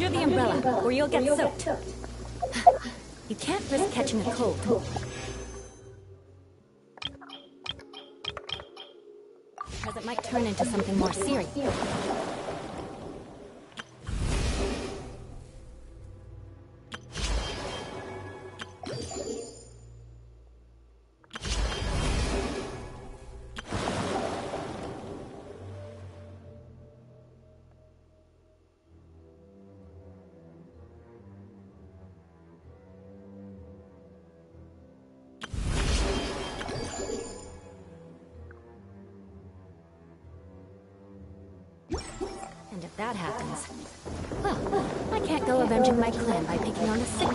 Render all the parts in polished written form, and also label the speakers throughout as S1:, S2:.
S1: under the umbrella, or you'll get soaked. You can't risk catching a cold. Because it might turn into something more serious. And if that happens, well, I can't go avenging my clan by picking on the sick.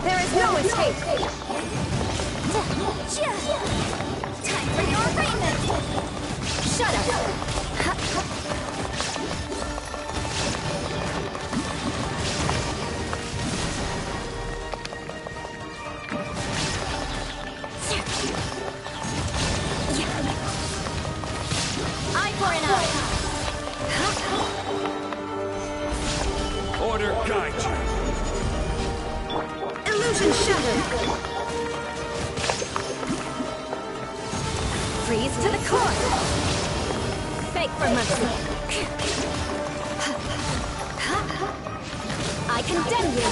S2: There is no escape!
S1: Time for your arraignment! Shut up! Eye for an eye!
S3: Order guide you.
S2: Illusion shattered!
S1: Freeze to the core! Fake for mercy! I condemn you!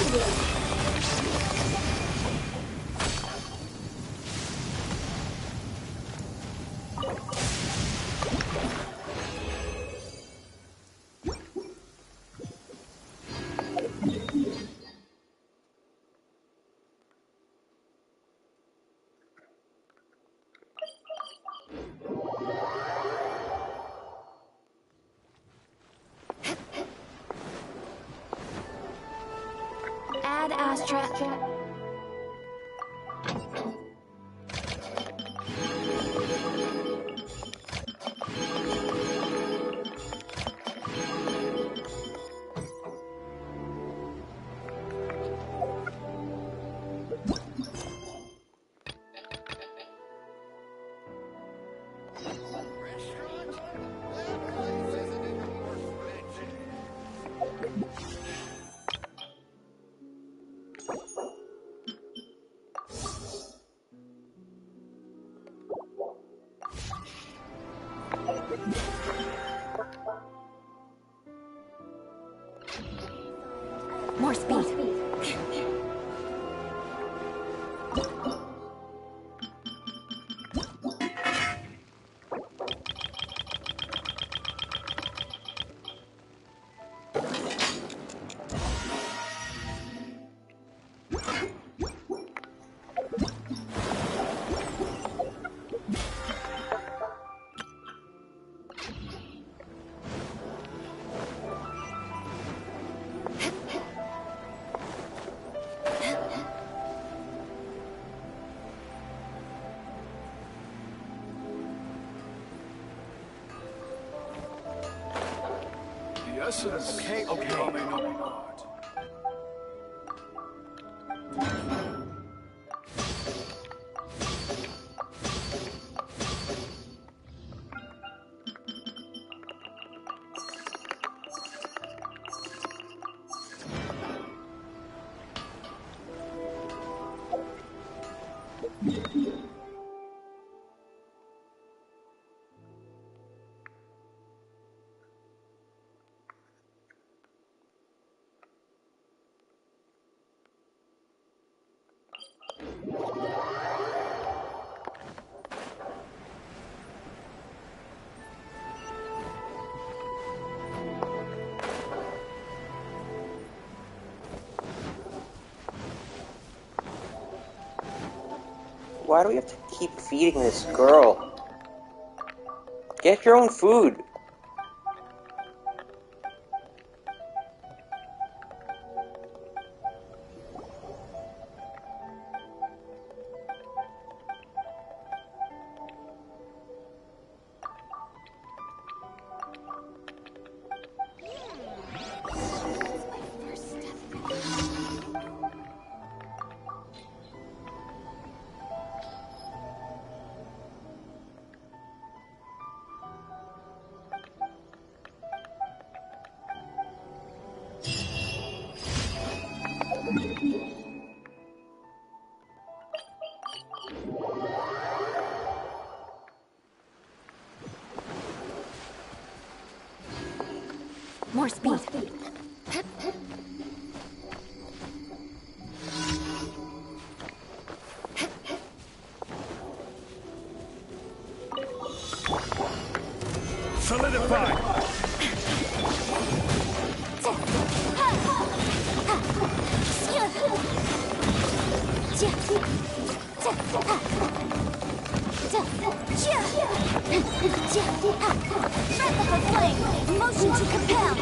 S1: Ad Astra. More speed.
S3: Okay.
S4: Why do we have to keep feeding this girl? Get your own food.
S1: More speed.
S3: Solidify!
S1: Replica flame! Motion to compel!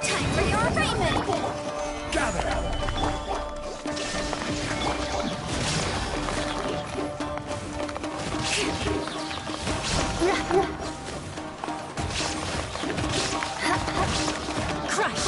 S1: Time for your arraignment!
S3: Gather!
S1: Crush!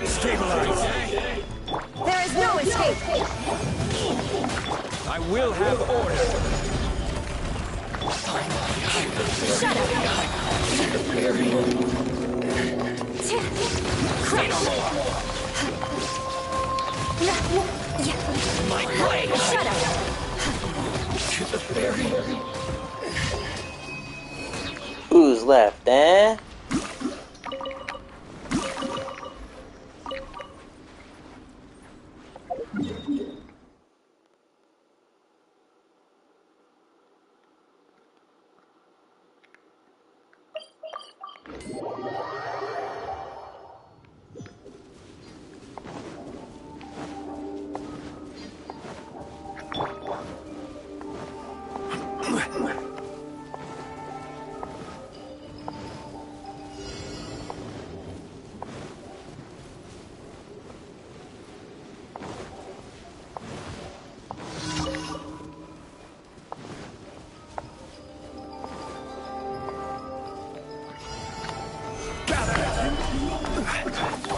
S3: Stabilize!
S2: There is no escape!
S3: I will have order!
S1: Shut up!
S3: My blade!
S1: Shut up!
S4: Who's left, eh?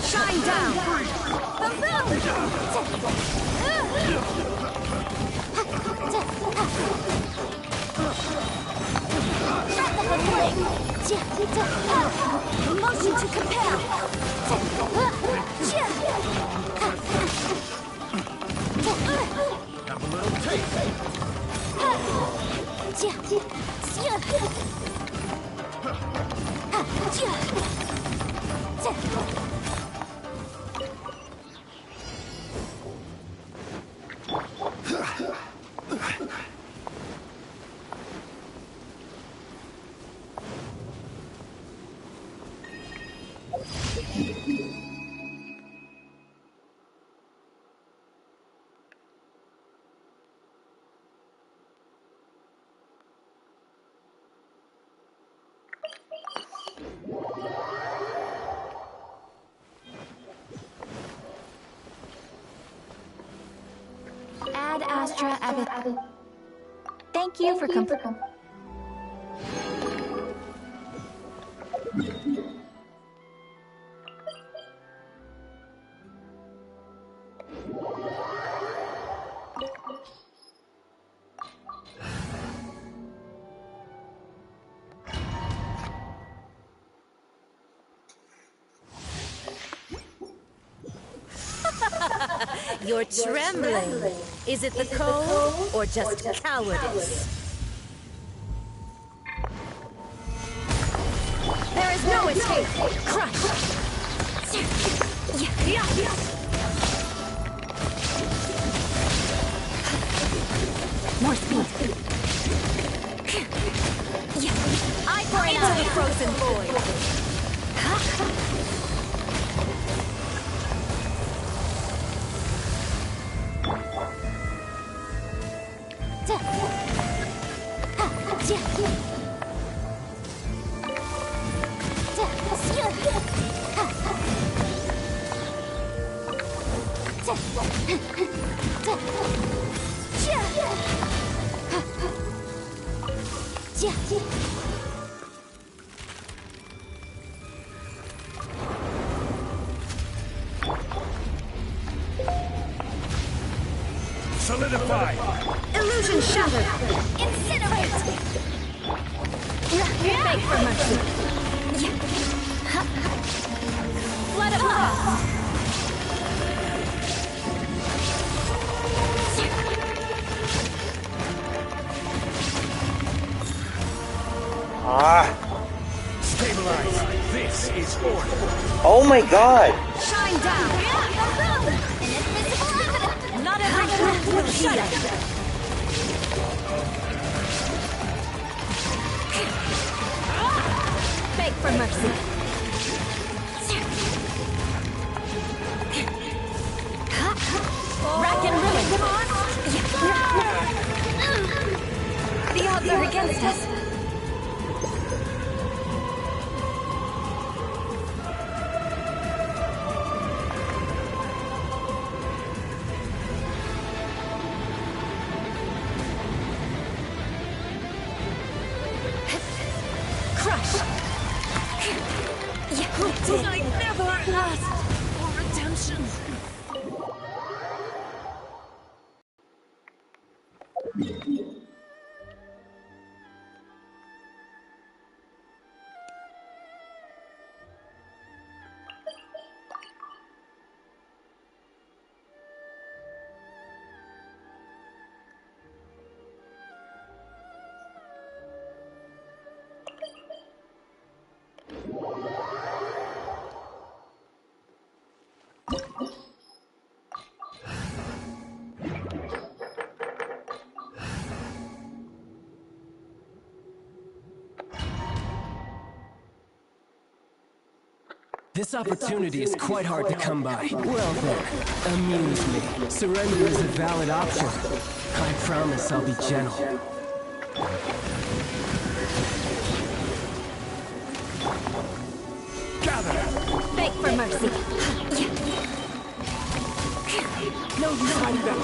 S2: Shine down!
S1: Motion to compel!
S3: Have a little
S1: Ad Astra Abath. Thank you for coming.
S5: You're trembling. Is it the cold or just cowardice?
S2: There is no escape!
S1: Crush! More speed.
S2: I pour into the frozen void!
S3: Solidify!
S2: Illusion shattered.
S1: Incinerate!
S5: Beg for mercy.
S1: Flood of lava!
S4: Ah!
S3: Stabilize! This is order!
S4: Oh my god!
S2: Shine down.
S5: Not every truth will shut it. Beg for mercy. Rack and ruin.
S1: The odds are against us.
S5: Crush. Did I never ask for redemption?
S6: This opportunity is quite hard to come by. Well then, amuse me. Surrender is a valid option. I promise I'll be gentle.
S3: Gather!
S5: Beg for mercy. No surrender.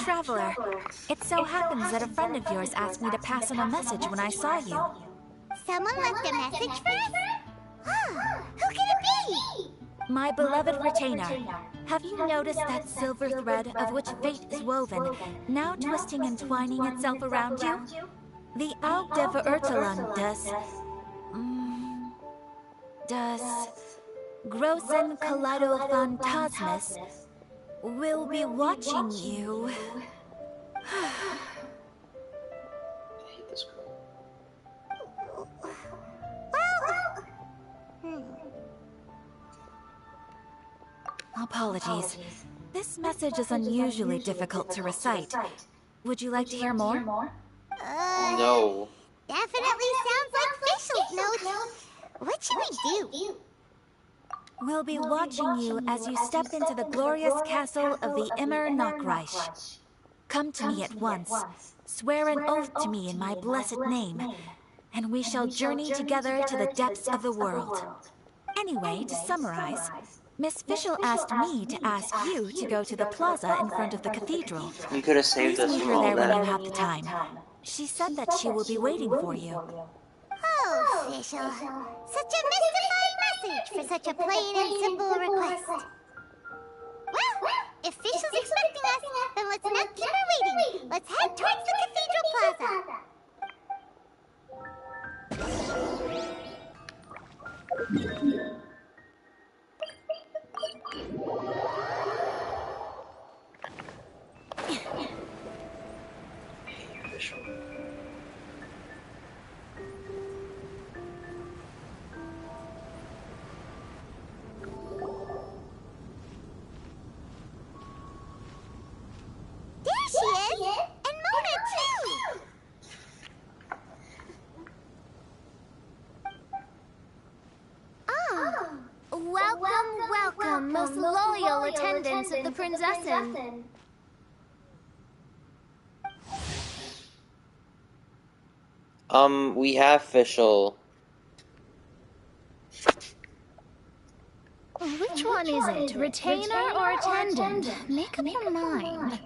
S7: Traveler. It so happens that a friend of yours asked me to pass on a message when I saw you.
S8: Someone left a message for us? Who can it be?
S7: My beloved retainer. Have you noticed that silver thread of which fate is woven, now twisting and twining itself around you? The Aug de Verurtelan does Grossen Kaleido Phantasmus will be watching you.
S4: I hate this girl.
S7: Apologies. This message is unusually difficult to recite. Would you like to hear more?
S4: No.
S8: Definitely sounds like Fischl's notes. What should we do?
S7: We'll be watching you as you step into the glorious castle of the Immer Nachreich. Come to me at once. Swear an oath to me in my blessed name, and we shall journey together to the depths of the world. Anyway, to summarize, Miss Fischl asked me to ask you to go to the plaza in front of the cathedral.
S4: You could have saved
S7: Please
S4: us
S7: meet
S4: from
S7: her
S4: all
S7: there when you
S4: that.
S7: have the time. She said that she will be waiting for you.
S8: Oh, Fischl. Such a mystifying message for such a plain and simple request. Well, if Fischl's expecting us, then let's not keep her waiting. Let's head towards the cathedral plaza. There she is! And Mona, too!
S9: Ah, welcome, most loyal attendants of the Prinzessin.
S4: We have Fischl.
S9: Which one is it, retainer or attendant? Make up your mind.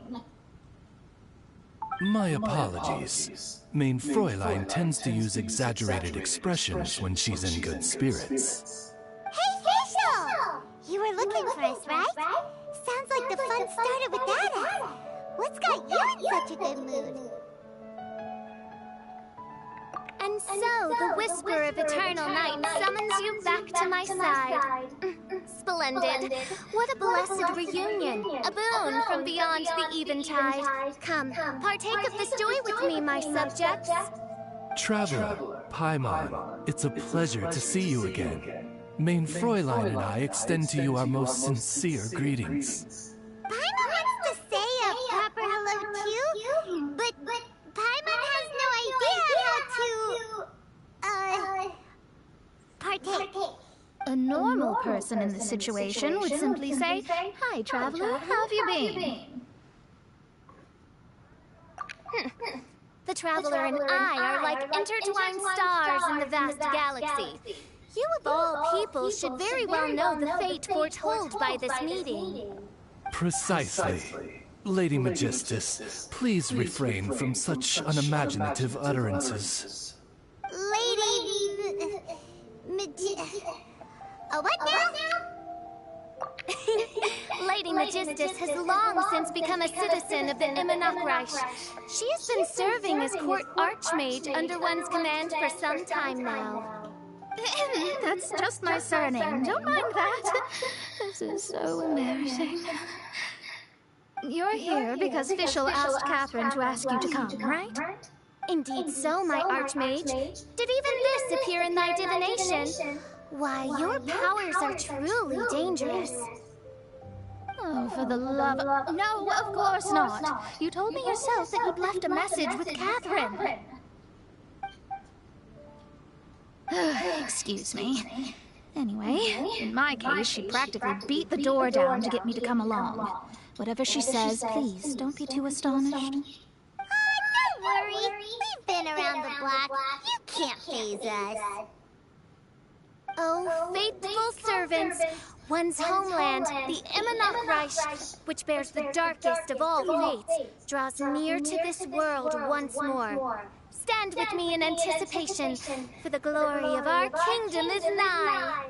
S3: My apologies. Main Fräulein tends to use exaggerated expressions when she's in good spirits.
S8: Hey, Fischl! You were looking for us, right? Sounds like the fun started with that. What's got you in such a good mood?
S9: And so, the whisper of eternal night summons you back to my side. Splendid. What a blessed reunion. A boon from beyond the eventide. Come, partake of this joy with me, my subjects.
S3: Traveler, Paimon, it's a pleasure to see you again. Main Fräulein and I extend to you our most sincere greetings.
S8: Paimon wants to say a proper hello too, but Paimon has no idea how to, partake.
S9: A normal person in this situation would simply say, "Hi, traveler, how have you been?" The traveler and I are like intertwined stars in the vast galaxy. You of all people should very well know the fate foretold by this meeting.
S3: Precisely. Lady Magistus, please refrain from such unimaginative utterances.
S8: What now?
S9: Lady Magistus has long since become a citizen of the Immer Nachreich. She has been serving as court archmage under one's command for some time now. That's just my surname. Don't mind that. This is so embarrassing. You're here because Fischl asked Catherine to ask you to come, right? Indeed so, my archmage. Did even this appear in thy divination? Why, your powers are truly dangerous. Oh, for the love of... No, of course not. You told me yourself that you'd left a message with Catherine. Excuse me. Anyway, in my case, she practically beat the door down to get me to come along. Whatever she says, please, don't be too astonished.
S8: Don't worry. We've been around the block. You can't faze us.
S9: Oh, faithful servants, One's homeland, the Imanok Reich, which bears the darkest of all fates, draws near to this world once more. Stand with me in anticipation, for the glory of our kingdom is nigh.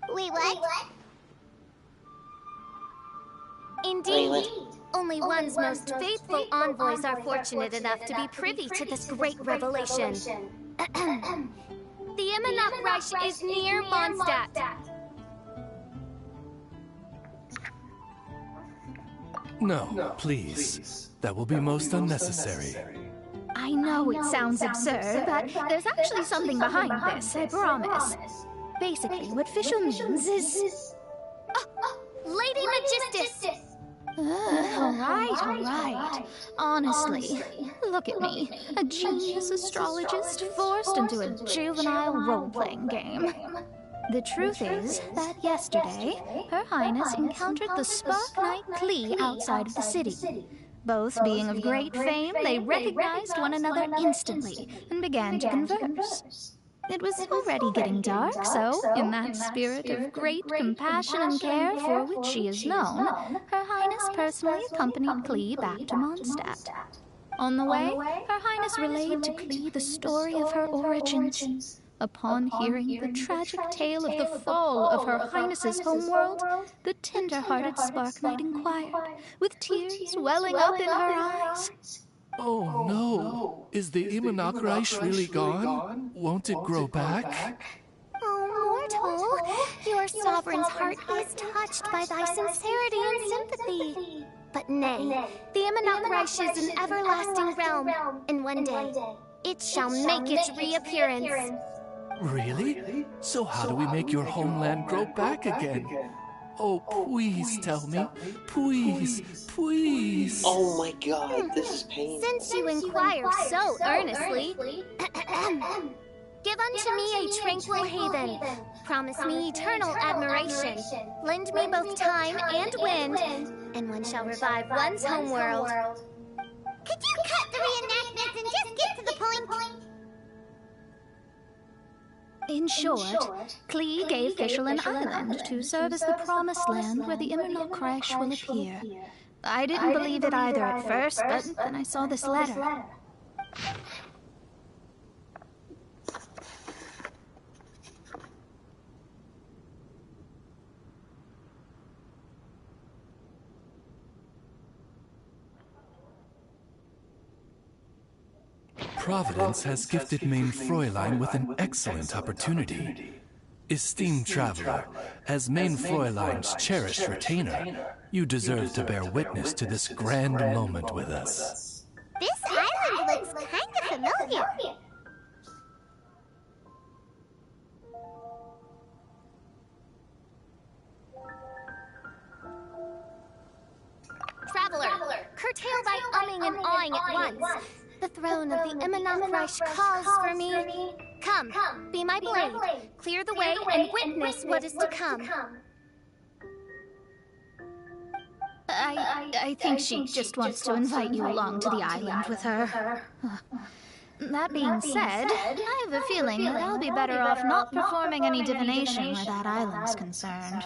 S8: Wait, what?
S9: Indeed. Only one's most faithful envoys are fortunate enough to be privy to this great revelation. The Imanok Reich is near Mondstadt.
S3: No, please. That will be most unnecessary.
S10: I know it sounds absurd, but there's actually something behind this, I promise. Basically, what official means is...
S9: Lady Magistus!
S10: All right. Honestly, look at me. A genius astrologist forced into a juvenile role-playing game. The truth is that yesterday, Her Highness encountered the Spark Knight Klee outside of the city. Both being of great fame, they recognized one another instantly and began to converse. It was already getting dark, so, in that spirit of great compassion and care for which she is known, Her Highness personally accompanied Klee back to Mondstadt. On the way, Her Highness relayed to Klee the story of her origins. Upon hearing the tragic tale of the fall of Her Highness's homeworld, the tender-hearted Spark Knight inquired, with tears welling up in her eyes.
S3: Oh no! Is the Imanok Reich really gone? Won't it grow back?
S9: Oh, mortal, your sovereign's heart is touched by thy sincerity and sympathy. But nay, the Imanok Reich is an everlasting realm, and one day, it shall make its reappearance.
S3: Really? So how do we make your homeland grow back again? Oh, please tell me. Please.
S4: Oh my god, this is painful.
S9: Since you inquire so earnestly, give unto me a tranquil haven. Promise me eternal admiration. Lend me both time and wind, and one shall revive one's homeworld.
S8: Could you cut the reenactments and just get to the point?
S10: In short, Klee gave Fischl an island to serve as the promised land where the Imanok Reich will appear. I didn't believe it either at first, but then I saw this letter.
S3: Providence has gifted Main Fräulein with an excellent opportunity. Esteemed traveler, as Main Fräulein's cherished retainer, you deserve to bear witness to this grand moment with us.
S8: This island looks kind of familiar.
S9: Traveler, curtail thy umming and awing at once. The throne of the Imanok Reich calls for me. Come, be my blade, clear the way, and witness what is to come.
S10: I think she just wants to invite you along to the island with her. That being said, I have a feeling that I'll be better off not performing any divination where that island's concerned.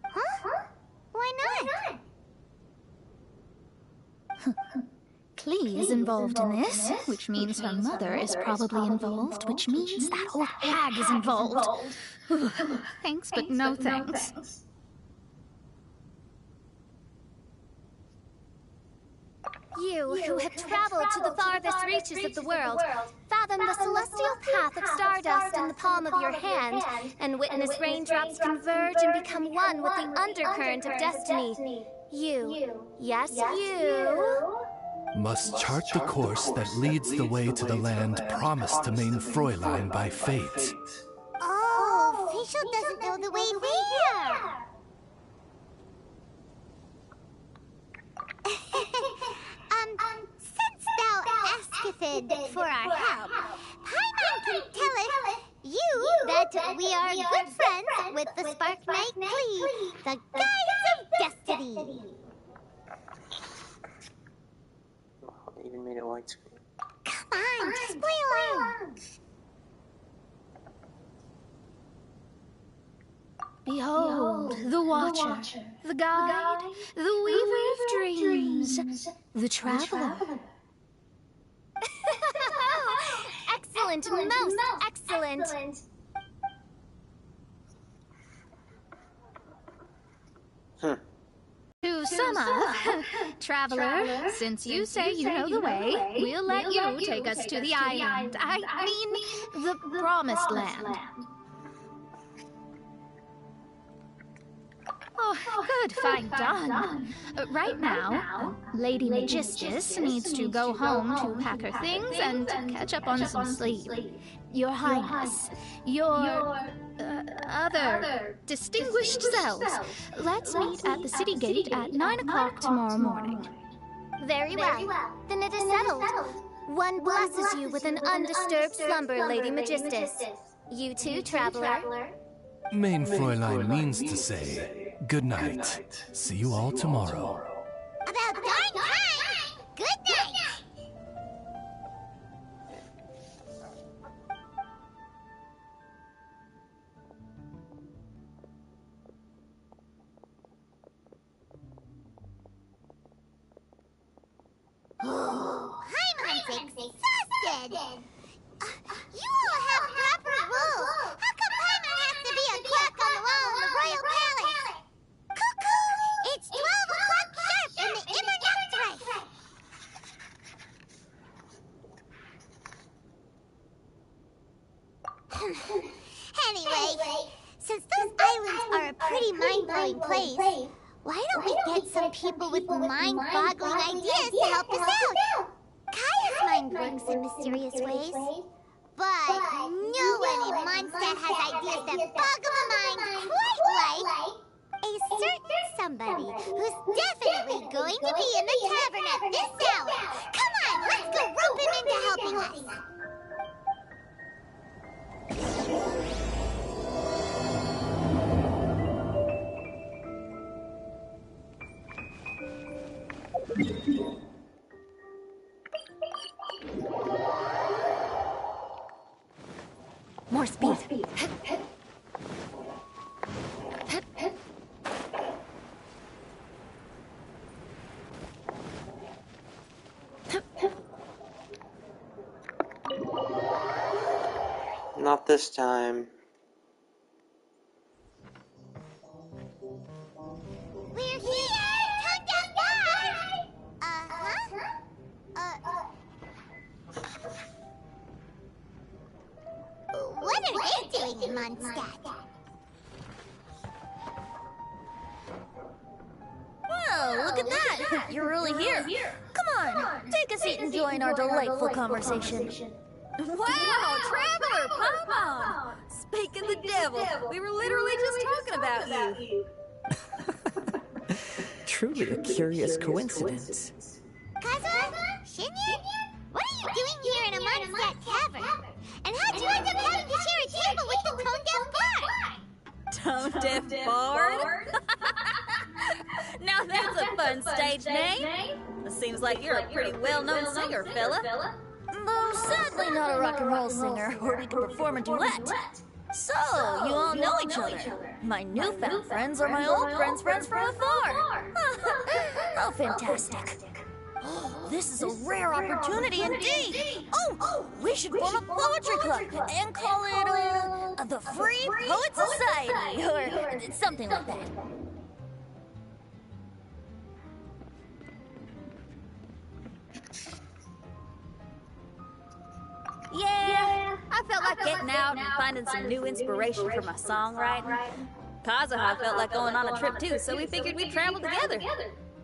S8: Huh? Why not?
S10: Klee is involved in this, which means her mother is probably involved, which means that old hag is involved. Thanks, but no thanks.
S9: You, who have traveled to the farthest reaches of the world, fathom the celestial path of stardust in the palm of your hand, and witness raindrops converge and become one with the undercurrent of destiny. You, yes, you...
S3: must chart the course that leads the way to the land promised to Main Fräulein by fate.
S8: Oh, Fischl doesn't know the way there. Since thou asketh for our help, Paimon can tell you that we are good friends with the Spark Knight Klee, the Guides of Destiny.
S4: They even made it widescreen.
S8: Come on, just play along.
S10: Behold, the Watcher, the Guide, the Weaver of Dreams, the Traveler.
S9: Excellent, most excellent.
S10: To sum up, Traveler, since you say you know the way, we'll let you take us to the island. I mean, the Promised Land. Oh, good, fine, done. Right now, Lady Magistus needs to go home to pack her things and catch up on some sleep. Your Highness, your other distinguished selves, let's meet at the city gate at 9 o'clock tomorrow morning.
S9: Very well. Then it is settled. One blesses you with an undisturbed slumber, Lady Magistus. You too, Traveler.
S3: Main Fräulein means to say, good night. See you all tomorrow.
S8: About darn time! Good night! Paimon's exhausted! You all have proper rules. How come Paimon has to be a clock on the wall in the royal palace? Cuckoo! It's 12 o'clock sharp in the Immernachtreich! Anyway, since those islands are a pretty mind-blowing place, why don't we get some people with mind-boggling ideas to help us out? Kaya's mind works in mysterious ways, but no one in Mondstadt has ideas that boggle the mind quite like a certain somebody who's definitely going to be in the tavern at this hour. Come on, let's go rope him into helping us.
S1: More speed.
S4: Not this time.
S8: We're here! Tongue down guard! What are they doing in Mondstadt?
S1: Well, look at that! You're really here. Come on, take a seat and join our delightful conversation. Wow, Traveler, Paimon! Speaking the devil, we were literally just talking about you.
S6: Truly a curious coincidence.
S8: Kazuha? Shinyan? What are you doing here in a Mondstadt tavern? And how'd you end up having to share a table with the tone-deaf bard?
S1: Tone-deaf bard? Now that's a fun stage name. It seems like you're a pretty well-known singer, fella. Though sadly not a rock and roll singer, or we could perform a duet. So, you all know each other. My newfound friends are my old friends' friends from afar. Oh, fantastic. This is a rare opportunity indeed. Oh, we should form a poetry club and call it the Free Poet Society, or something like that. Yeah, I felt like getting out and finding some new inspiration for my songwriting. Kazuha felt like going on a trip too, so we figured we'd travel together.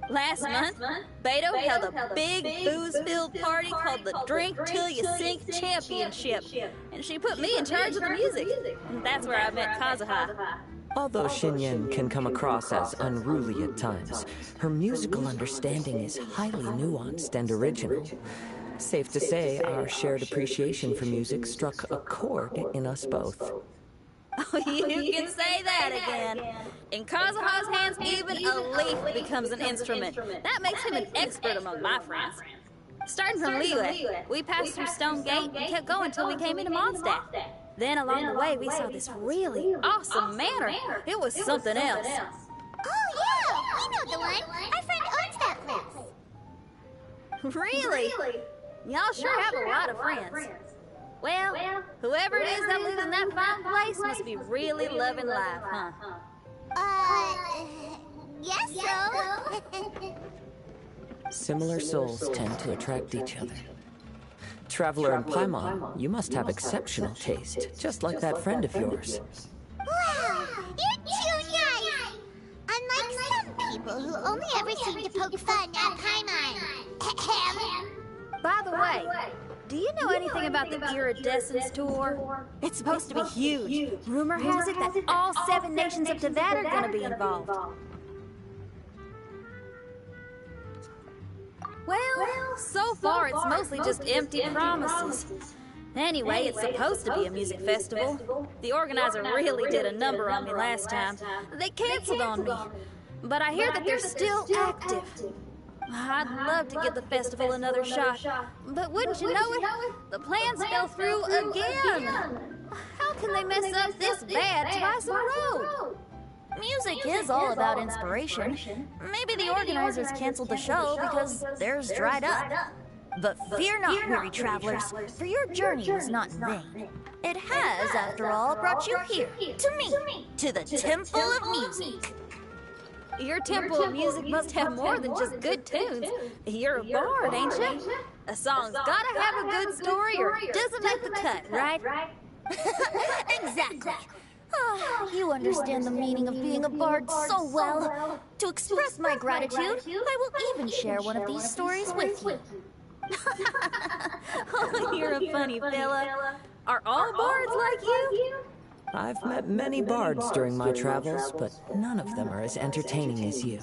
S1: Last month, Beto held a big booze-filled party called the Drink Till You Sink Championship, and she put me in charge of the music. And that's where I met Kazuha.
S6: Although Shinyan can come across as unruly at times, her musical understanding is highly nuanced and original. Safe to say, our shared appreciation for music struck a chord in us both.
S1: Oh, you can say that again. In Kazuha's hands, even a leaf becomes an instrument. That makes him an expert among my friends. Starting from Liyue, we passed through Stone Gate and kept going till we came into Mondstadt. Then along the way, we saw this really awesome manor. It was something else.
S8: Oh, yeah! We know the one. Our friend owns that place.
S1: Really? Y'all sure have a lot of friends. Well, whoever it is that lives in that fine place must be really loving life, huh?
S8: Guess so.
S6: Similar souls tend to attract each other. Traveler in Paimon, you must have exceptional taste, just like that friend of yours.
S8: Wow, you're too nice! Unlike some people who only ever seem to poke fun at Paimon.
S1: By the way, do you know anything about the Iridescence tour? It's supposed to be huge. Rumor has it that all 7 nations of Teyvat are going to be involved. Well, so far it's mostly just empty promises. Anyway, it's supposed to be a music festival. The organizer really did a number on me last time. They canceled on me. But I hear that they're still active. I'd love to give the festival another shot. But wouldn't you know it, the plans fell through again. How can they mess up this bad twice in a row?
S7: Music is all about inspiration. Maybe the organizers canceled the show because theirs dried up. But fear not, weary travelers, for your journey was not in vain. It has, after all, brought you here, to me, to the Temple of Music.
S1: Your Temple of Music must have more than just good tunes. You're a bard, ain't you? A song's gotta have a good story or it doesn't make the cut, right?
S7: Exactly. You understand the meaning of being a bard so well. To express my gratitude, I will even share one of these stories with you.
S1: Oh, you're a funny fella. Are all bards like you?
S6: I've met many bards during my travels, but none of them are as entertaining as you.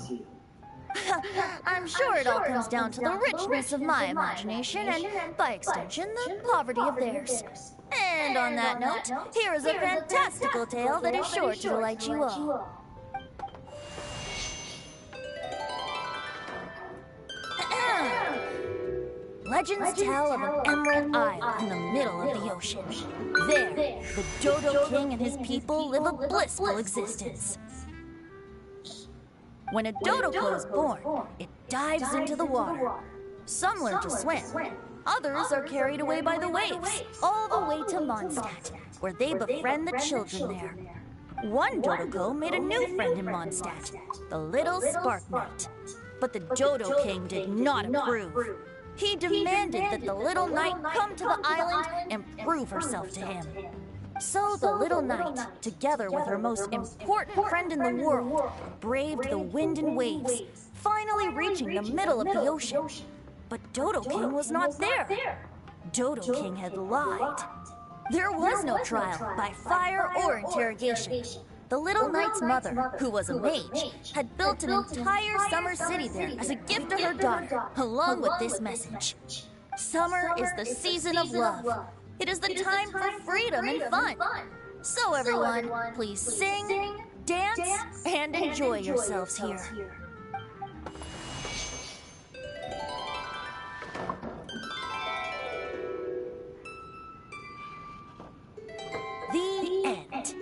S7: I'm sure it all comes down to the richness of my imagination and, by extension, the poverty of theirs. And on that note, here is a fantastical tale that is sure to delight you all. Legends tell of an emerald isle in the middle of the ocean. There, the Dodo King and his people live a blissful existence. When a Dodoco is born, it dives into the water. Some learn to swim. Others are carried away by the waves, all the way to Mondstadt, where they befriend the children there. One Dodoco made a new friend in Mondstadt, the little Spark Knight. But the Dodo King did not approve. He demanded that the little knight come to the island and prove herself to him. So the little knight, together with her most important friend in the world, braved the wind and waves, finally reaching the middle of the ocean. But Dodo King was not there. Dodo King had lied. There was no trial by fire or interrogation. The little knight's mother, who was a mage, had built an entire summer city there as a gift to her daughter, along with this message. Summer is the season of love. It is the time for freedom and fun. So everyone, please sing, dance, and enjoy yourselves here. The end.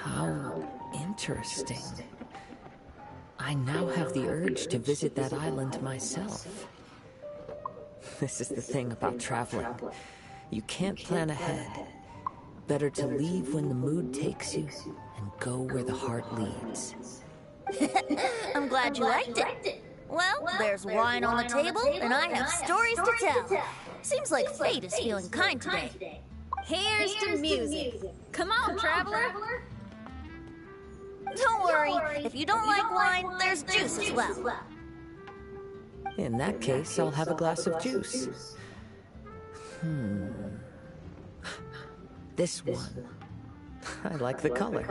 S6: How interesting. I now have the urge to visit that island myself. This is the thing about traveling. You can't plan ahead. Better to leave when the mood takes you and go where the heart leads.
S7: I'm glad you liked it. Well, there's wine on the table, and I have stories to tell. Seems like fate is feeling kind today.
S1: Here's to music. Come on, traveler.
S7: Don't worry, if you don't like wine, there's juice as well.
S6: In that case, I'll have a glass of juice. This one. I like the color.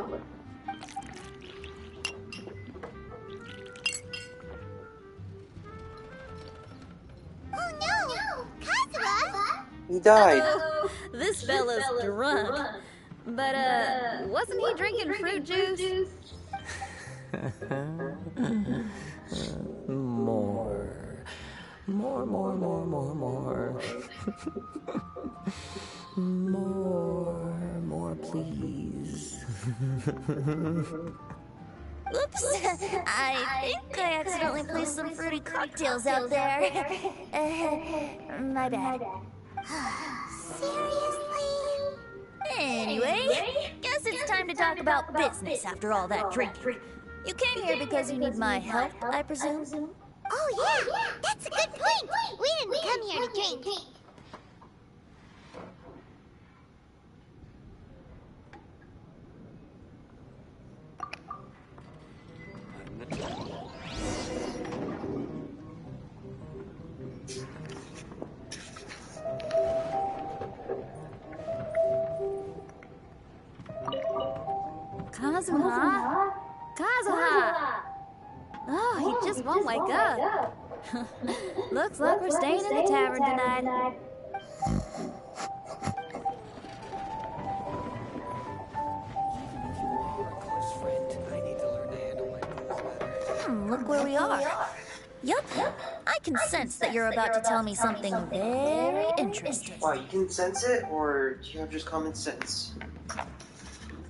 S8: Oh no! Kazuha!
S4: He died.
S1: This fella's drunk. But, wasn't he drinking fruit juice?
S6: More. More. More, please.
S7: Oops, I think I accidentally placed some fruity cocktails out there. My bad.
S8: Seriously?
S7: Anyway, guess it's time to talk about business after all that drinking. You came here because you need my help, I presume?
S8: Oh yeah, that's a good point. We didn't come here to drink.
S1: Kazuha! Oh, he just won't wake up. Looks like we're staying in the tavern tonight.
S7: Look where we are. Yup, I can sense that you're about to tell me something very interesting.
S4: Why, you can sense it, or do you have just common sense?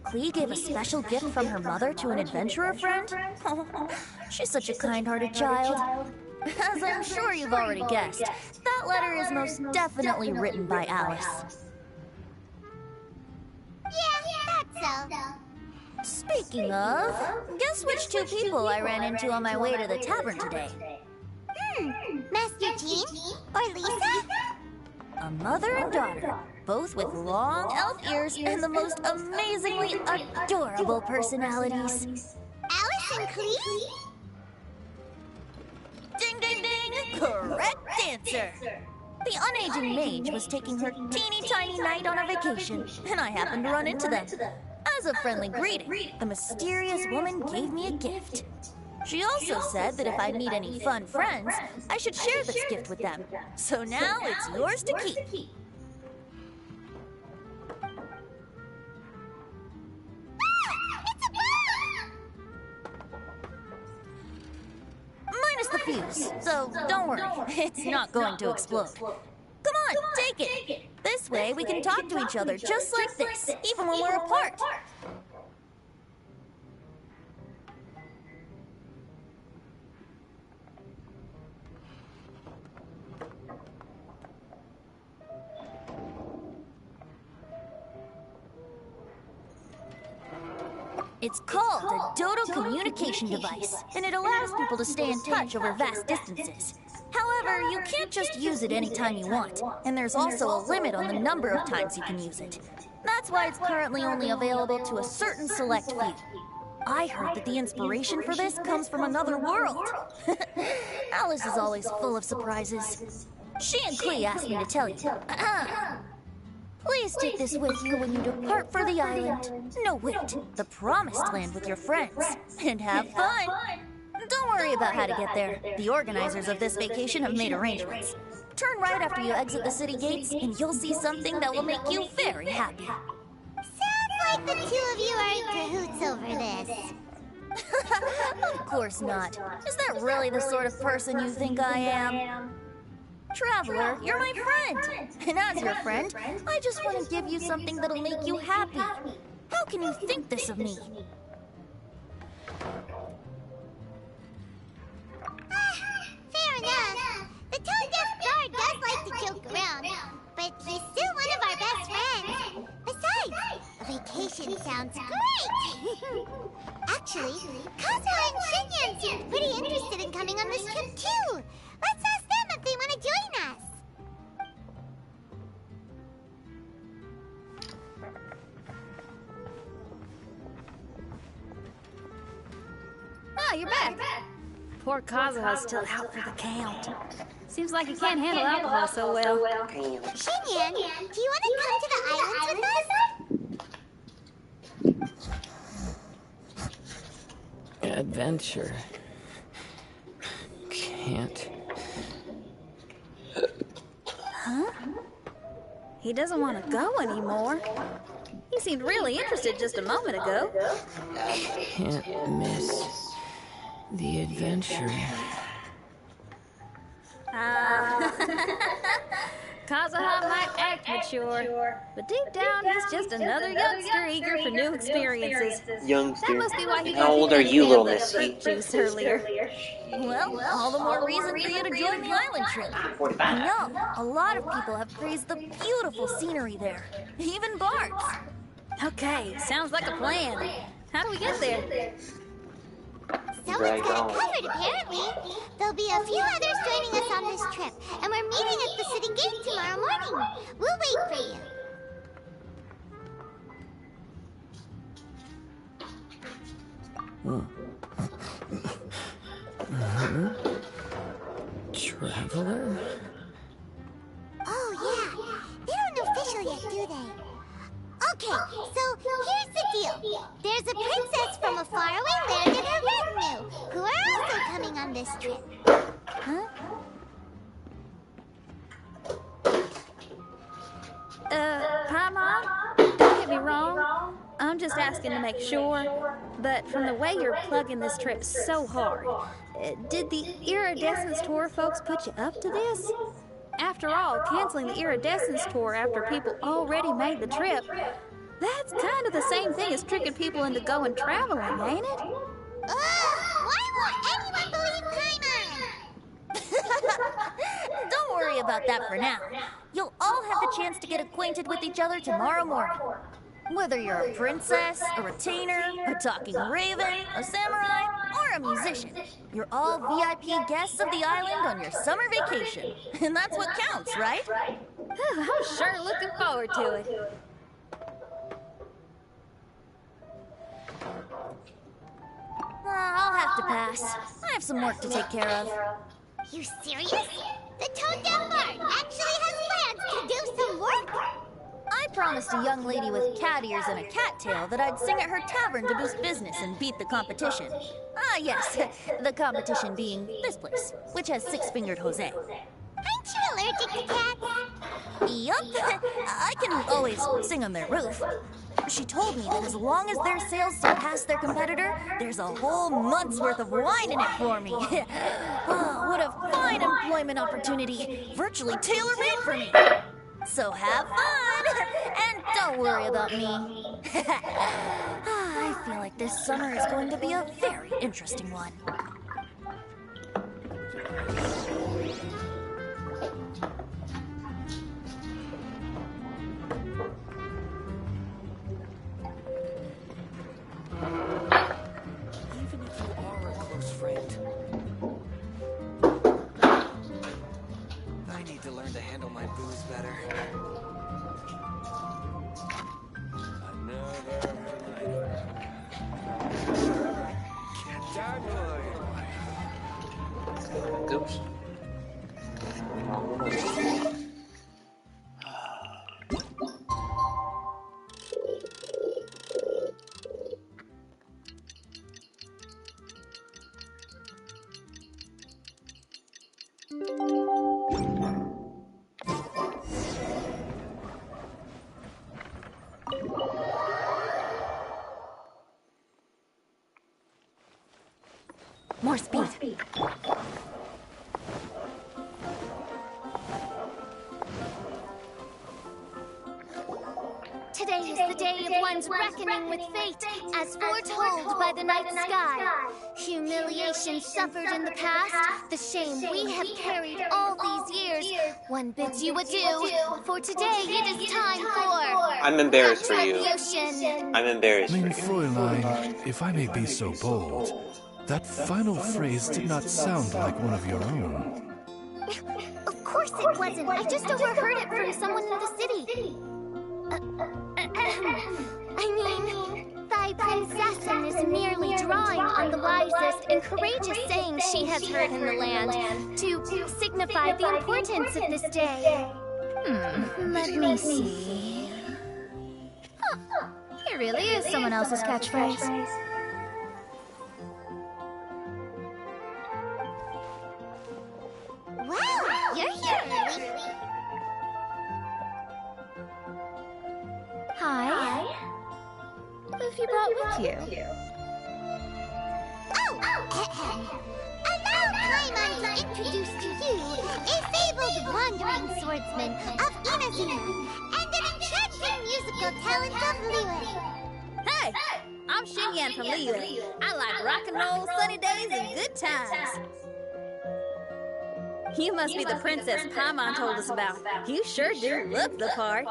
S7: Clee gave a special gift from her mother to an adventurer friend? She's such a kind-hearted child. As I'm sure you've already guessed, that letter is most definitely written by Alice.
S8: Yeah, that's so.
S7: Speaking of, guess which two people I ran into on my way to the tavern today?
S8: Master Jean? Or Lisa?
S7: A mother and daughter, both with long elf ears and the most amazingly adorable personalities.
S8: Alice and Clee?
S7: Ding, ding, ding! Correct answer! The unaging mage was taking her teeny tiny knight on a vacation, and I happened to run into them. As a friendly greeting, the mysterious woman gave me a gift. She also said that if I meet any fun friends, I should share this gift with them. So now it's yours to keep. Minus the fuse, so don't worry, it's not going to explode. Come on, take it. This way we can talk to each other just like this, even when we're apart. It's called a Dodo communication device, and it allows people to stay in touch over vast distances. However, you can't just use it anytime you want, and there's also a limit on the number of times you can use it. That's why it's currently only available to a certain select few. I heard that the inspiration for this comes from another world. Alice is always full of surprises. She and Clee asked me to tell you. Please take this with you when you depart for the island. No, wait, the Promised Land with your friends. And have fun. Don't worry about how to get there. The organizers of this vacation have made arrangements. Turn right after you exit the city gates, and you'll see something that will make you very happy.
S8: Sounds like the two of you are in cahoots over this.
S7: Of course not. Is that really the sort of person you think I am? Traveler, you're my friend. And as your friend, I just want to give you something that'll make you happy. How can you think this of me?
S8: Fair enough. The tone-deaf guard does like to joke around, but he's still one of our best friends. Besides, a vacation sounds great. Actually, Kazuha and Shinyan seem pretty interested in coming on this trip too. Let's ask them if they want to join us.
S1: Ah, you're back. Poor Kazuha's still out for the count. Seems like he can't handle alcohol so well.
S8: Shinyan, do you want to come to the islands with us?
S6: Adventure. Can't.
S7: Huh?
S1: He doesn't want to go anymore. He seemed really interested just a moment ago.
S6: Can't miss the adventure.
S1: Kazuha might act mature, but deep down he's just another youngster eager for new experiences.
S4: Youngster.
S1: That must be why he
S4: How
S1: got
S4: old are you, little missy?
S1: fruit juice earlier.
S7: Well, all the more reason for you to join the island trip. I know, a lot of people have praised the beautiful scenery there. Even Bart.
S1: Okay, sounds like a plan. How do we get there?
S8: Someone's got it covered, apparently. There'll be a few others joining us on this trip, and we're meeting at the city gate tomorrow morning. We'll wait for you.
S6: Traveler?
S8: Oh, yeah. They don't official yet, do they? Okay, so here's the deal. There's a princess from a faraway land and her retinue, who are also coming on this trip.
S7: Huh?
S1: Hi, Mom? Don't get me wrong. I'm just asking to make sure. But from the way you're plugging this trip so hard, did the Iridescence Tour folks put you up to this? After all, canceling the Iridescence Tour after people already made the trip, that's kind of the same thing as tricking people into going traveling, ain't it?
S8: Ugh! Why won't anyone believe Paimon?
S7: Don't worry about that for now. You'll all have the chance to get acquainted with each other tomorrow morning. Whether you're a princess, a retainer, a talking raven, a samurai, or a musician, you're all VIP guests of the island on your summer vacation. And that's what counts, right?
S1: I'm sure looking forward to it.
S7: I'll have to pass. I have some work to take care of.
S8: You serious? The Toad-Down Bard actually has plans to do some work?
S7: I promised a young lady with cat ears and a cattail that I'd sing at her tavern to boost business and beat the competition. Ah, yes, the competition being this place, which has six-fingered Jose.
S8: Aren't you allergic to cats?
S7: Yup, I can always sing on their roof. She told me that as long as their sales surpass their competitor, there's a whole month's worth of wine in it for me. Oh, what a fine employment opportunity, virtually tailor-made for me. So have fun, and don't worry about me. I feel like this summer is going to be a very interesting one.
S6: Even if you are a close friend, I need to learn to handle my booze better.
S4: Oops.
S7: More speed.
S9: Today is the day of one's reckoning with fate, as foretold by the night sky. Humiliation suffered in the past, the shame we have carried all these years. One bids you adieu, for today it is time for...
S4: I'm embarrassed for you.
S9: retribution.
S4: I'm embarrassed for
S3: Mein
S4: you.
S3: Fräulein, if I may be so bold, that final phrase did not sound like one of your own.
S9: Of course it wasn't. I just overheard it from someone in the city. I mean, thy princessin is merely drawing on the wisest and courageous sayings she has heard in the land to signify the importance of this day.
S10: Let me see. Huh. It really is someone else's catchphrase.
S8: Wow, you're here early.
S10: Hi. Who have you brought with you?
S8: Oh! Allow Paimon to introduce to you a fabled wandering swordsman of Inazuma and an enchanting musical talent of Liyue.
S1: Hey, I'm Xinyan from Liyue. I like rock and roll, sunny days, and good times. You must be the princess Paimon told us about. You sure do look the part.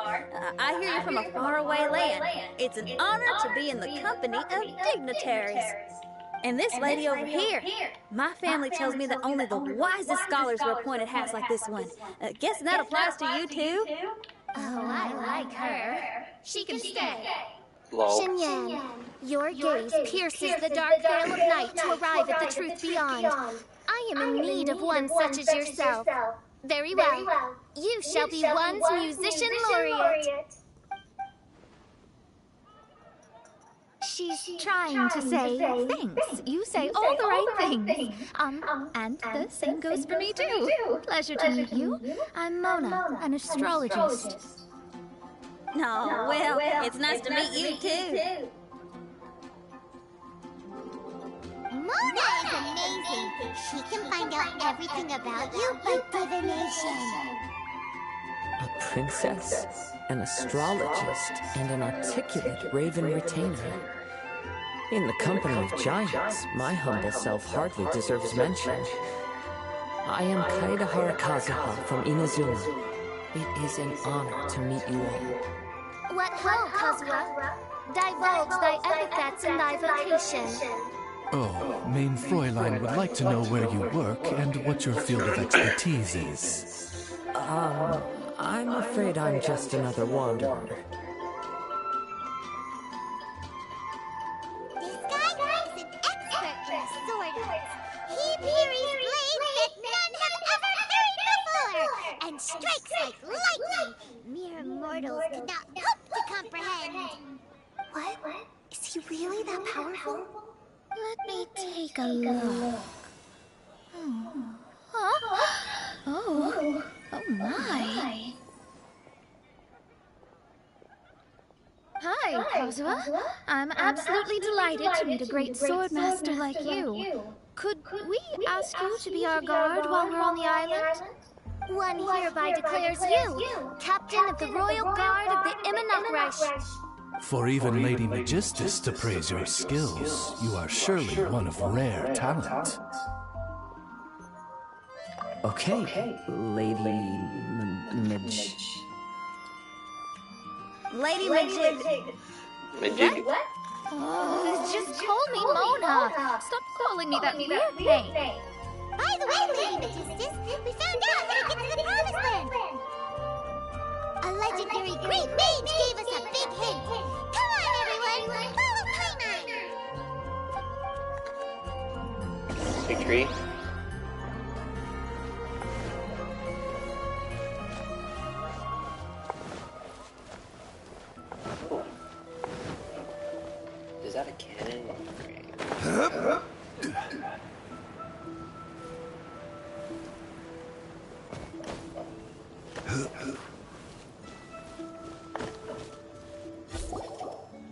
S1: I hear you're from a faraway land. It's an honor to be in the company of dignitaries. And this lady over here, my family tells me that only the wisest scholars wear pointed hats like this one. Guessing that applies to you too?
S10: Oh, I like her. She can stay.
S8: Xinyan, your gaze pierces the dark veil of night to arrive at the truth beyond. I am in need of one such as yourself. Very well. You shall be one's musician laureate.
S10: She's trying to say thanks. You say all the right things. And the same goes for me too. Pleasure to meet you. I'm Mona, an astrologist.
S1: Oh, well, it's nice to meet you too.
S8: Mona is amazing. She can find out everything about you by divination.
S6: A princess, an astrologist, and an articulate raven retainer. In the company of giants, my humble self hardly deserves mention. I am Kaida Harakazuha from Inazuma. It is an honor to meet you all.
S8: What ho, Kazuha? Divulge thy epithets and thy vocation.
S3: Oh, Main Fräulein would like to know where you work and what your field of expertise is.
S6: I'm afraid I'm just another wanderer.
S8: This guy is an expert in sword arts. He parries blades that none have ever parried before, and strikes like lightning. Mere mortals could not hope to comprehend. What? Is he really that powerful?
S10: Let me take a look. Huh? Oh my. Hi, Kazuha. I'm absolutely delighted to meet a great swordmaster like you. Could we ask you to be our guard while we're on the island?
S8: One hereby declares you captain of the royal guard of the Imanakresh.
S3: For even Lady Magistus to praise your skills, you are surely one of rare talent.
S6: Okay, Lady
S1: Lady Majig.
S4: Majig.
S10: Oh, just call me Mona. Stop calling me that weird name.
S8: By the way, Lady Magistus, we found out how to get to the Promised Land. A legendary great mage gave us a big hint. Come on, everyone, follow Paimon.
S4: Big tree. Oh. Is that a cannon?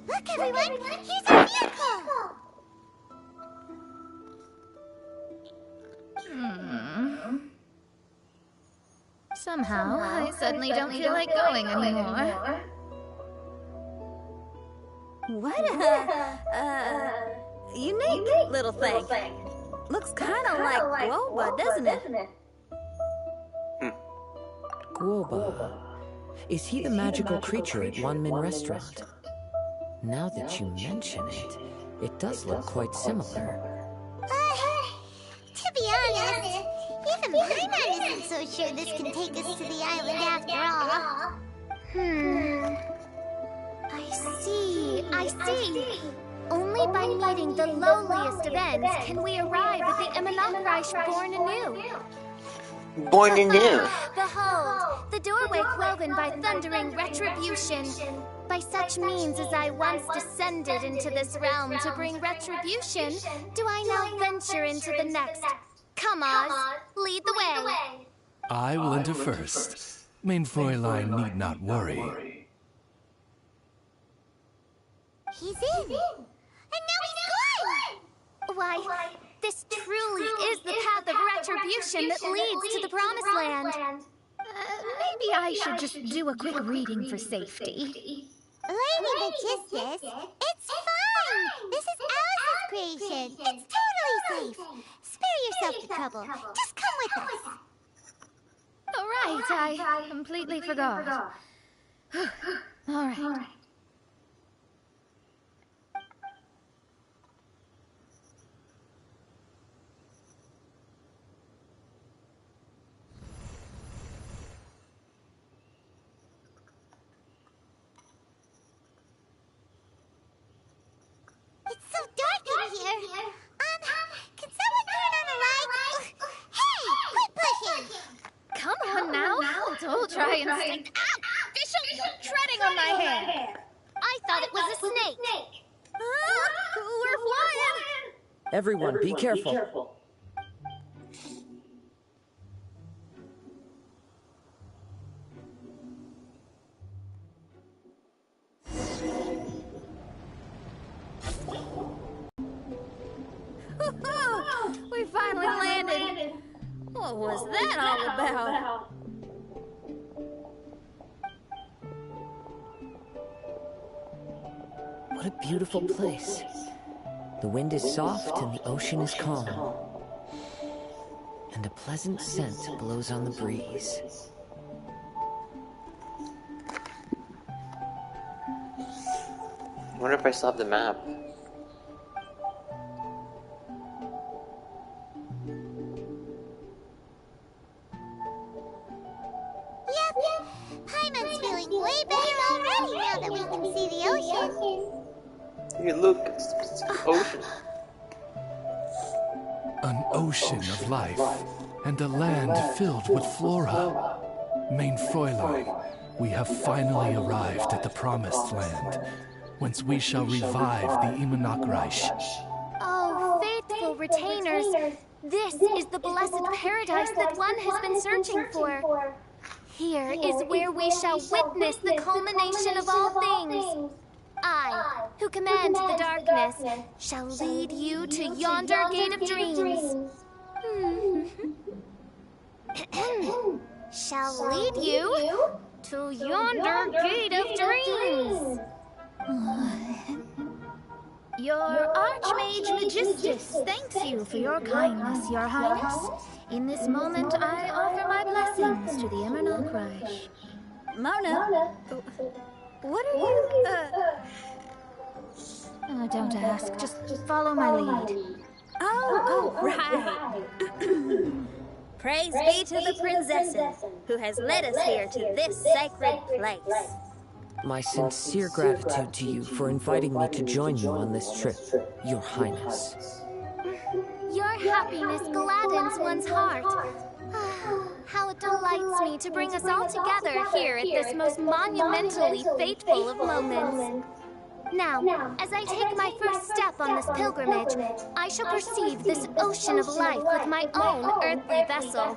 S8: Look, everyone, here's our vehicle.
S10: Somehow, I suddenly don't feel like going anymore.
S1: What a unique little thing. Looks kind of like Guoba, doesn't it?
S6: Guoba. Is he the magical creature at One Min Restaurant? Now that you mention it, it does look quite similar.
S8: To be honest, even Paimon isn't so sure this can take us to the island after all. I see. Only by meeting the lowliest of ends can we arrive at the Imanakresh born anew.
S4: Born anew.
S8: Behold, the doorway cloven by thundering retribution. By such means as I once descended into this realm to bring retribution, do I now venture into the next. Come, Oz, lead the way.
S3: I will enter first. Main Fräulein need not worry.
S8: He's in. And now he's gone!
S9: Why, this truly is the path of retribution that leads to the Promised Land.
S10: Maybe I should just do a quick reading for safety.
S8: Lady Magistus, it's fine! This is Alice's creation. It's totally safe. Spare yourself the trouble. Just come with us.
S10: All right, I completely forgot. All right.
S8: It's so dark in here. Can someone turn on the lights? Hey, quit pushing!
S10: Come on now. Let's all try and stick. Ow! Fischl, you're treading on my hair.
S9: I thought it was a snake.
S1: We're flying!
S6: Everyone, be careful.
S1: We finally landed. What was that all about?
S6: What a beautiful place. The wind is soft and the ocean is calm. And a pleasant scent blows on the breeze.
S4: I wonder if I still have the map.
S8: Yep. Paimon's feeling way better already now that we can see the ocean.
S4: Hey, look, it's the ocean.
S3: An ocean of life, and a land filled with flora. Mein Fräulein, we have finally arrived at the Promised Land, whence we shall revive the Immernachtreich.
S9: Oh, faithful retainers, this is the blessed paradise that one has been searching for. Here is where we shall witness the culmination of all things. I, who command the darkness, shall lead you to yonder gate of dreams. Shall lead you to yonder gate of dreams.
S10: Your Archmage Magistus thanks you for your kindness, Your Highness. In this moment, I offer my blessings to the Immernachtreich.
S1: Mona, what are you,
S10: Oh, don't ask. Just follow my lead.
S1: Oh, right. Praise be to the Princessin, who has led us here to this sacred place.
S6: My sincere gratitude to you for inviting me to join you on this trip, Your Highness.
S9: Your happiness gladdens one's heart. How it delights me to bring us all together here at this most monumentally fateful of moments. Now, as I take my first step on this pilgrimage, I shall perceive this ocean of life with my own earthly vessel.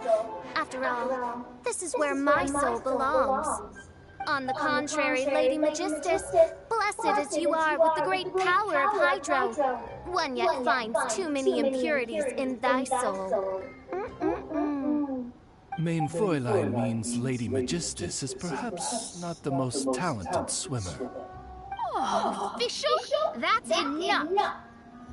S9: After all, this is where my soul belongs. On the contrary, Lady Magistus, blessed as you are with the great power of Hydro, one yet finds too many impurities in thy soul.
S3: Mein Fräulein means Lady Magistus is perhaps not the most talented swimmer.
S10: Oh, Fischl, that's enough.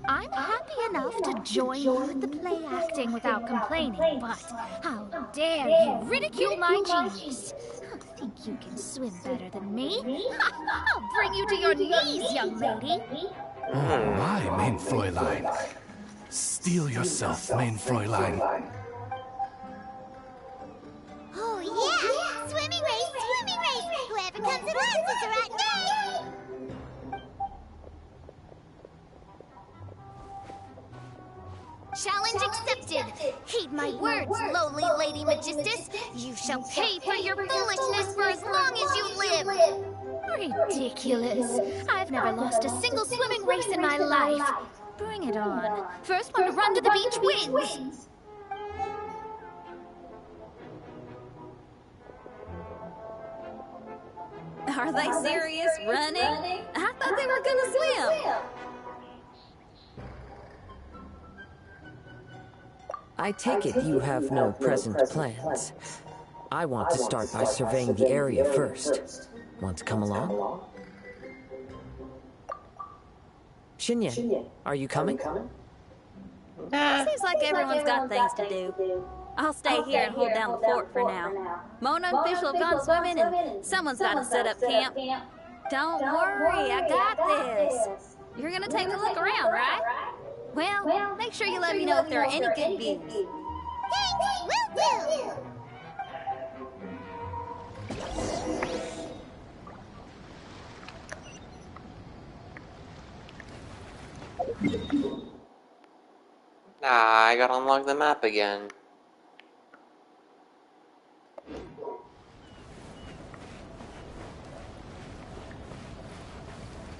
S10: I'm happy enough to join you with the play acting without complaining, but how dare you ridicule my genius? Think you can swim better than me? I'll bring you to your knees, young lady.
S3: Oh my, Mein Fräulein. Steel yourself, Mein Fräulein.
S8: Oh yeah! Swimming race! Whoever comes in last is a rotten egg!
S9: Challenge accepted. Heed my words, lowly Lady Magistus. You shall pay for your foolishness for as long as you live.
S10: Ridiculous. I've never lost a single swimming race in my life. Bring it on. First one to run to the beach wins.
S1: Are they serious running? I thought they were gonna swim.
S6: I take it you have no present plans. I want to start by surveying the area first. Want to come along? Xinyan, are you coming?
S1: Seems like everyone's got things to do. I'll stay here and hold down the fort for now. Mona and Fish will have gone swimming, and someone's got to set up camp. Don't worry, I got this. You're gonna take a look around, right? Well, make sure you let me know if there are any good views.
S8: Thanks, will do!
S4: Ah, I gotta unlock the map again.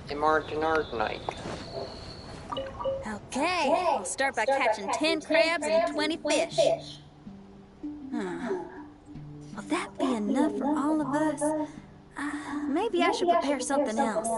S4: Immortan Night.
S1: Okay, I'll start by catching 10 crabs and 20 fish. Will that be enough for all of us? Maybe I should prepare something else.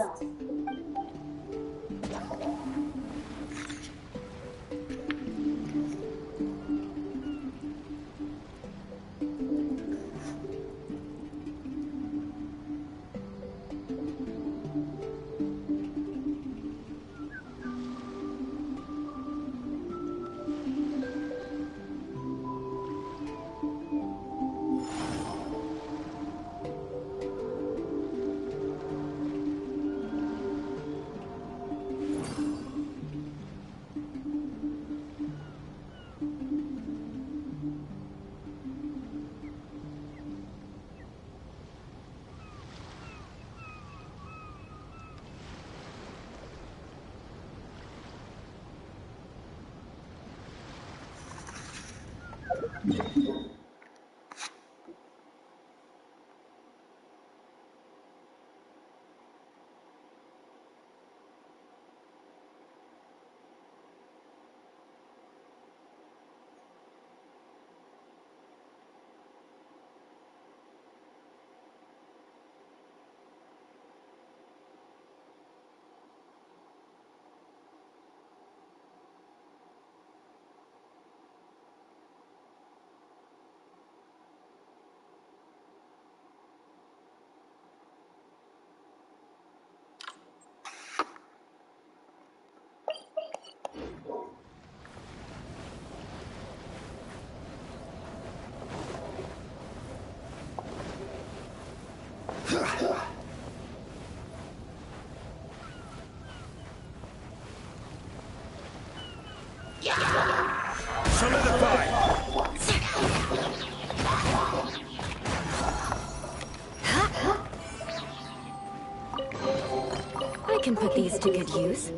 S5: I can put these to good use.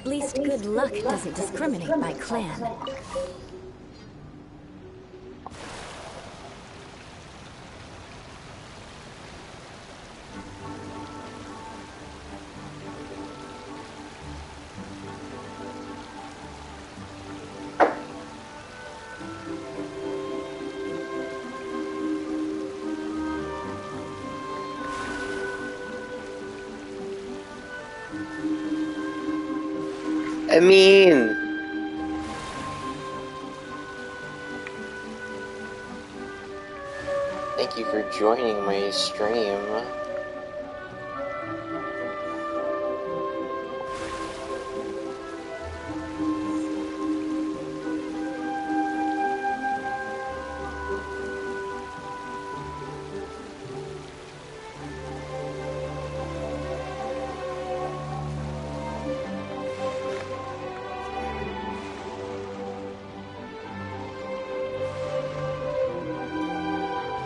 S2: At least good luck doesn't discriminate by clan.
S4: I mean... Thank you for joining my stream.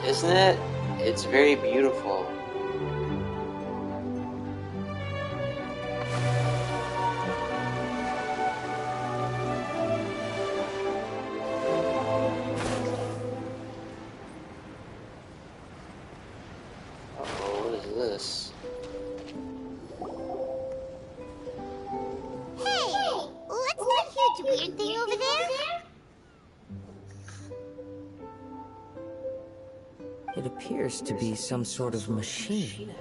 S4: Isn't it? It's very beautiful. Oh, what is this?
S8: Hey! What's that huge weird thing over there?
S6: It appears to be some sort of machine.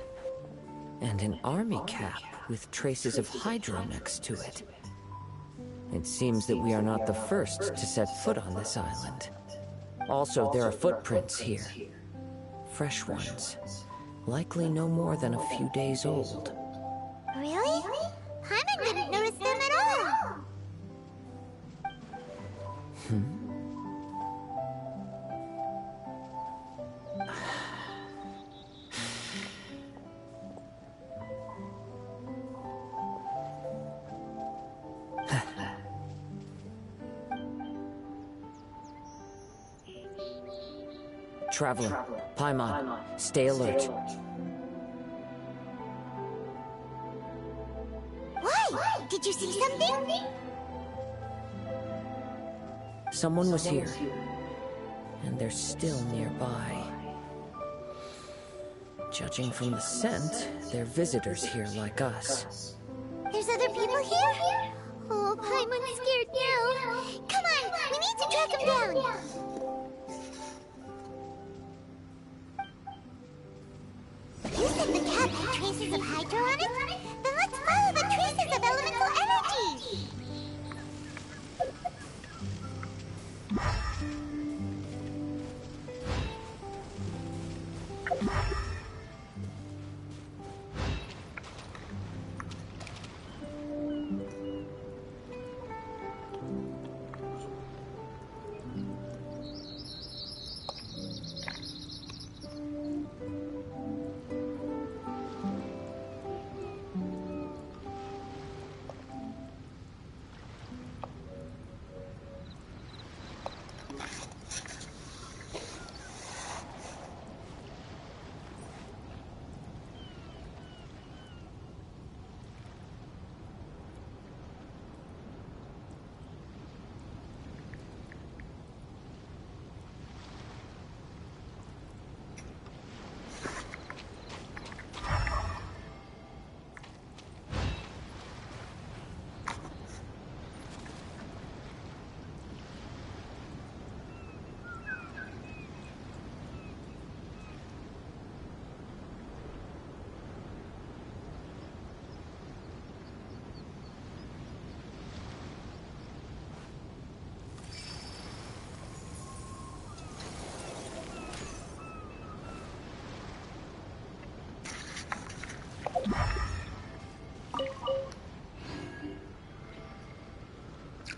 S6: And an army cap with traces of Hydro next to it. It seems that we are not the first to set foot on this island. Also, there are footprints here. Fresh ones. Likely no more than a few days old.
S8: Really? Paimon didn't notice them at all.
S6: Traveler, Paimon, stay alert.
S8: Why? Did you see something?
S6: Someone was here. And they're still nearby. Judging from the scent, they're visitors here like us.
S8: There's other people here? Oh, Paimon's scared now. Come on, we need to track him down. You said the cap had traces of Hydro on it? Then let's follow the traces of elemental energy!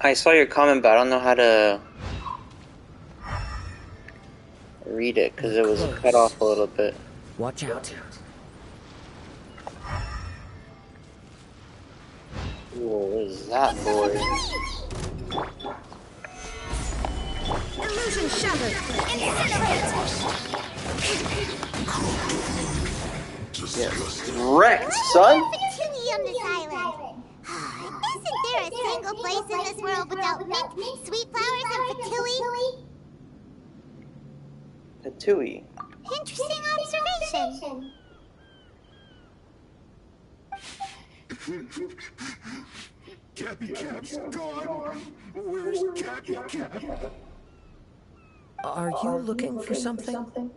S4: I saw your comment, but I don't know how to read it because it was cut off a little bit.
S6: Watch out.
S4: Ooh, what is that, boy?
S2: Illusion shattered.
S4: Get wrecked, son!
S8: Opportunity on this island. Isn't there there a single place in this world without mint, sweet flowers, and patooey?
S4: Patooey.
S8: Interesting observation.
S11: Cappy Cap's gone. Where's Cappy Cap?
S6: Are you looking for something?
S11: A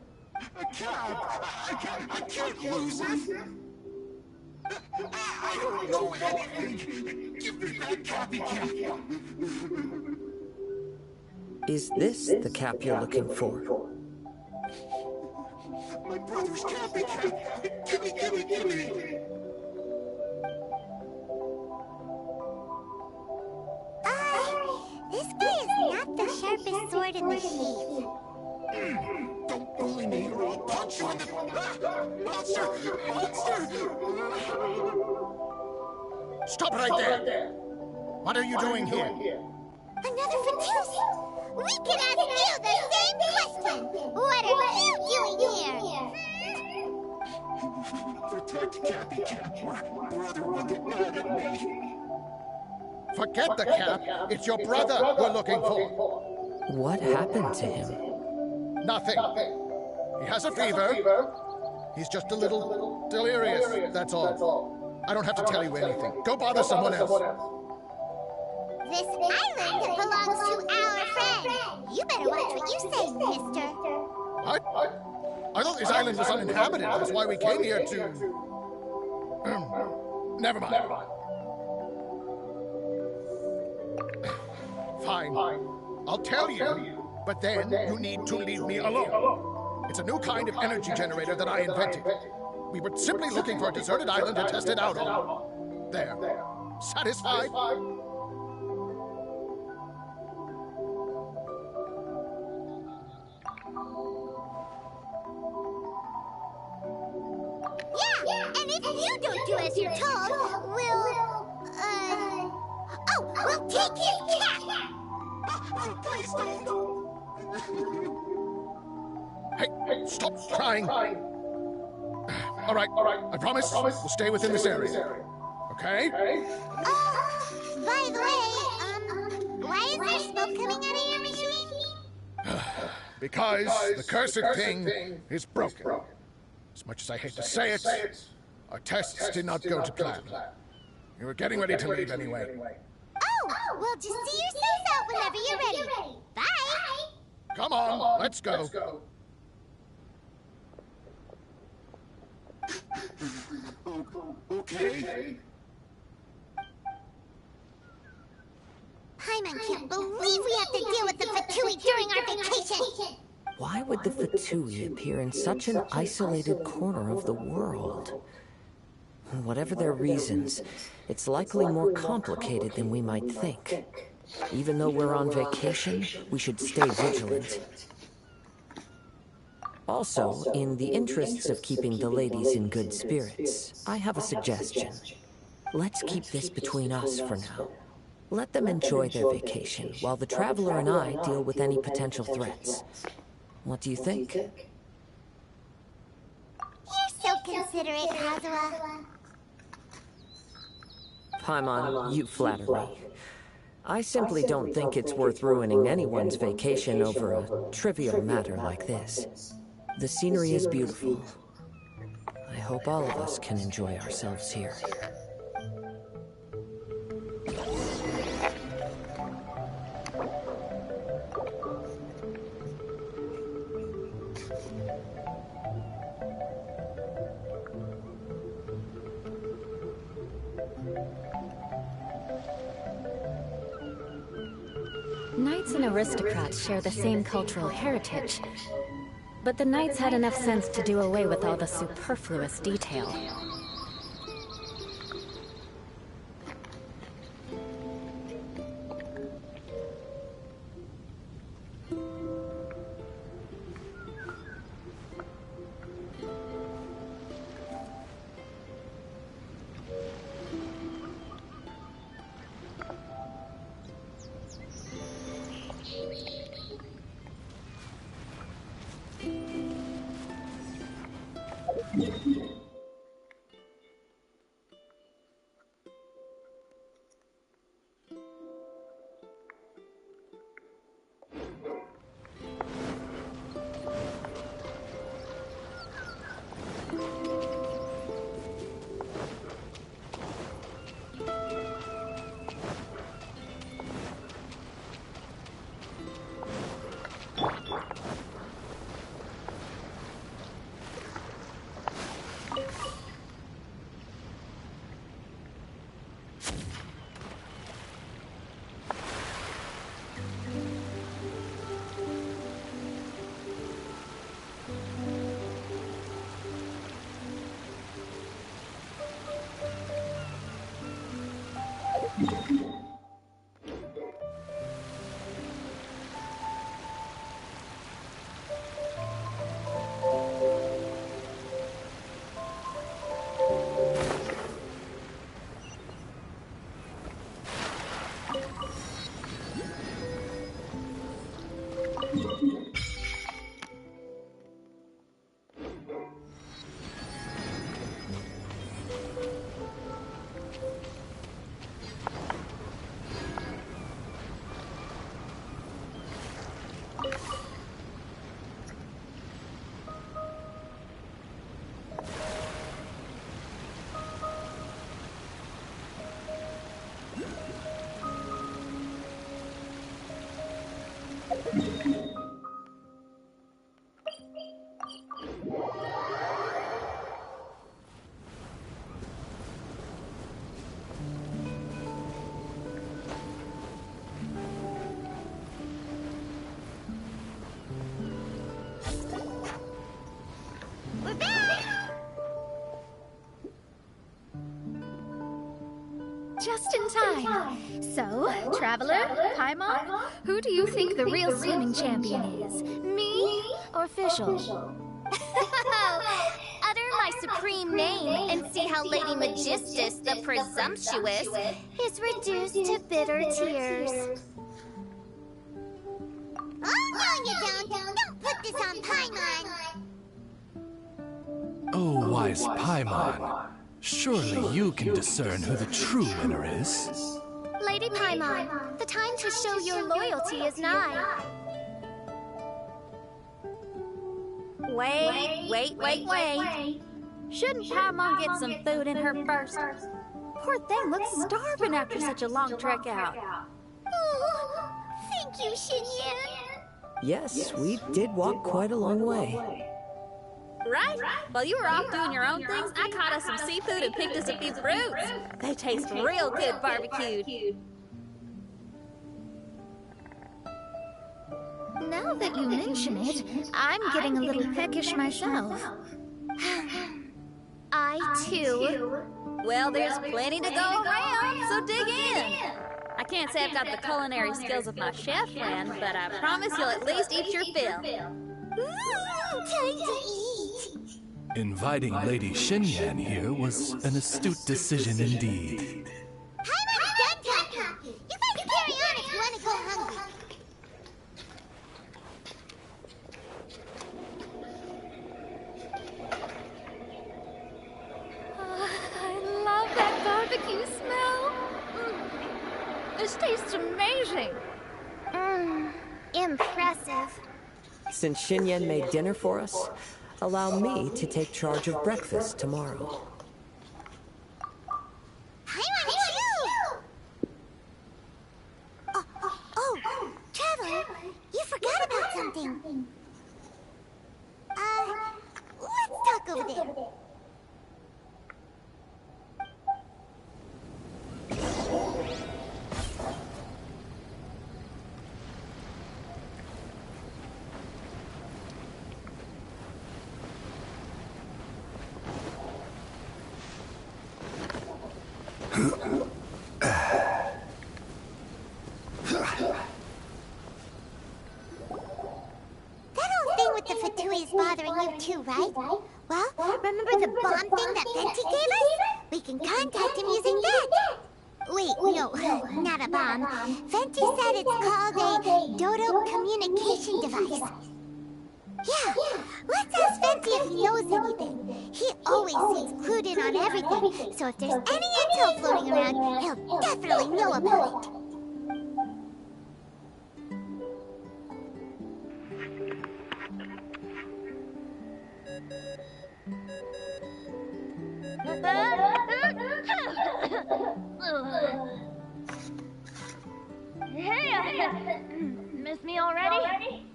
S11: cap. I can't lose it. I don't know anything. Give me that Cappy Cap.
S6: Is this the cap you're looking for?
S11: My brother's Cappy Cap. Give me.
S8: This guy is not the sharpest sword in the sheath.
S11: Don't bully me or I'll punch you in the... Monster!
S12: Stop right there! What are you doing here?
S8: Another Fatoosi! We can ask you the same question! What are you doing here?
S11: Protect Cappy Cap. My brother will get mad at me.
S12: Forget the cap. It's your brother we're looking for.
S6: What happened to him?
S12: Nothing. He has a fever. He's just a little delirious, that's all. I don't have to tell you anything. Go bother someone else.
S8: This island belongs to our friend. You better watch what you say, mister.
S12: What? I thought this island was uninhabited. That's why we came here to... Never mind. Fine. I'll tell you, but then you need to leave me alone. It's a new kind of energy generator that I invented. We were simply looking for a deserted island to test it out on. There. Satisfied?
S8: Yeah, and if you don't do as you're told, we'll take his cat!
S11: Please don't.
S12: Hey, stop crying. All right, I promise we'll stay within this area. Okay?
S8: By the way, why is there smoke coming out of your machine?
S12: Because the cursed thing is broken. As much as I hate to say it, our tests did not go to plan. We were getting ready to leave anyway.
S8: Oh, well, just see yourselves out whenever you're ready. Bye!
S12: Come on, let's go.
S11: Okay.
S8: Paimon can't believe we have to deal with the Fatooey during our vacation!
S6: Why would the Fatooey appear in such an isolated corner of the world? Whatever their reasons, it's likely more complicated than we might think. Even though we're on vacation, we should stay vigilant. Also, in the interests of keeping the ladies in good spirits, I have a suggestion. Let's keep this between us for now. Let them enjoy their vacation, while the Traveler and I deal with any potential threats. What do you think?
S8: You're so considerate, Hazua.
S6: Paimon, you flatter me. I simply don't think it's worth ruining anyone's vacation over a trivial matter like this. The scenery is beautiful. I hope all of us can enjoy ourselves here.
S2: Knights and aristocrats share the same cultural heritage, but the knights had enough sense to do away with all the superfluous detail.
S10: Just in time. So, Traveler, Paimon, who do you think the real swimming champion is? Me or Fischl?
S9: Utter my supreme name and see how Lady Magistus, the presumptuous, is reduced to bitter tears.
S8: Oh, no, you don't. Don't put this on Paimon.
S3: Oh, wise Paimon. Surely you can discern who the true winner is.
S9: Lady Paimon, the time to show your loyalty is nigh.
S1: Wait. Shouldn't Paimon get some food in her first? Poor thing looks starving after such a long trek out.
S8: Oh, thank you, Xinyan.
S6: Yes, we did walk quite a long way.
S1: Right? While you were off doing your own things, I caught us some seafood and picked us a few fruits. They taste real good barbecued.
S10: Now that you mention it, I'm getting a little peckish myself.
S9: I, too.
S1: Well, there's plenty to go around, so dig in. I can't say I've got the culinary skills of my chef friend, but I promise you'll at least eat your fill.
S8: Time to eat.
S3: Inviting Lady Xinyan here was an astute decision indeed.
S8: Paimon's done talking. You guys carry on if you want to go hungry.
S10: I love that barbecue smell. This tastes amazing.
S9: Impressive.
S6: Since Xinyan made dinner for us, allow me to take charge of breakfast tomorrow.
S8: Paimon, it's you! Oh, Traveler, you forgot about something. Let's talk over there. Bothering you too, right? Well, remember the bomb thing that Venti gave us? We can contact him using that. Wait, no, not a bomb. Venti said it's called a Dodo communication device. Yeah, let's ask Venti if he knows anything. He always seems clued in on everything, so if there's any intel floating around, he'll definitely know about it.
S10: Hey, miss me already?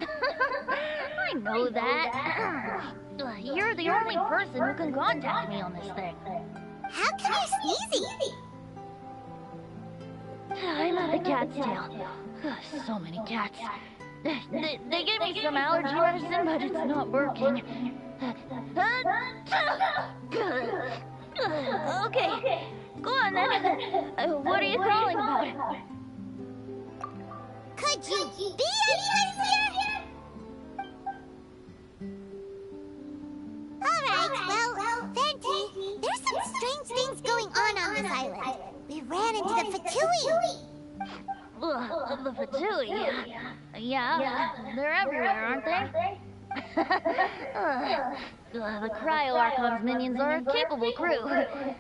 S10: I know that. You're the only person who can contact me on this thing.
S8: How can sneezy.
S10: I'm at the cat's tail. So many cats. They gave me some allergy medicine, but it's not working. Okay, go on then. What are you calling about?
S8: Could you be anyone here? Alright, well, Venti, there's some strange things going on this island. We ran into the Fatui.
S10: The Fatui? Yeah, they're everywhere, aren't they? The Cryo Archon's minions are a capable crew.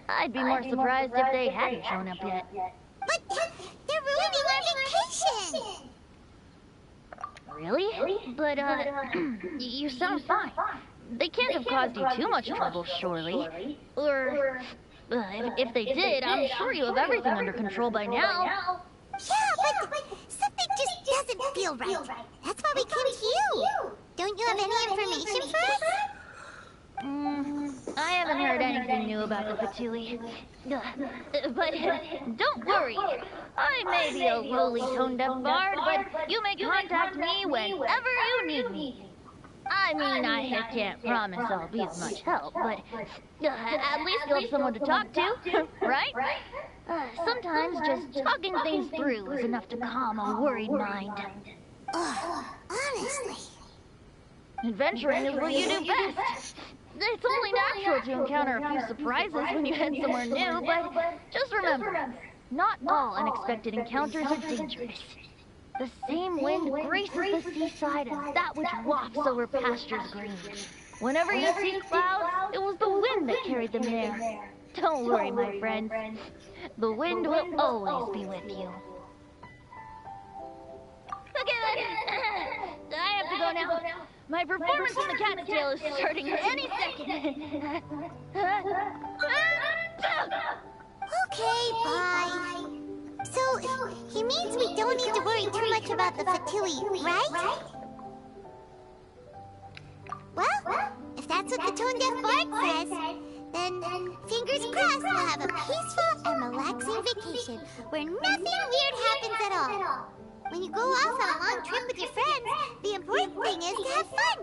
S10: I'd be more surprised if they hadn't shown up yet.
S8: But they're ruining our vacation!
S10: Really? But, you sound fine. They can't have caused you too much trouble, surely. Or, if they did, I'm sure you have everything under control by now.
S8: Yeah, but something just doesn't feel right. That's why we came to you. Don't you have any information for us?
S10: I haven't heard anything new about the Fatui. But don't worry. I may be a lowly tone-deaf bard, but you may contact me whenever you need me. I mean, I can't promise I'll be of much help, but at least you'll have someone to talk to, right? Sometimes just talking things through is enough to calm a worried mind.
S8: Honestly.
S10: Adventuring is what you do best. It's only natural to encounter a few surprises when you head somewhere new, but just remember, not all unexpected encounters are dangerous. The same wind graces the seaside as that which wafts over pastures green. Whenever you see clouds, it was the wind that carried them there. Don't worry, my friend. The wind will always be with you. Okay then. I have to go now. My performance in the cat's tail is starting any second.
S8: Okay, bye. So, he means we don't need to worry too much about the Fatui, right? Well, if that's what the tone-deaf bard says, then fingers crossed we'll have a peaceful and relaxing vacation where nothing weird happens at all. When you go off on a long trip with your friends, the important thing is to have fun.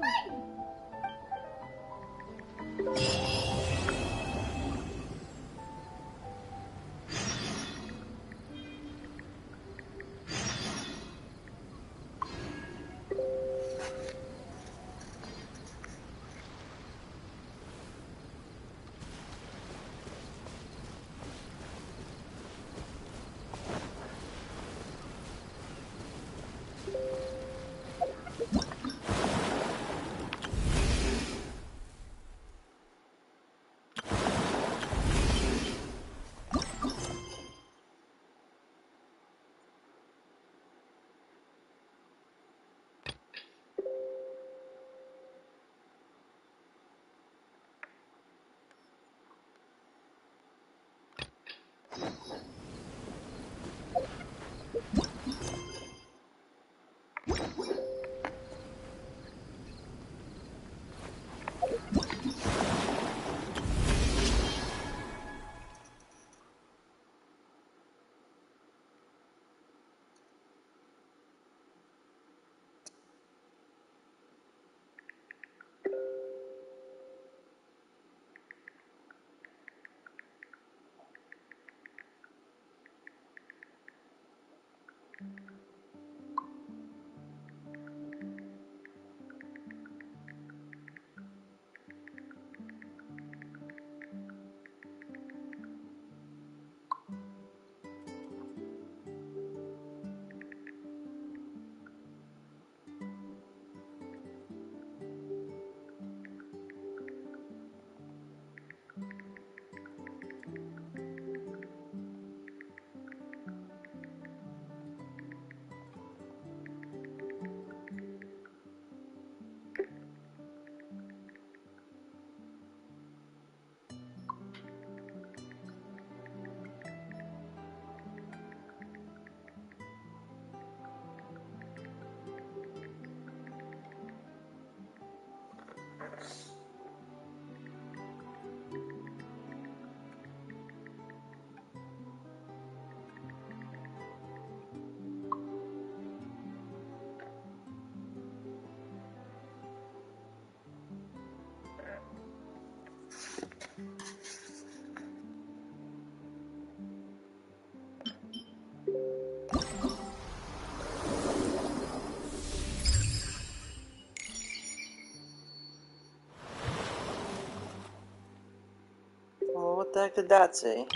S4: Well, what the heck did that say?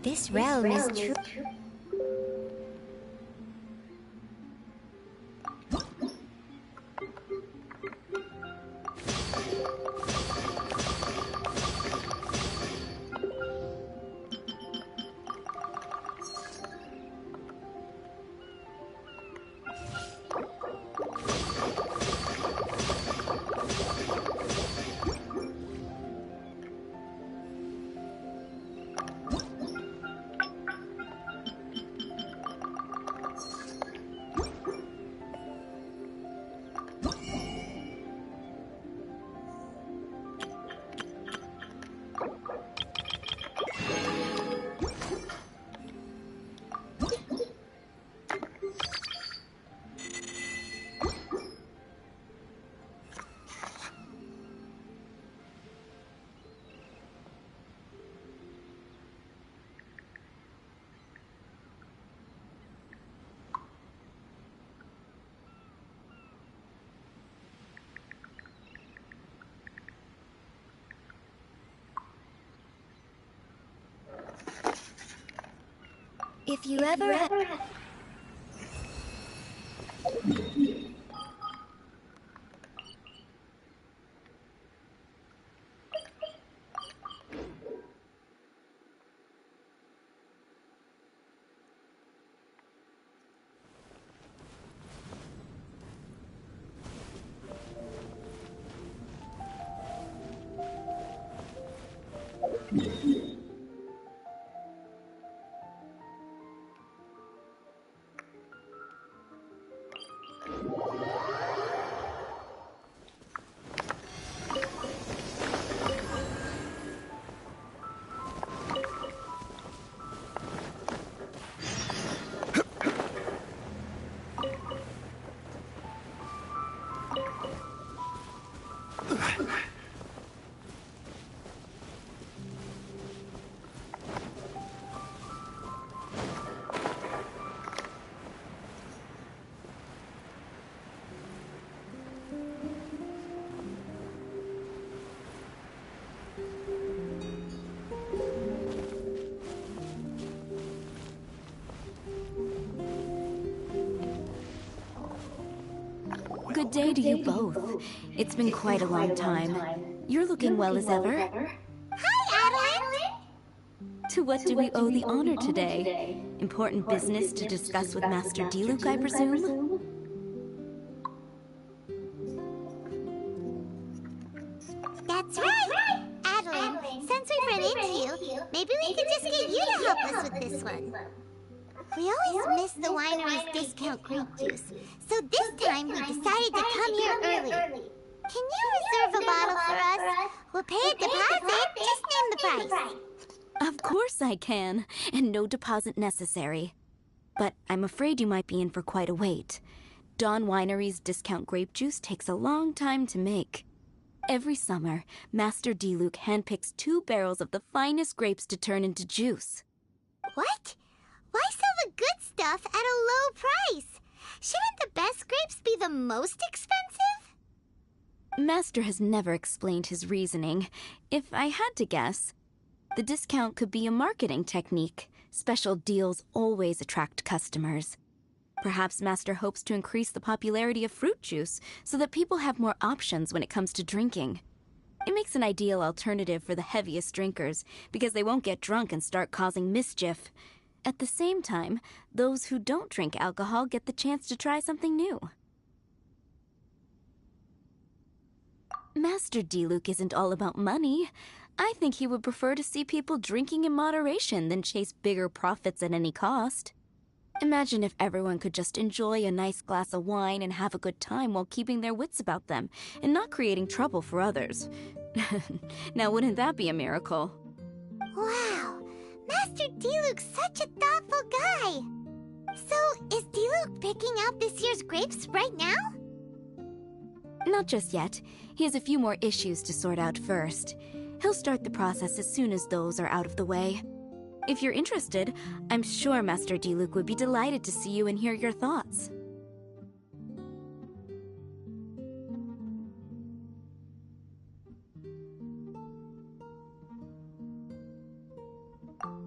S8: This realm is true. If you ever had...
S2: Good day to you both. It's been quite a long time. You're looking well as ever.
S8: Hi, Adeline!
S2: To what do we owe the honor today? Important business to discuss with Master Diluc, I presume?
S8: That's right! Adeline, since we've run into you, maybe we could just get you to help us with this one. We always miss the winery's discount grape juice, so this time we decided to come here early. Can you reserve a bottle for us? We'll pay a deposit, just name the price.
S2: Of course I can, and no deposit necessary. But I'm afraid you might be in for quite a wait.
S13: Dawn Winery's discount grape juice takes a long time to make. Every summer, Master Diluc handpicks 2 barrels of the finest grapes to turn into juice.
S8: What? Why sell the good stuff at a low price? Shouldn't the best grapes be the most expensive?
S13: Master has never explained his reasoning. If I had to guess, the discount could be a marketing technique. Special deals always attract customers. Perhaps Master hopes to increase the popularity of fruit juice so that people have more options when it comes to drinking. It makes an ideal alternative for the heaviest drinkers because they won't get drunk and start causing mischief. At the same time, those who don't drink alcohol get the chance to try something new. Master Diluc isn't all about money. I think he would prefer to see people drinking in moderation than chase bigger profits at any cost. Imagine if everyone could just enjoy a nice glass of wine and have a good time while keeping their wits about them and not creating trouble for others. Now, wouldn't that be a miracle?
S8: Wow, Master Diluc's such a thoughtful guy. So, is Diluc picking out this year's grapes right now?
S13: Not just yet. He has a few more issues to sort out first. He'll start the process as soon as those are out of the way. If you're interested, I'm sure Master Diluc would be delighted to see you and hear your thoughts.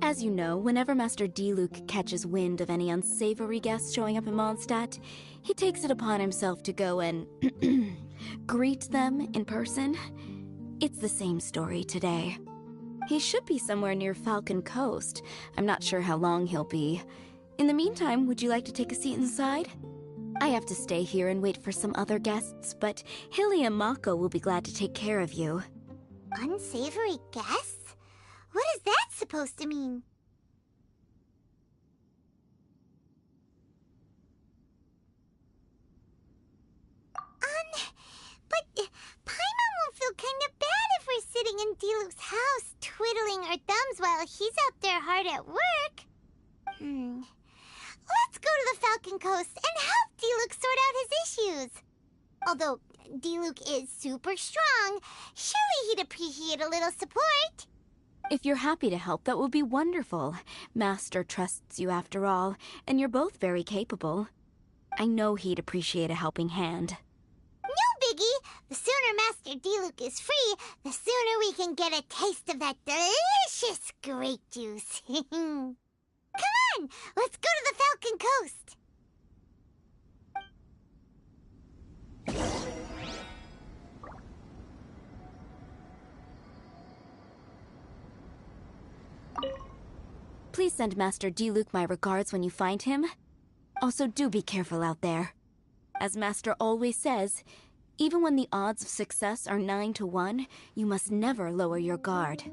S13: As you know, whenever Master Diluc catches wind of any unsavory guests showing up in Mondstadt, he takes it upon himself to go and greet them in person. It's the same story today. He should be somewhere near Falcon Coast. I'm not sure how long he'll be. In the meantime, would you like to take a seat inside? I have to stay here and wait for some other guests, but Hilly and Mako will be glad to take care of you.
S8: Unsavory guests? What is that supposed to mean? But Paimon will feel kind of bad if we're sitting in Diluc's house, twiddling our thumbs while he's out there hard at work. Let's go to the Falcon Coast and help Diluc sort out his issues. Although Diluc is super strong, surely he'd appreciate a little support.
S13: If you're happy to help, that would be wonderful. Master trusts you after all, and you're both very capable. I know he'd appreciate a helping hand.
S8: No biggie! The sooner Master Diluc is free, the sooner we can get a taste of that delicious grape juice. Come on! Let's go to the Falcon Coast!
S13: Please send Master Diluc my regards when you find him. Also, do be careful out there. As Master always says, even when the odds of success are 9 to 1, you must never lower your guard.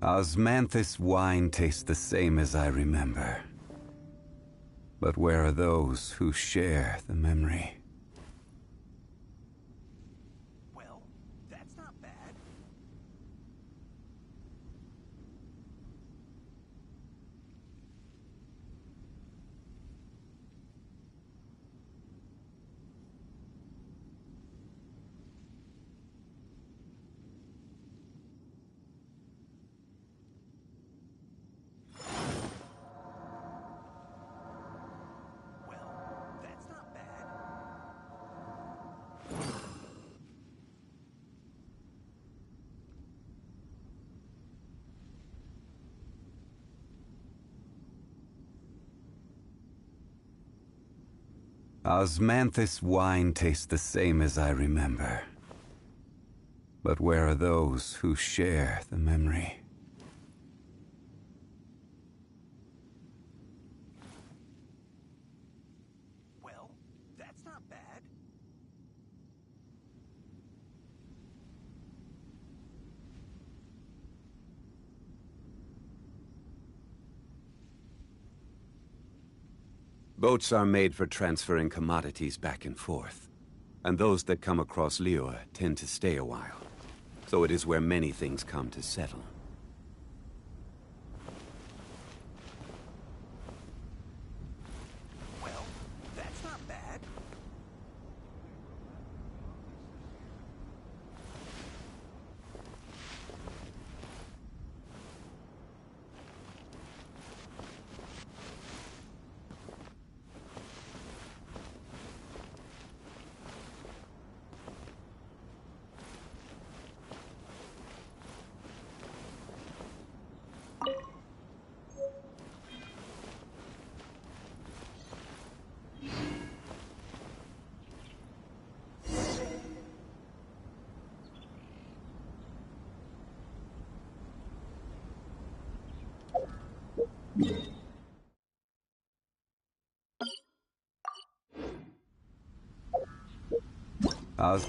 S14: Osmanthus wine tastes the same as I remember. But where are those who share the memory?
S11: Well, that's not bad.
S14: Osmanthus wine tastes the same as I remember. But where are those who share the memory?
S11: Well, that's not bad.
S14: Boats are made for transferring commodities back and forth, and those that come across Liyue tend to stay a while. So it is where many things come to settle.
S11: Well, that's not bad.
S14: How's...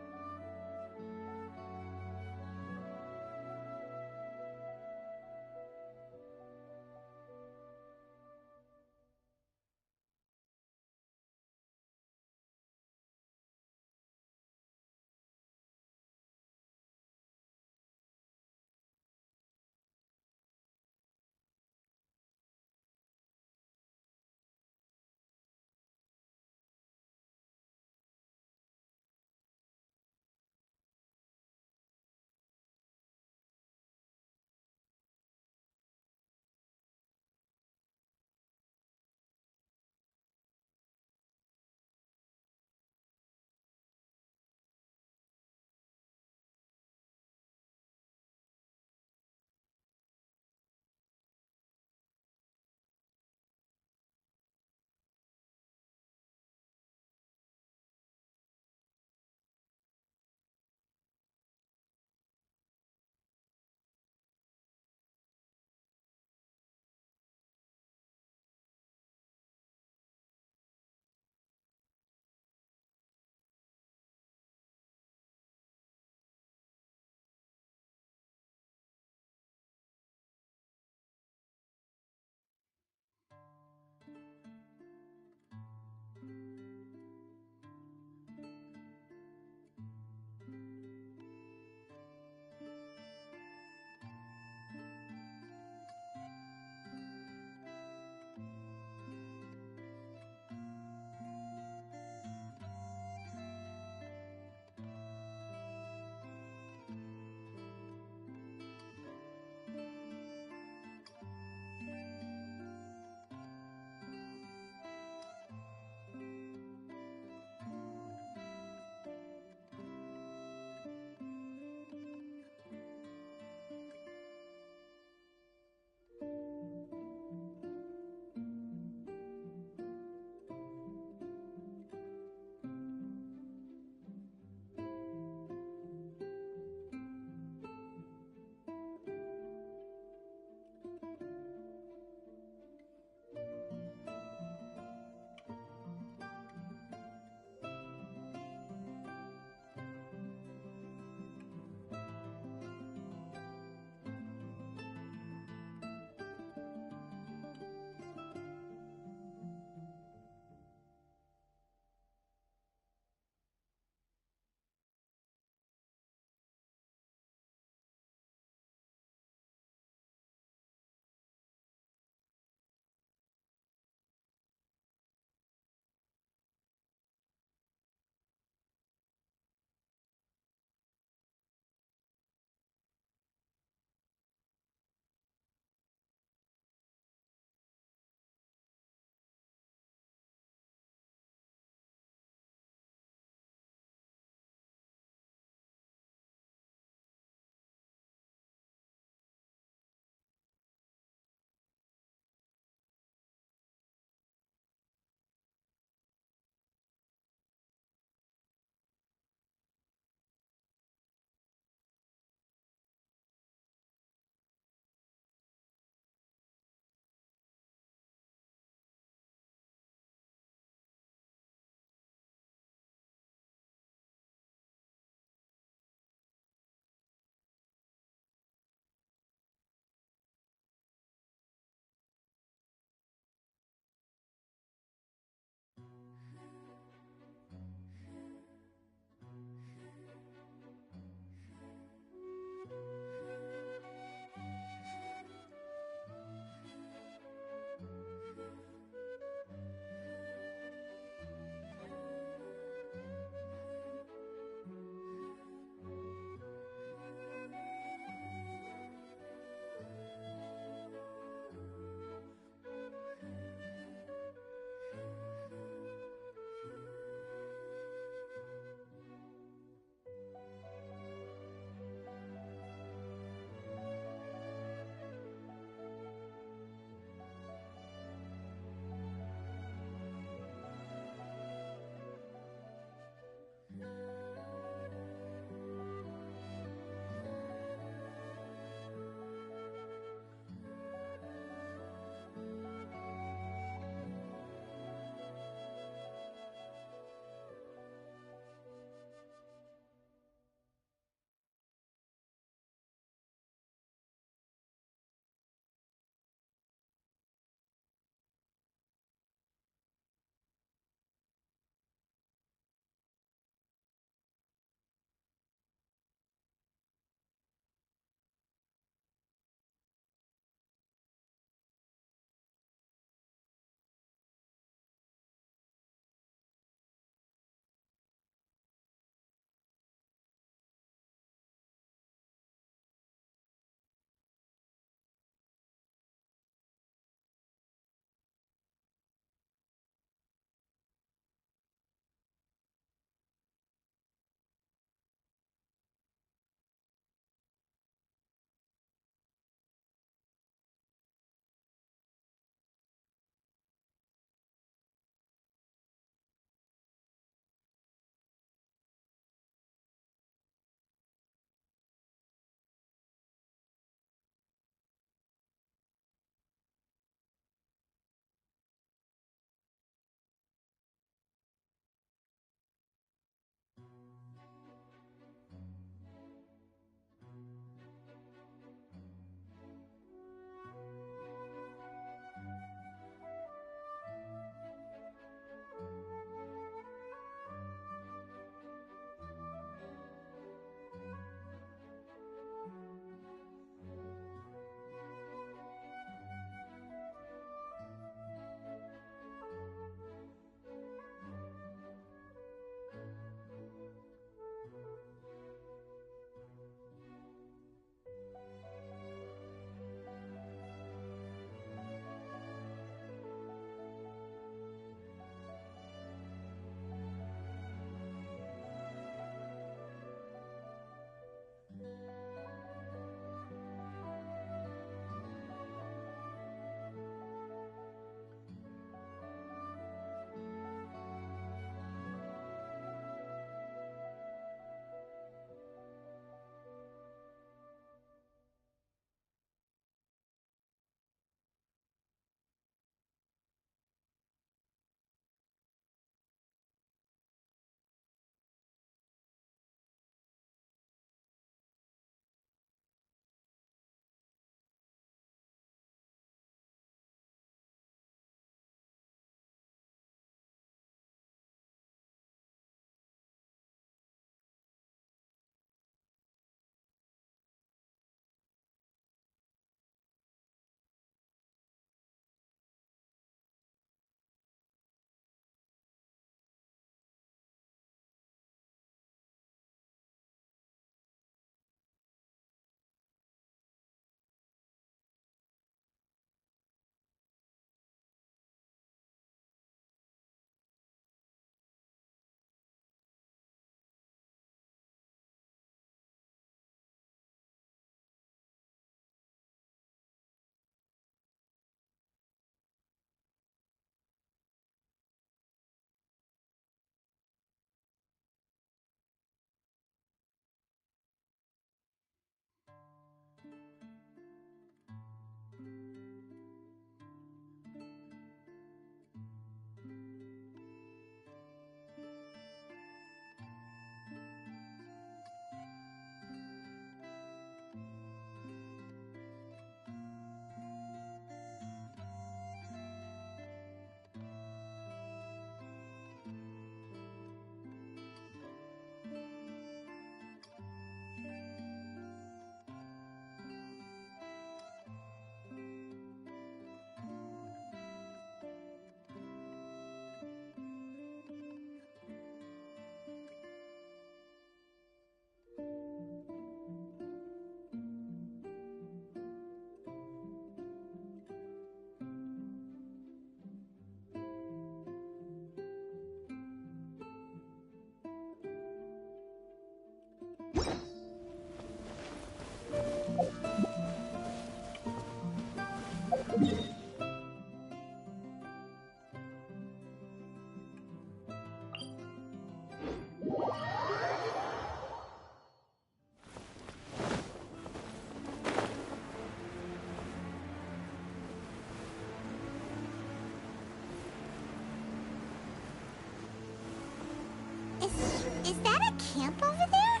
S8: camp over there?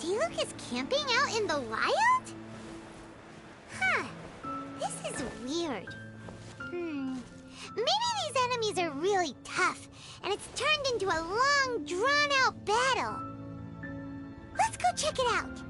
S8: Diluc is camping out in the wild? Huh. This is weird. Maybe these enemies are really tough, and it's turned into a long, drawn-out battle. Let's go check it out.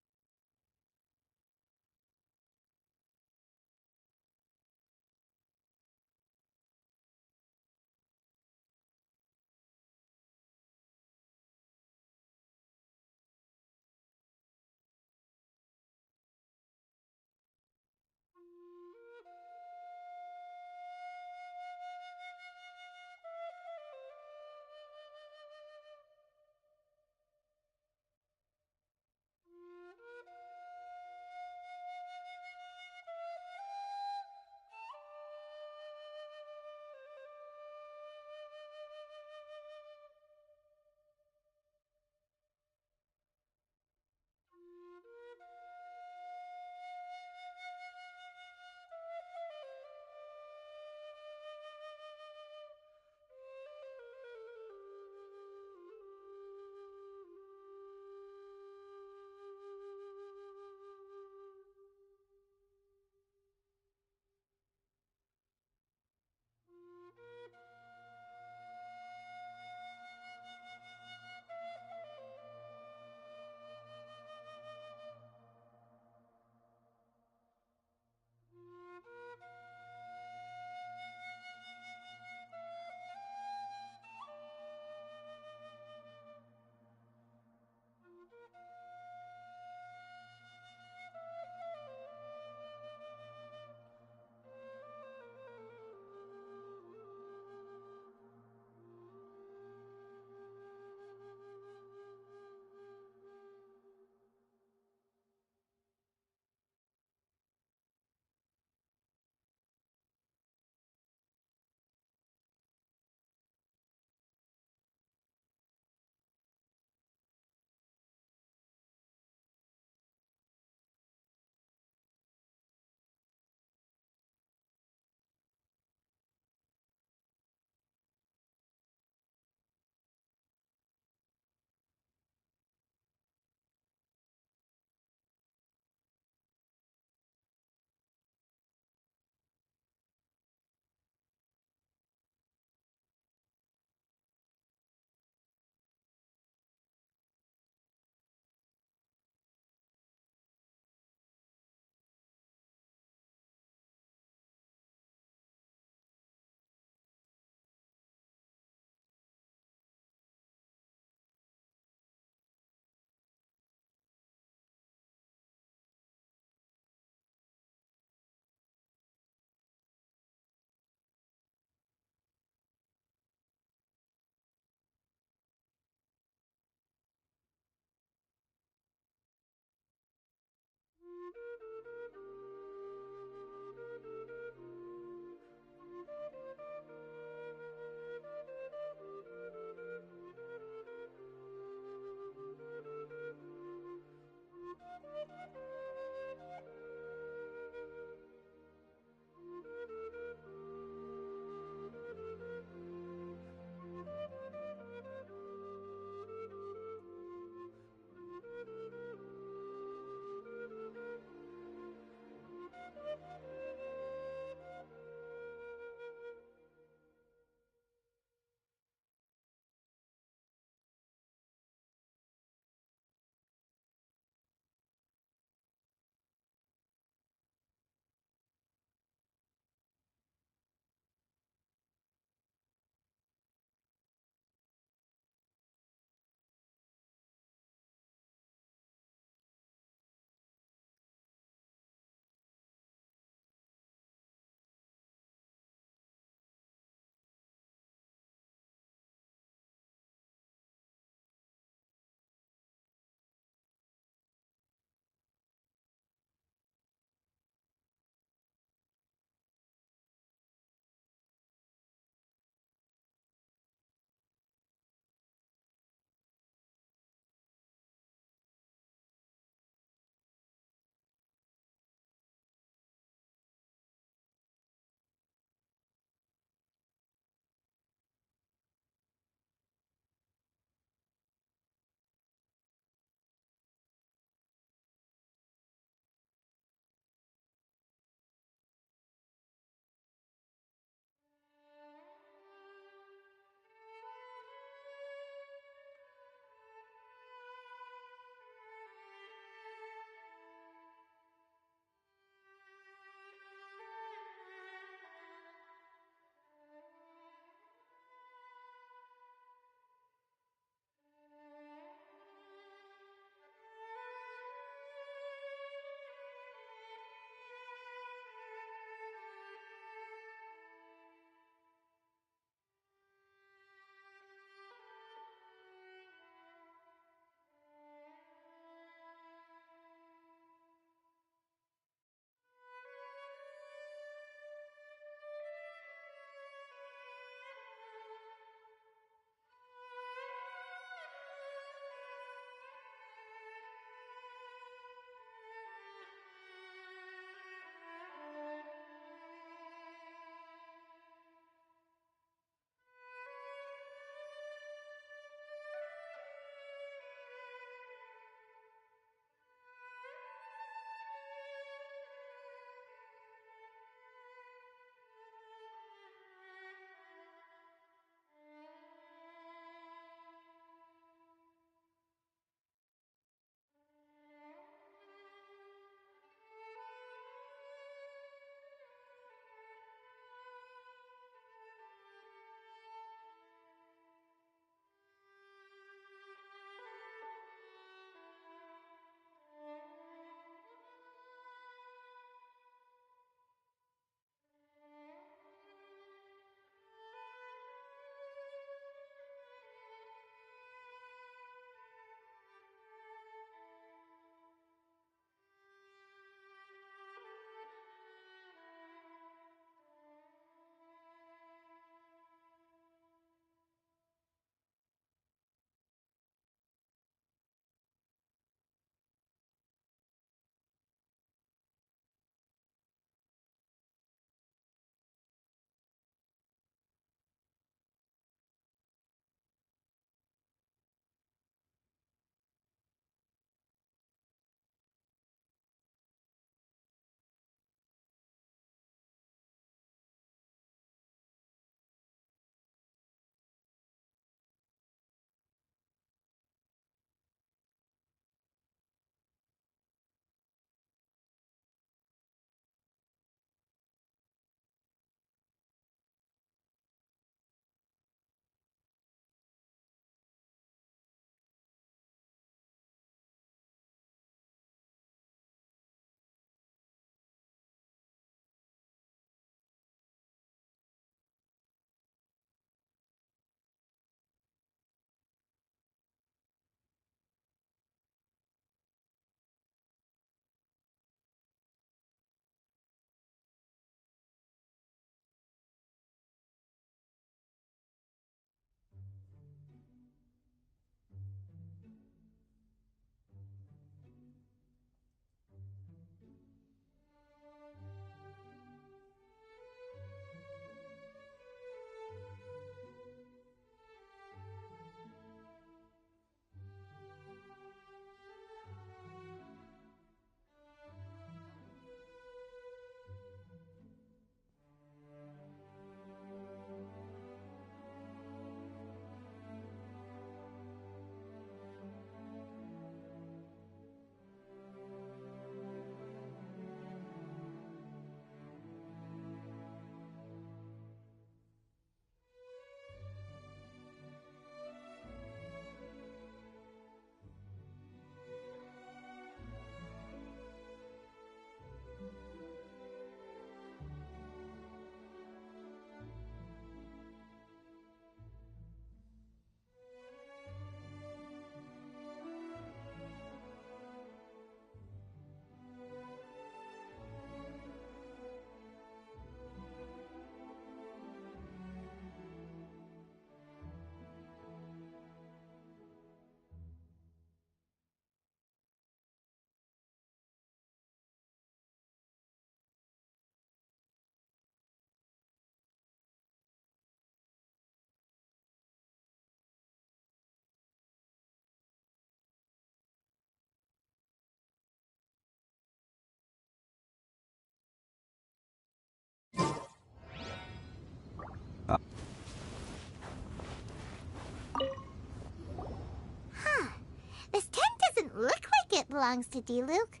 S8: belongs to Diluc.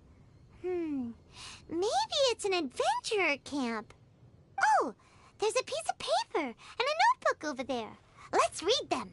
S8: Maybe it's an adventurer camp. Oh, there's a piece of paper and a notebook over there. Let's read them.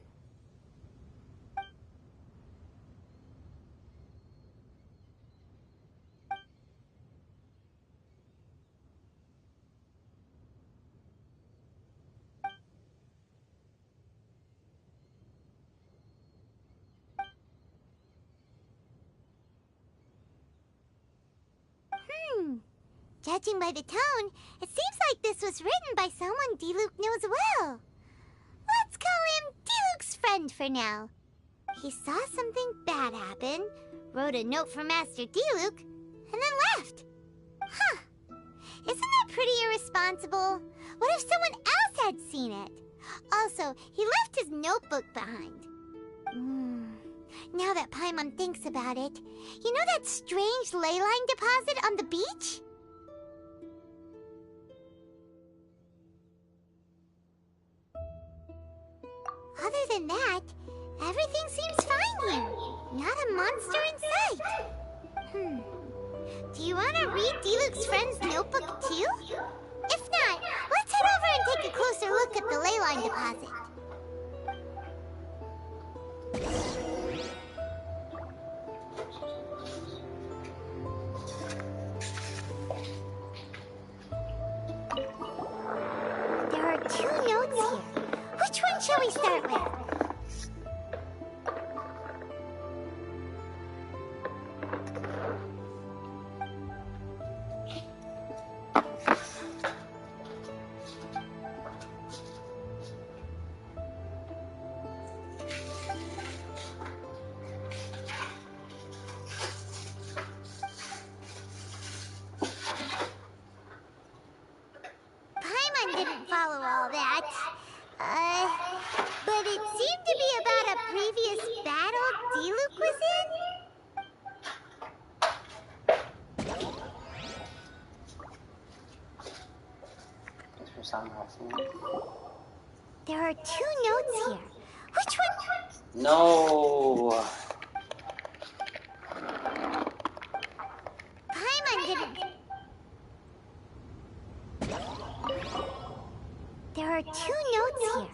S8: Judging by the tone, it seems like this was written by someone Diluc knows well. Let's call him Diluc's friend for now. He saw something bad happen, wrote a note for Master Diluc, and then left. Huh. Isn't that pretty irresponsible? What if someone else had seen it? Also, he left his notebook behind. Now that Paimon thinks about it, you know that strange ley line deposit on the beach? Other than that, everything seems fine here. Not a monster in sight. Do you want to read Diluc's friend's notebook too? If not, let's head over and take a closer look at the ley line deposit. There are 2 notes here. Which one shall we start with? Paimon didn't follow all that. But it seemed to be about a previous battle Diluc was in? There are 2 notes here. Which one?
S4: No.
S8: Paimon didn't. There are 2 notes here.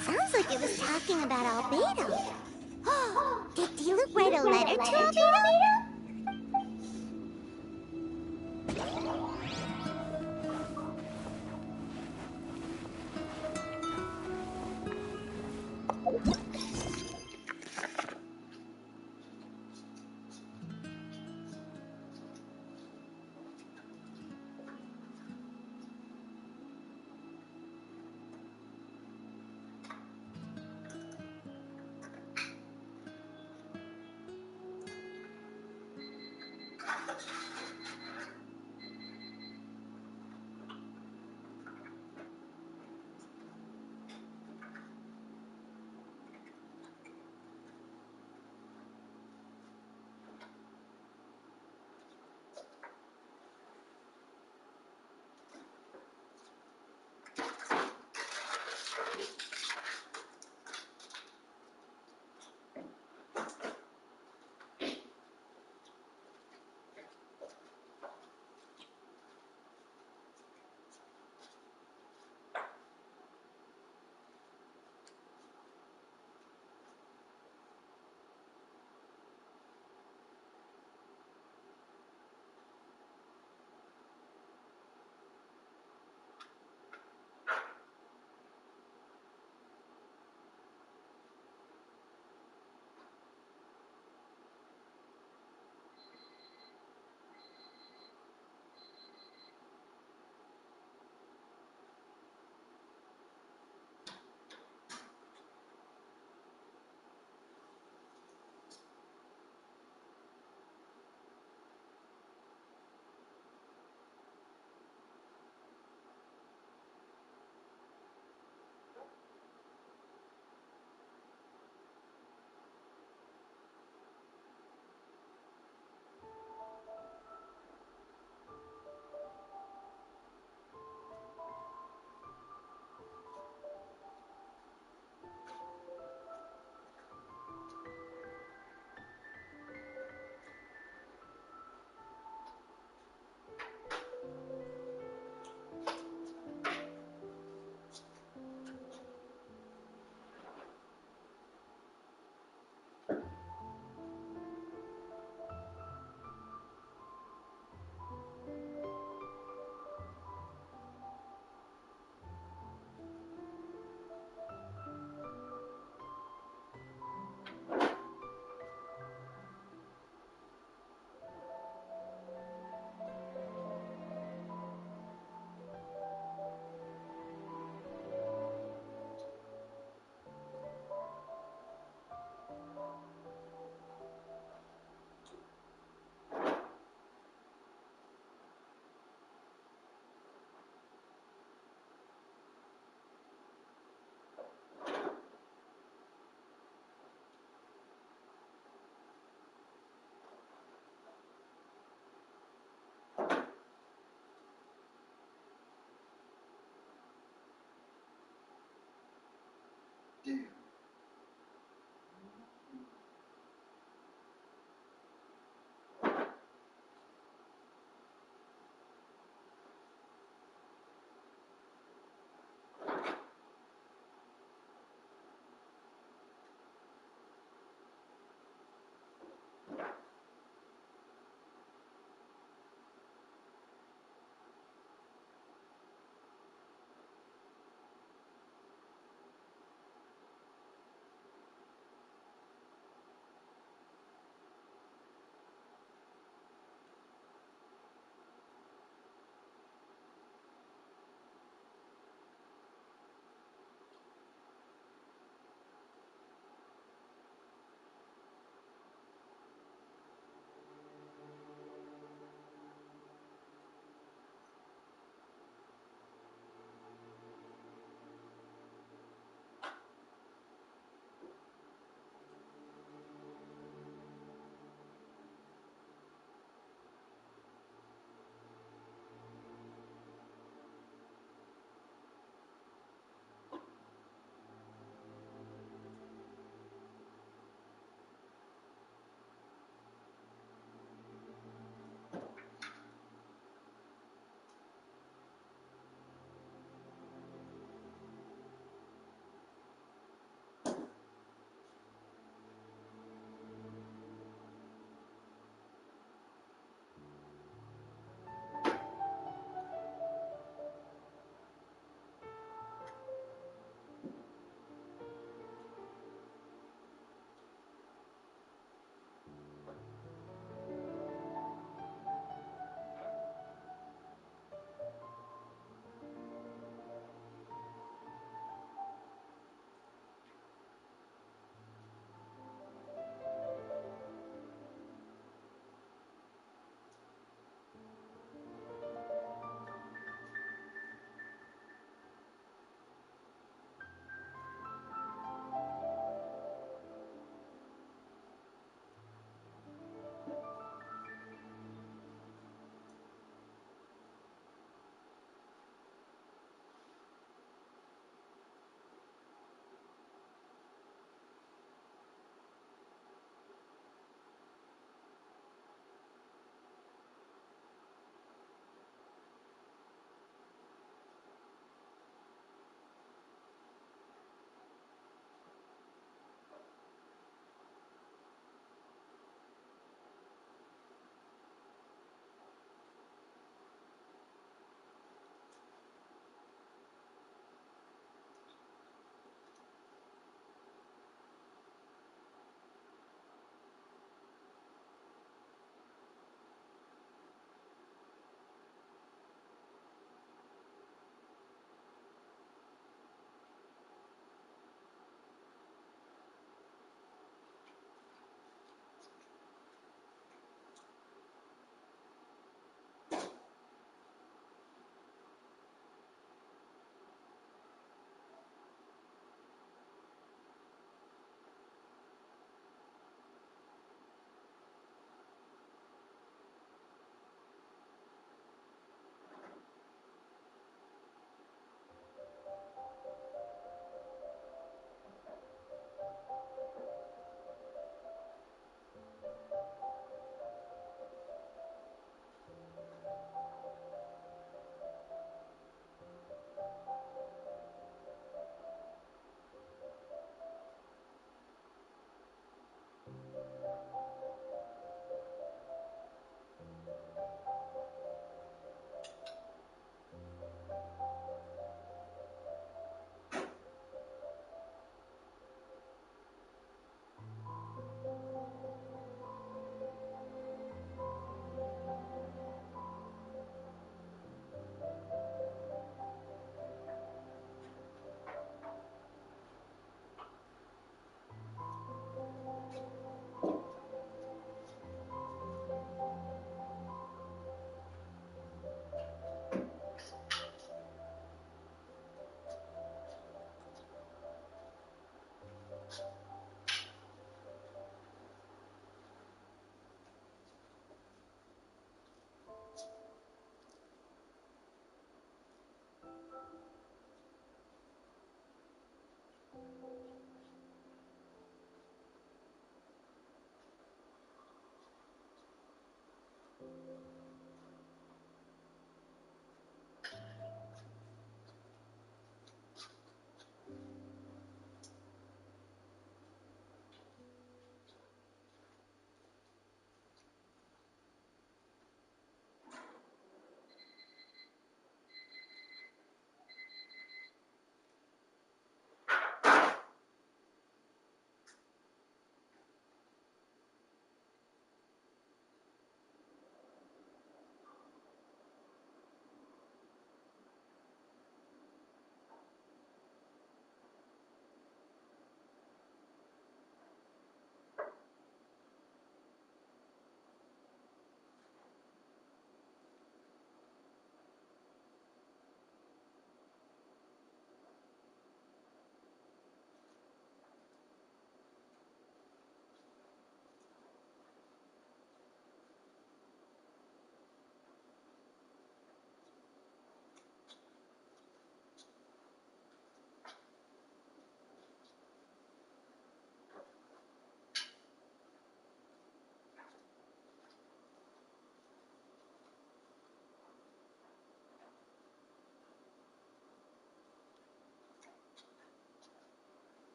S8: Sounds like it was talking about Albedo. Did Diluc write a letter to Albedo?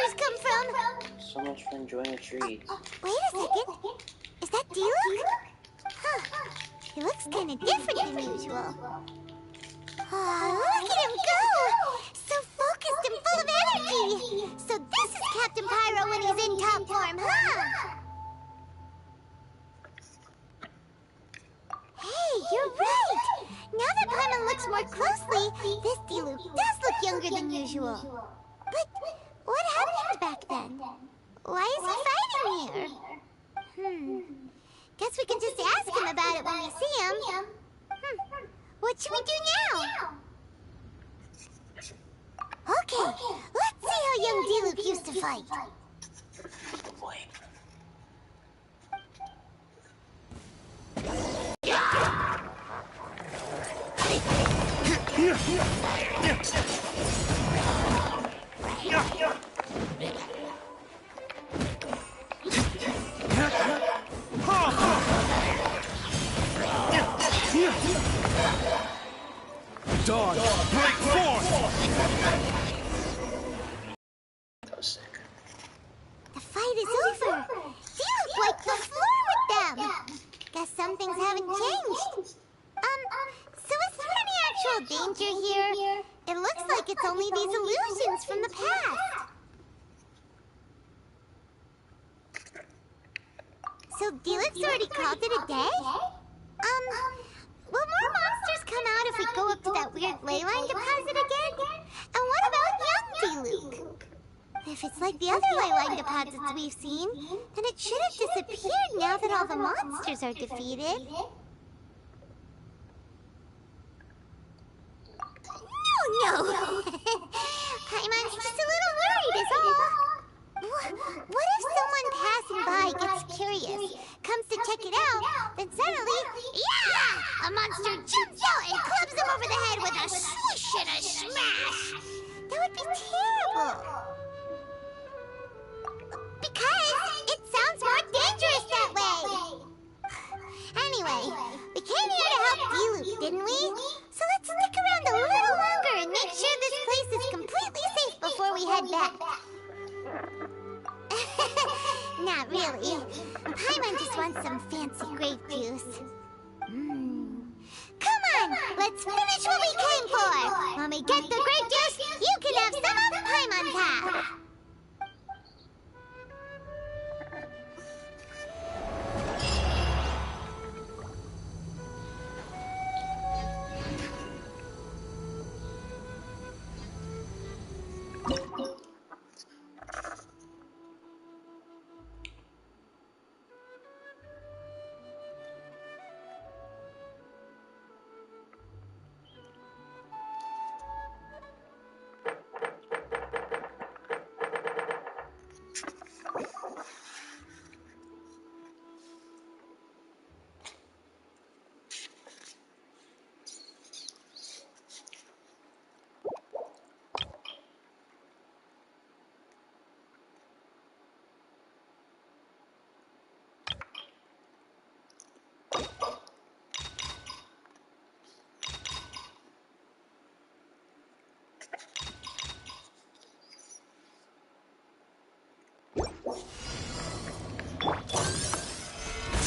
S8: monsters come from?
S4: So much for enjoying a treat.
S8: Wait a second. Is that Diluc? Huh. He looks kind of different than usual. Oh, look at him go! So focused and full of energy! So this is Captain Pyro when he's in top form, huh? Hey, you're right! Now that Paimon looks more closely, this Diluc does look younger than usual. But what happened back then? Why is he fighting here? Guess we can just ask him about it when we see him. What should we do now? Okay, let's see how young Diluc used to fight.
S11: Dawn, break forth!
S4: That was sick.
S8: The fight is over. Diluc wiped the floor with them. Guess some things haven't changed. So is there any actual danger here? It looks like it's only these illusions from the past. So Diluc's already called it a day? Will more monsters come out if we go up to that weird ley line deposit again? And what about young Diluc? If it's like the other ley line deposits we've seen, then it should have disappeared now that all the monsters are defeated. No! Paimon's just a little worried is all. What if someone passing by gets curious, comes to check it out, then suddenly, yeah! A monster jumps out and clubs them over the head with a swish and a smash! That would be terrible. Because it sounds more dangerous that way. Anyway, we came here to help Diluc, didn't we? So let's stick around a little longer and make sure this place is completely safe before we head back. Not really. Paimon just wants some fancy grape juice. Come on, let's finish what we came for. When we get the grape juice, you can have some of Paimon's half.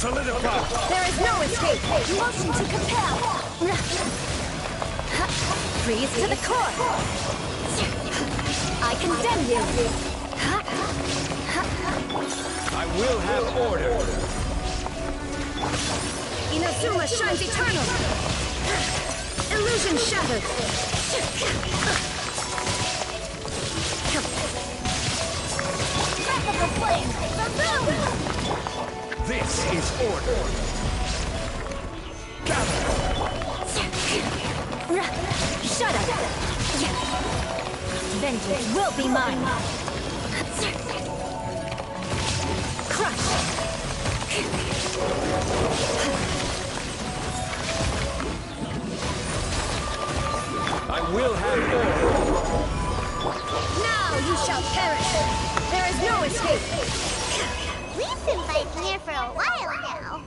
S11: Solidify!
S5: There is no escape! Motion to compel! Freeze to the core! I condemn you!
S11: I will have order!
S5: Inazuma shines eternal! Illusion shattered! Breath of the flame! Boom!
S11: This is order! Gather!
S5: Shut up! Vengeance will be mine! Crush!
S11: I will have order!
S5: Now you shall perish! There is no escape!
S8: We've been fighting here for a while now.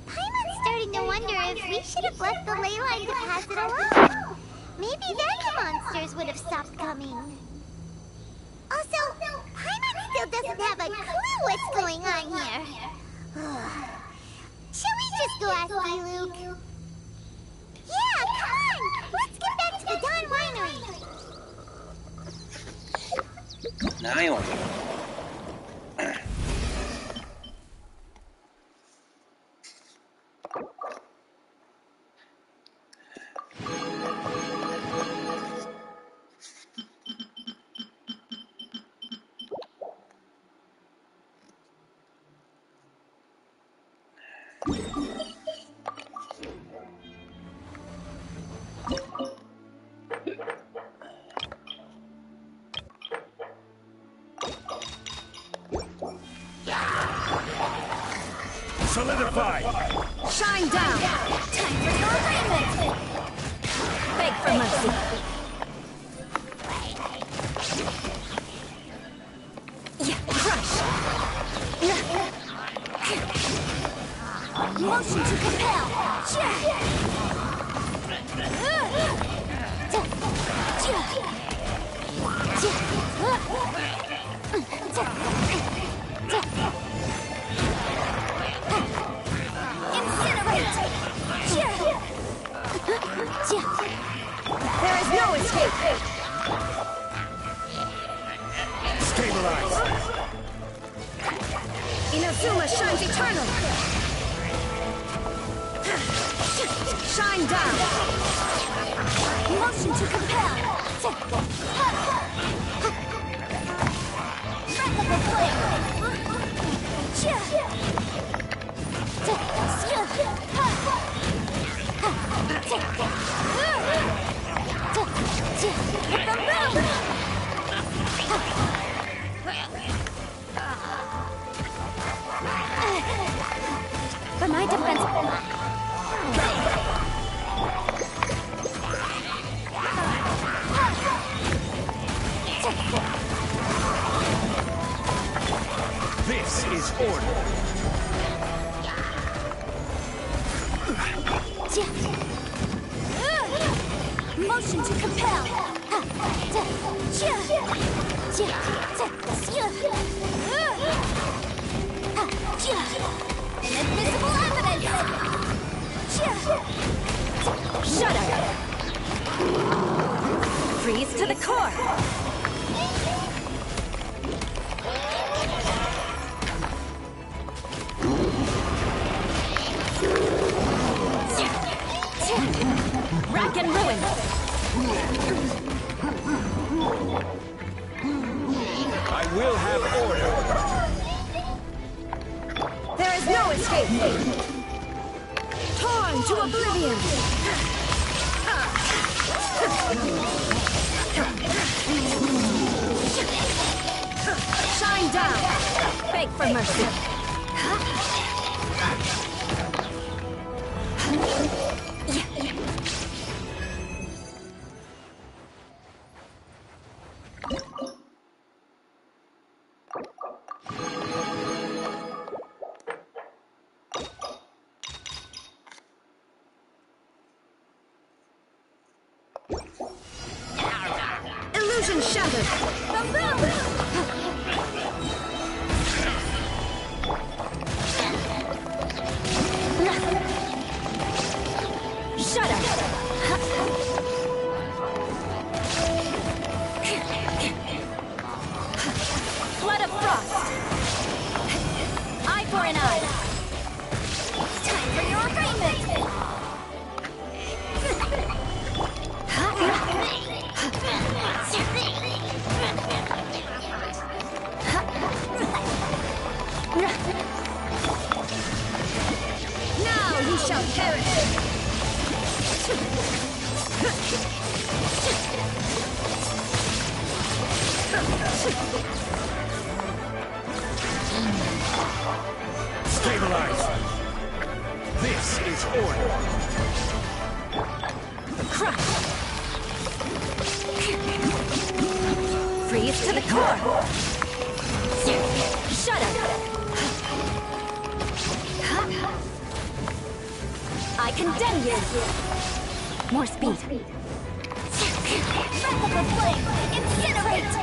S8: Paimon's starting to wonder if we should have left the ley line deposit alone. Maybe then the monsters would have stopped coming. Also, doesn't have a clue what's going on here. Shall we just go ask Diluc? Yeah, come on! Let's get back to the Dawn Winery!
S4: Niall.
S15: Solidify!
S5: Shine down! Time for your arraignment! Beg for mercy. Crush!
S8: Motion to compel!
S5: There is no escape!
S15: Stabilize!
S5: Inazuma shines eternal! Shine down!
S8: Motion to compel! Breath of the flame!
S13: But my defense...
S15: This is order.
S8: Motion to compel! Inadmissible evidence!
S5: Shut up! Freeze to the core! Rack and ruin!
S15: I will have order.
S5: There is no escape! Torn to oblivion! Shine down! Beg for mercy! Illusion shattered! Shut up! Flood of frost! Eye for an eye!
S8: Time for your arraignment!
S5: Now you shall perish!
S15: Stabilize! This is order.
S5: Crush! Freeze to the core! Shut up! I condemn you! More speed!
S8: Breath of the flame! Incinerate!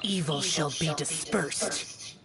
S16: evil shall be dispersed.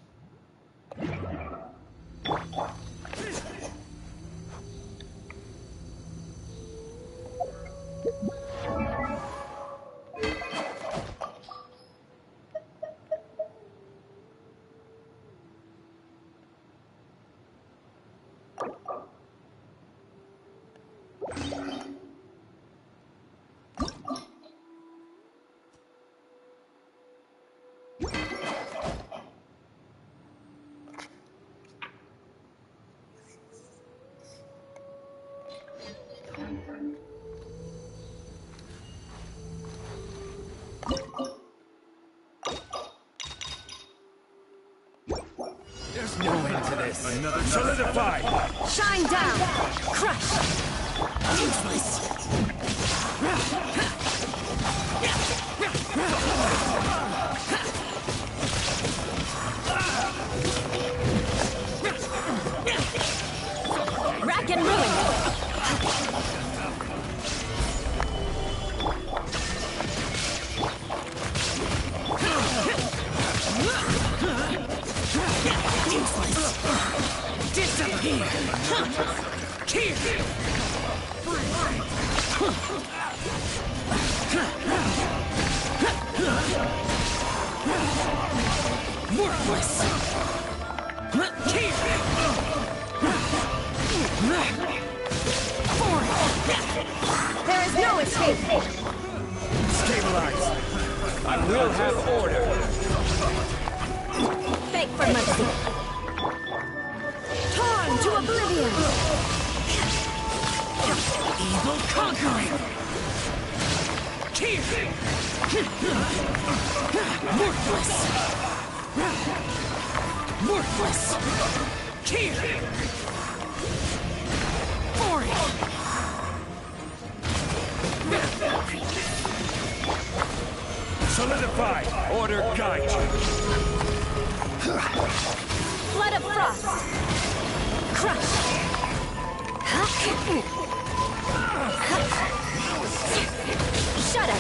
S15: There's no end to this. Another solidify.
S5: Shine down! Crush! Useless! Rack and ruin!
S16: Disappear! Here! Worthless! Here!
S5: There is no escape!
S15: Stabilize. I will have order.
S5: Beg for mercy! Torn to oblivion!
S16: Evil conquering! Here! Worthless! Worthless! Here! Boring!
S15: Solidify. Order guide you.
S5: Flood of frost! Crush! Shut up!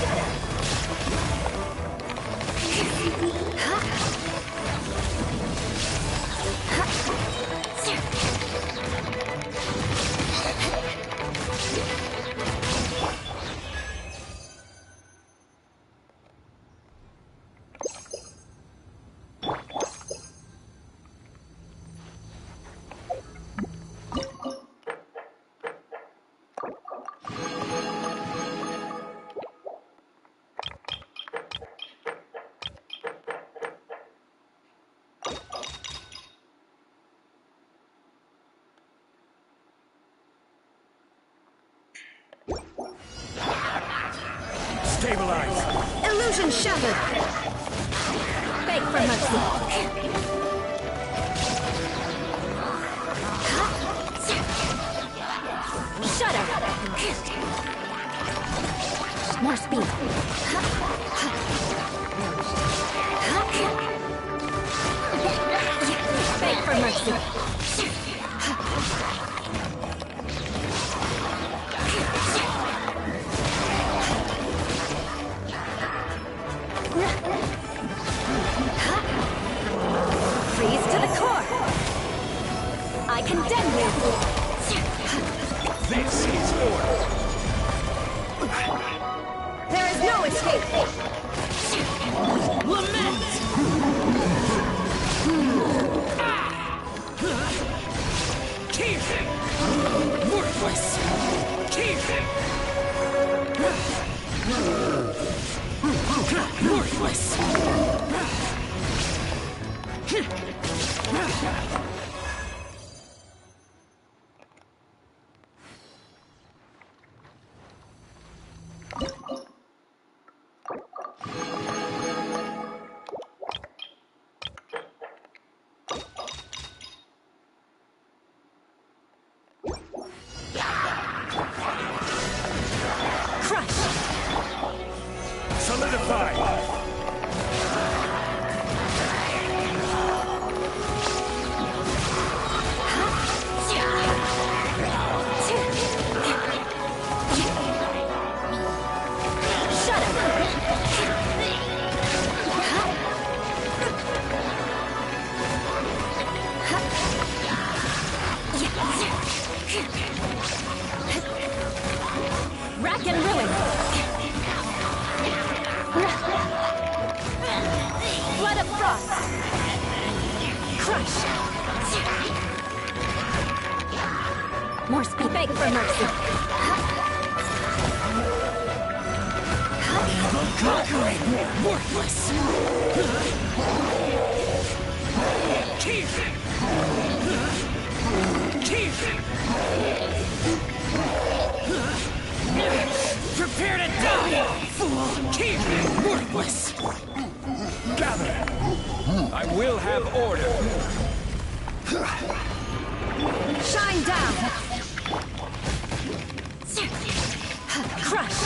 S15: Stabilize.
S5: Illusion shattered! Beg for mercy! Shudder! More speed! Beg for mercy! Freeze to the core! I condemn you!
S15: This is order.
S5: There is no escape!
S16: Lament! Here! Worthless! Here! Worthless!
S15: Solidify.
S2: Rack and ruin! Flood of frost! Crush! More speed. Beg for mercy!
S16: Conquering! Worthless! Keep! Keep! Prepare to die! Fool! Keep! Worthless!
S15: Gather! I will have order!
S2: Shine down! Crush!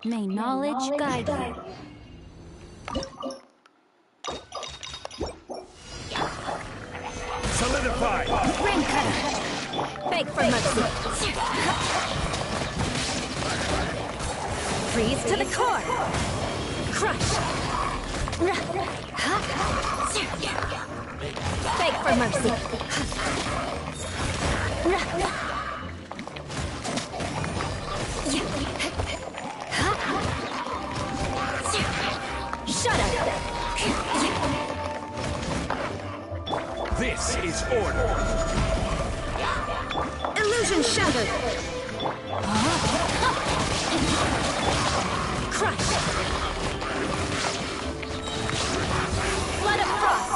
S13: May knowledge guide you.
S15: Solidify!
S2: Ring cutter! Beg for mercy! Freeze to the core! Crush! Beg for mercy! Shut up!
S15: This is order!
S2: Illusion shattered! Crush! Flood of frost!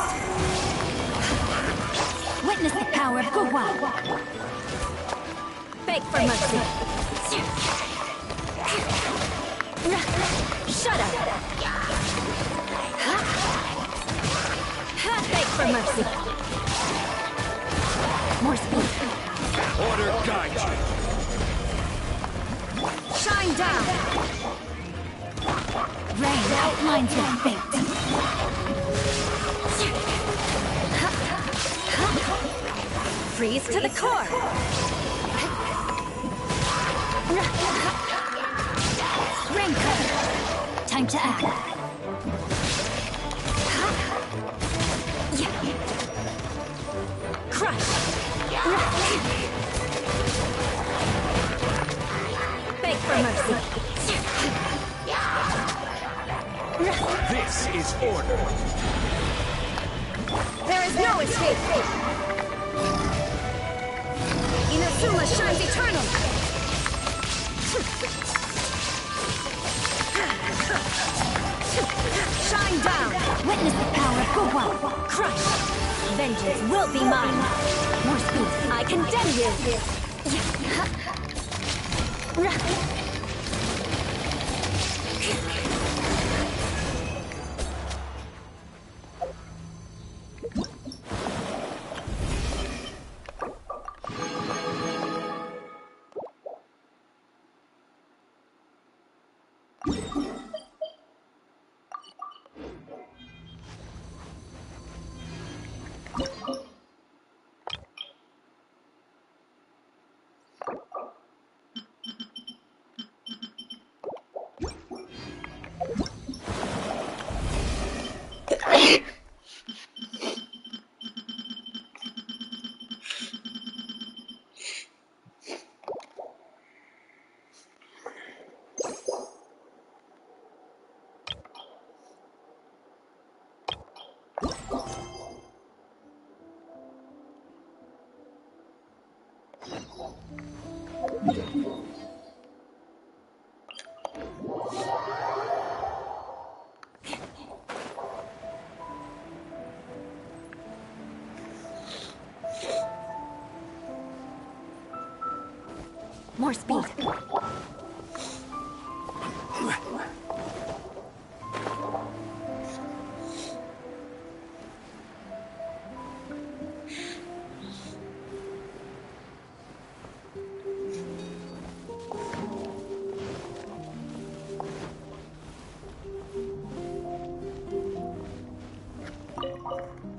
S2: Witness the power of Guhua! Beg for mercy! Shut up! Beg for mercy! More speed!
S15: Order guide you!
S2: Shine down! Rain outlines your fate! Freeze to the core! Rain cutter! Time to act! Crush! Beg for mercy!
S15: This is order!
S2: There is no escape! Inazuma shines eternal! Shine down! Witness the power of Guhua! Crush! Vengeance will be mine! More speed! I condemn you! More speed.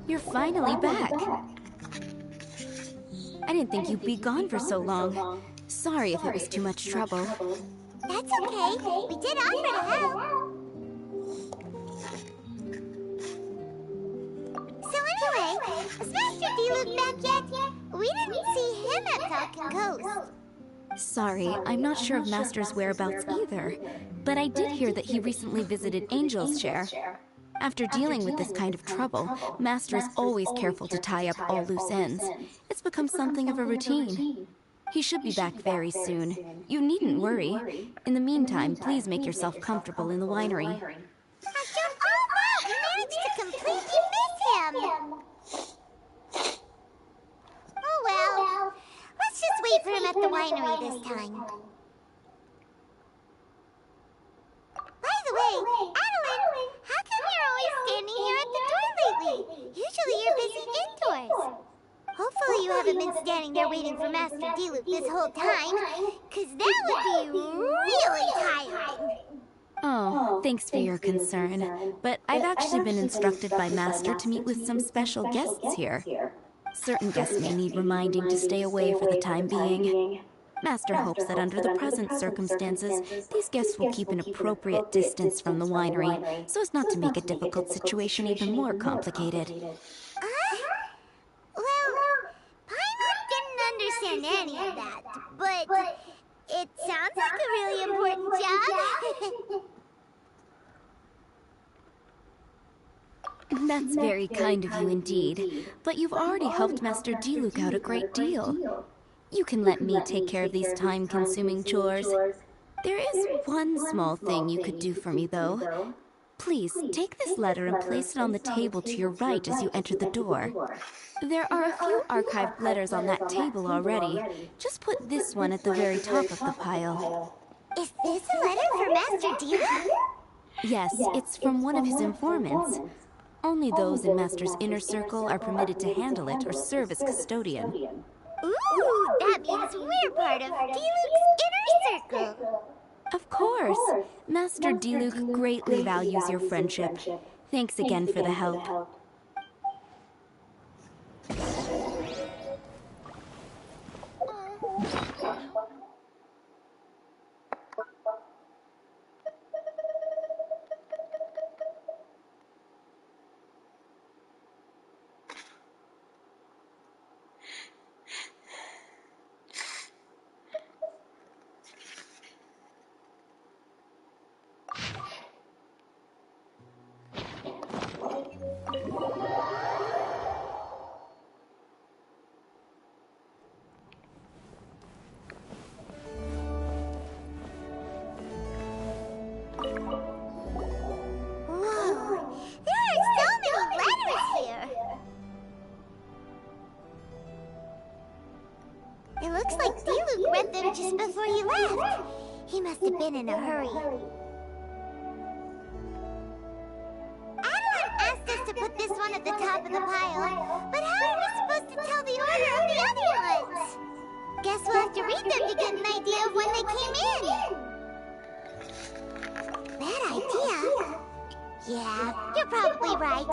S13: You're finally back. I didn't think you'd be gone for so long. Sorry if it was too much trouble.
S8: That's okay. We did offer to help. So anyway, is Master Diluc back yet? We didn't see him at Falcon Coast.
S13: Sorry, I'm not sure of Master's whereabouts either. But I did hear that he recently visited Angel's Share. After dealing with this kind of trouble, Master is always careful to tie up all loose ends. It's become something of a routine. He should be back very soon. You needn't worry. In the meantime, please make yourself comfortable in the winery.
S8: After all that, we managed to completely miss him. Oh well. Let's just wait for him at the winery this time. By the way, Adeline, how come you're always standing here at the door lately? Usually you're busy indoors. Hopefully you haven't been standing there waiting for Master Diluc this whole time, because that would be really tiring.
S13: Oh, thanks for your concern. But I've actually been instructed by Master to meet with some special guests here. Certain guests may need reminding to stay away for the time being. Master hopes that under the present circumstances, these guests will keep an appropriate distance from the winery, so as not to make a difficult situation even more complicated.
S8: Well, Paimon didn't understand any of that, but it sounds like a really important job.
S13: That's very kind of you indeed, but you've already helped Master Diluc out a great deal. You can let me take care of these time-consuming chores. There is one small thing you could do for me, though. Please, take this letter and place it on the table to your right as you enter the door. There are a few archived letters on that table already. Just put this one at the very top of the pile.
S8: Is this a letter for Master Diluc?
S13: Yes, it's from one of his informants. Only those in Master's inner circle are permitted to handle it or serve as custodian.
S8: Ooh, that means we're part of Diluc's inner circle.
S13: Of course. Master Diluc greatly values your friendship. Thanks again for the help.
S8: It looks like Diluc read them just before he left. He must have been in a hurry. Adeline asked us to put this one at the top of the pile, but how are we supposed to tell the order of the other ones? Guess we'll have to read them to get an idea of when they came in. Bad idea. Yeah, you're probably right.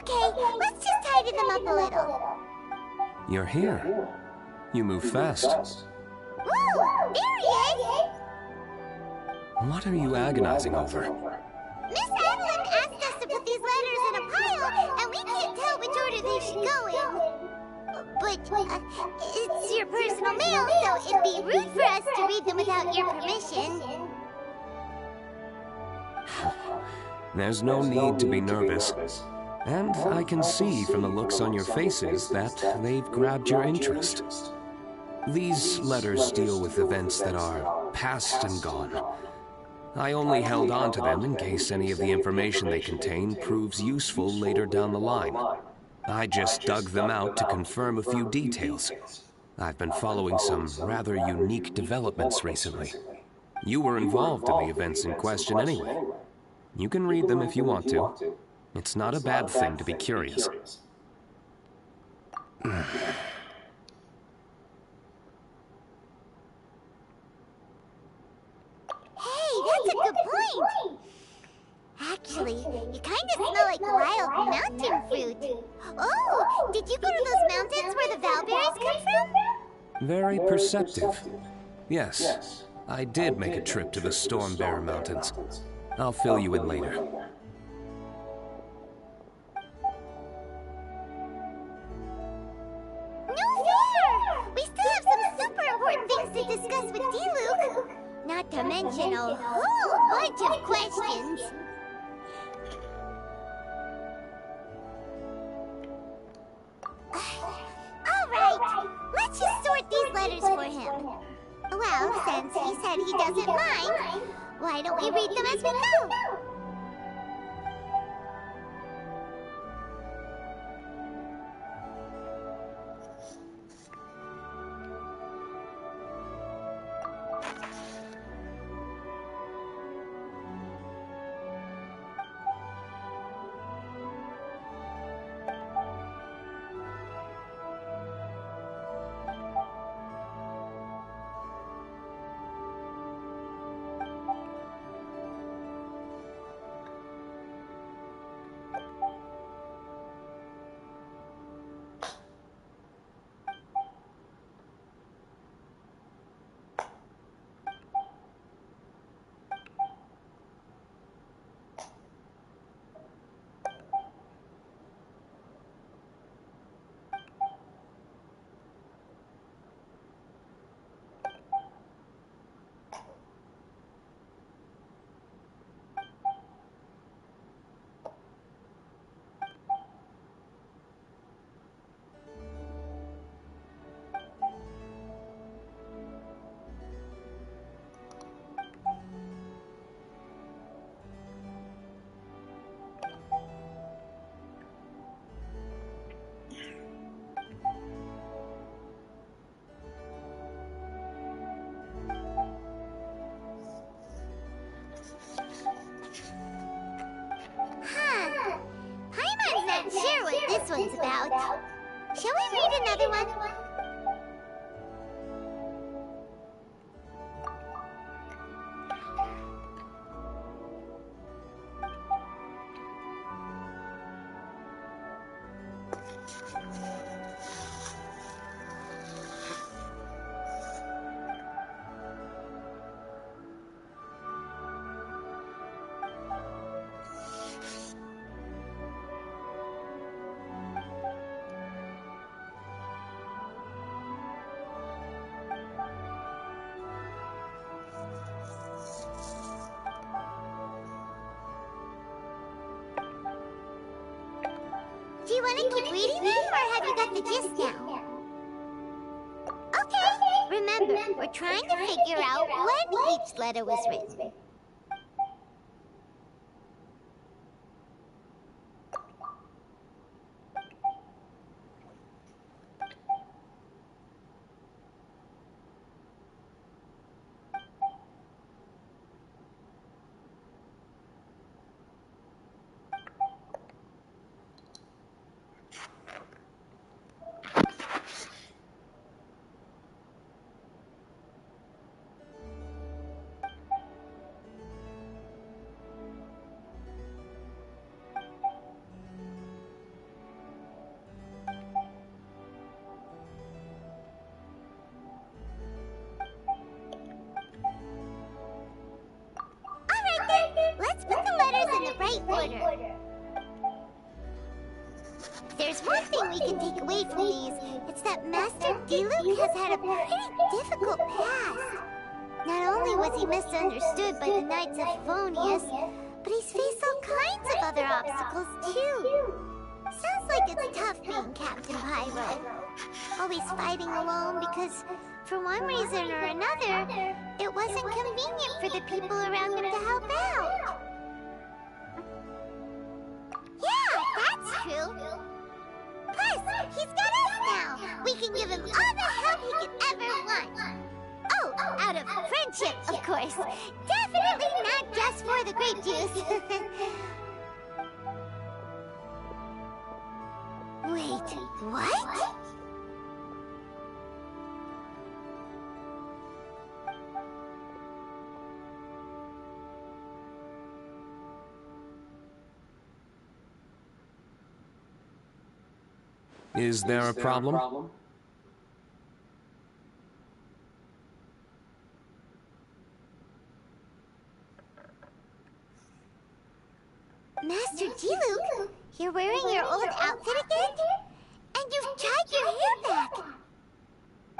S8: Okay, let's just tidy them up a little.
S15: You're here. You move fast.
S8: Woo! There he is!
S15: What are you agonizing over?
S8: Miss Adeline asked us to put these letters in a pile, and we can't tell which order they should go in. But, it's your personal mail, so it'd be rude for us to read them without your permission.
S15: There's no need to be nervous. And I can see from the looks on your faces that they've grabbed your interest. These letters deal with events that are past and gone. I only held on to them in case any of the information they contain proves useful later down the line. I just dug them out to confirm a few details. I've been following some rather unique developments recently. You were involved in the events in question anyway. You can read them if you want to. It's not a bad thing to be curious.
S8: Hey, that's a good point. Actually, you kind of smell like wild mountain dragon fruit. Oh, did you go to those mountains where the Valberries come from?
S15: Very perceptive. Yes, I did make a trip to the Stormbearer Mountains. I'll fill you in later.
S8: No fair! We still have some super important things to discuss with Diluc. Not to mention a whole bunch of questions. Alright, let's just sort these letters for him. Well, since he said he doesn't mind, why don't we read them as we go? Paimon's not sure what this one's about. Shall we read another one? Do you want to keep reading them, or have you got the gist now? Okay. Remember, we're trying to figure out when each letter was written. Let's put the letters in the right order. There's one thing we can take away from these. It's that Master Diluc has had a pretty difficult past. Not only was he misunderstood by the Knights of Favonius, but he's faced all kinds of other obstacles too. Sounds like it's tough being Captain Pyro. Always fighting alone because, for one reason or another, it wasn't convenient for the people around him to help out. Yeah, that's true. Plus, he's got us now. We can give him all the help he could ever want. Oh, out of friendship, of course. Definitely not just for the grape juice. Wait, what?
S15: Is there a problem?
S8: Master Diluc, you're wearing your old outfit again? And you've tied your hair back.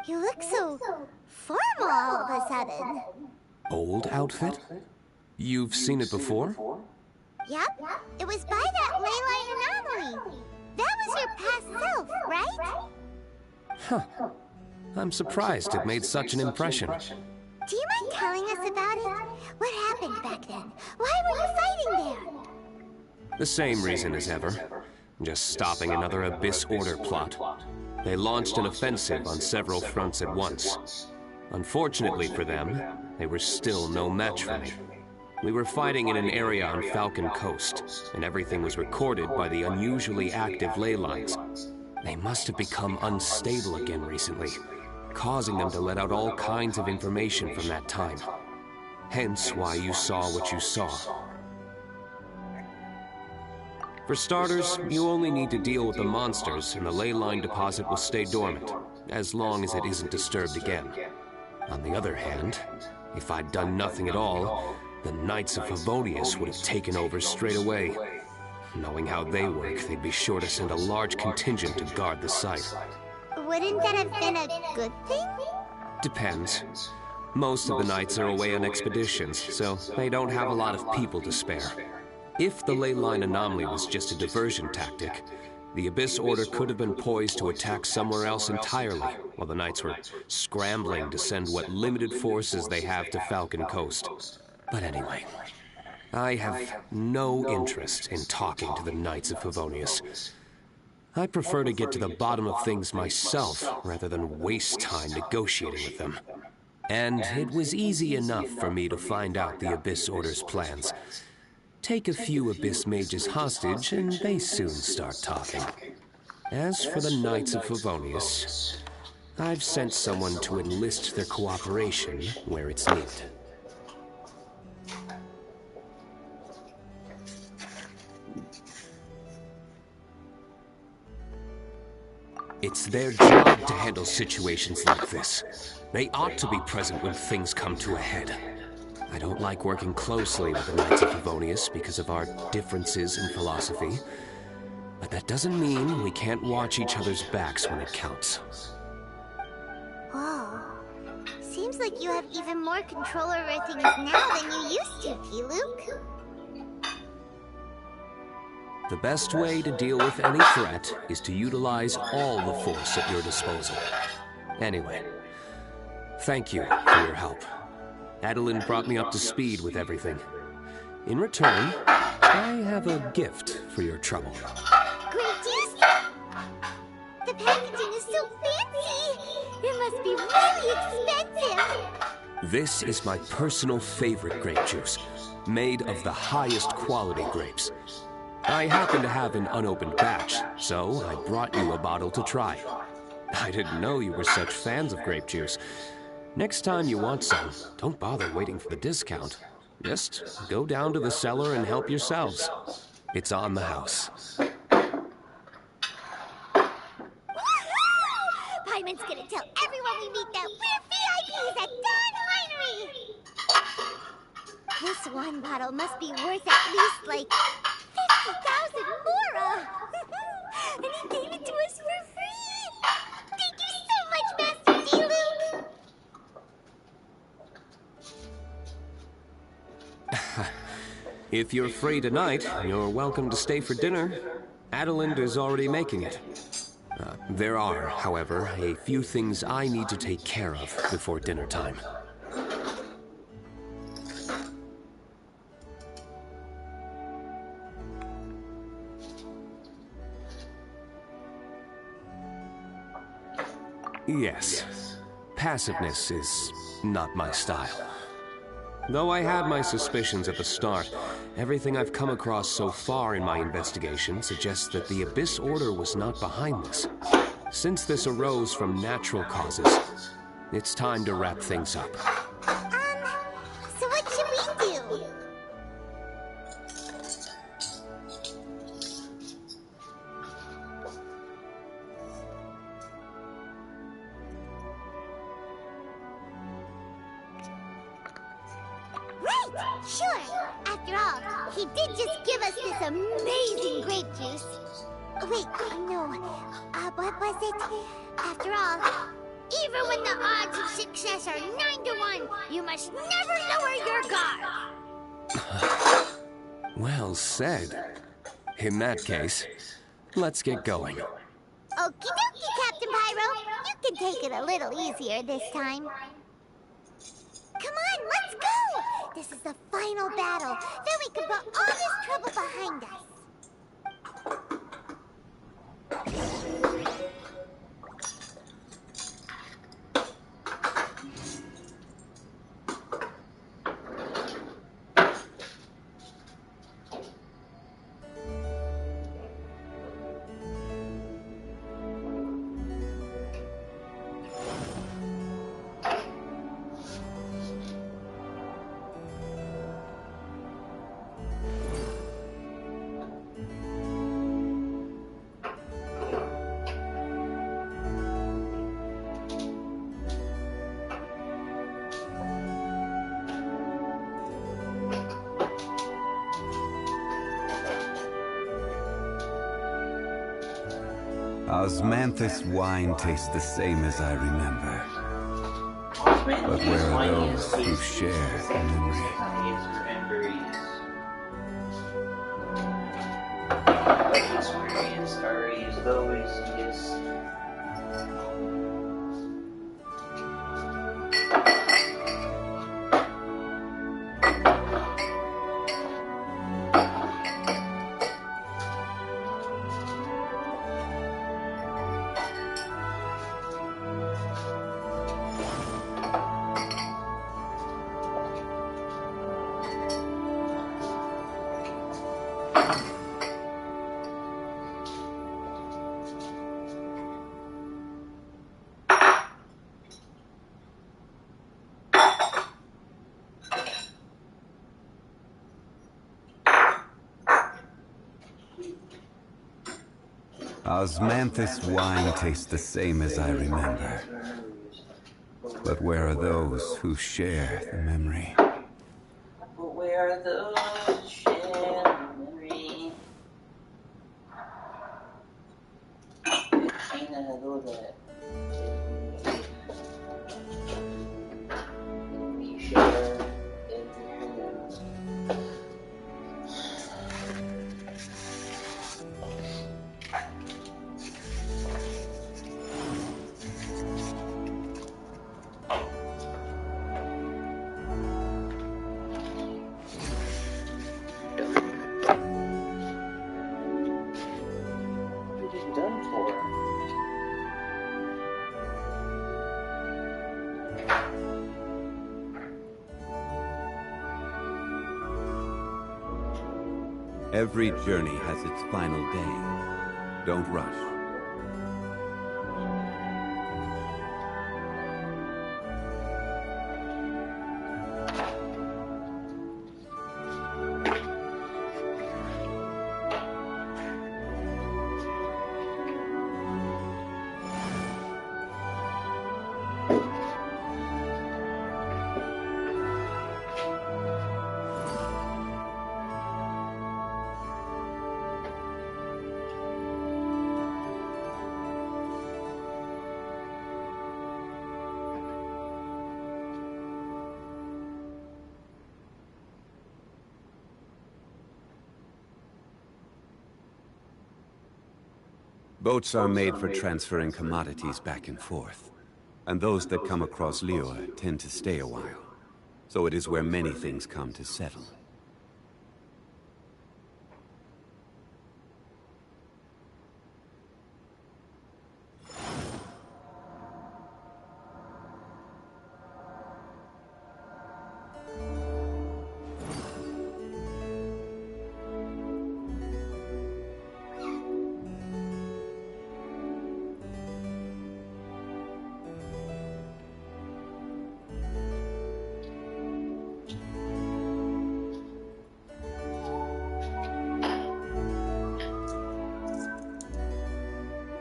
S8: You look so formal all of a sudden.
S15: Old outfit? You've seen it before?
S8: Yep, it was by that ley line anomaly. That was your past self, right?
S15: Huh. I'm surprised it made such an impression.
S8: Do you mind telling us about it? What happened back then? Why were you fighting there?
S15: The same reason as ever. Just stopping another Abyss Order plot. They launched an offensive on several fronts at once. Unfortunately for them, they were still no match for me. We were fighting in an area on Falcon Coast, and everything was recorded by the unusually active ley lines. They must have become unstable again recently, causing them to let out all kinds of information from that time. Hence why you saw what you saw. For starters, you only need to deal with the monsters, and the ley line deposit will stay dormant, as long as it isn't disturbed again. On the other hand, if I'd done nothing at all, the Knights of Favonius would have taken over straight away. Knowing how they work, they'd be sure to send a large contingent to guard the site.
S8: Wouldn't that have been a good thing?
S15: Depends. Most of the Knights are away on expeditions, so they don't have a lot of people to spare. If the ley line anomaly was just a diversion tactic, the Abyss Order could have been poised to attack somewhere else entirely, while the Knights were scrambling to send what limited forces they have to Falcon Coast. But anyway, I have no interest in talking to the Knights of Favonius. I prefer to get to the bottom of things myself, rather than waste time negotiating with them. And it was easy enough for me to find out the Abyss Order's plans. Take a few Abyss mages hostage, and they soon start talking. As for the Knights of Favonius, I've sent someone to enlist their cooperation where it's needed. It's their job to handle situations like this. They ought to be present when things come to a head. I don't like working closely with the Knights of Favonius because of our differences in philosophy. But that doesn't mean we can't watch each other's backs when it counts.
S8: Whoa. Seems like you have even more control over things now than you used to, Diluc.
S15: The best way to deal with any threat is to utilize all the force at your disposal. Anyway, thank you for your help. Adeline brought me up to speed with everything. In return, I have a gift for your trouble.
S8: Grape juice? The packaging is so fancy! It must be really expensive!
S15: This is my personal favorite grape juice, made of the highest quality grapes. I happen to have an unopened batch, so I brought you a bottle to try. I didn't know you were such fans of grape juice. Next time you want some, don't bother waiting for the discount. Just go down to the cellar and help yourselves. It's on the house.
S8: Paimon's gonna tell everyone we meet that we're VIPs at Dawn Winery! This one bottle must be worth at least, like, 50,000 mora! And he gave it to us for free! Thank you so much, Master Diluc!
S15: If you're free tonight, you're welcome to stay for dinner. Adeline is already making it. There are, however, a few things I need to take care of before dinner time. Yes, passiveness is not my style. Though I had my suspicions at the start, everything I've come across so far in my investigation suggests that the Abyss Order was not behind this. Since this arose from natural causes, it's time to wrap things up.
S8: So what should we do? Sure. After all, he did just give us this amazing grape juice. Wait, no. What was it? After all, even when the odds of success are 9 to 1, you must never lower your guard.
S15: Well said. In that case, let's get going.
S8: Okie dokie, Captain Pyro. You can take it a little easier this time. Come on, let's go! This is the final battle. Then we can put all this trouble behind us.
S14: Osmanthus wine tastes the same as I remember. But where are those who share the memory?
S4: Experience story is always yes.
S14: Osmanthus wine tastes the same as I remember. But where are those who share the memory?
S4: But where are those who share the memory? I know that. We share the memory.
S14: Every journey has its final day. Don't rush. Boats are made for transferring commodities back and forth. And those that come across Lior tend to stay a while. So it is where many things come to settle.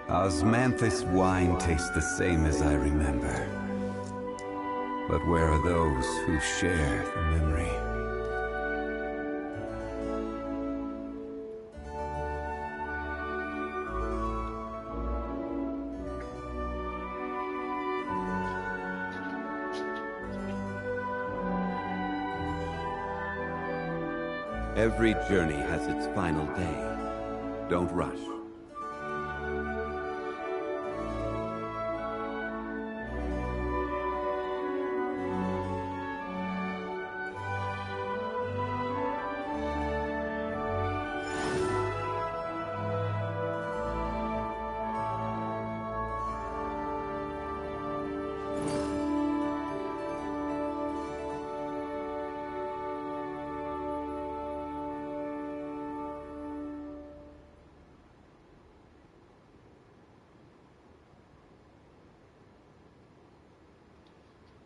S14: Osmanthus wine tastes the same as I remember. But where are those who share the memory? Every journey has its final day. Don't rush.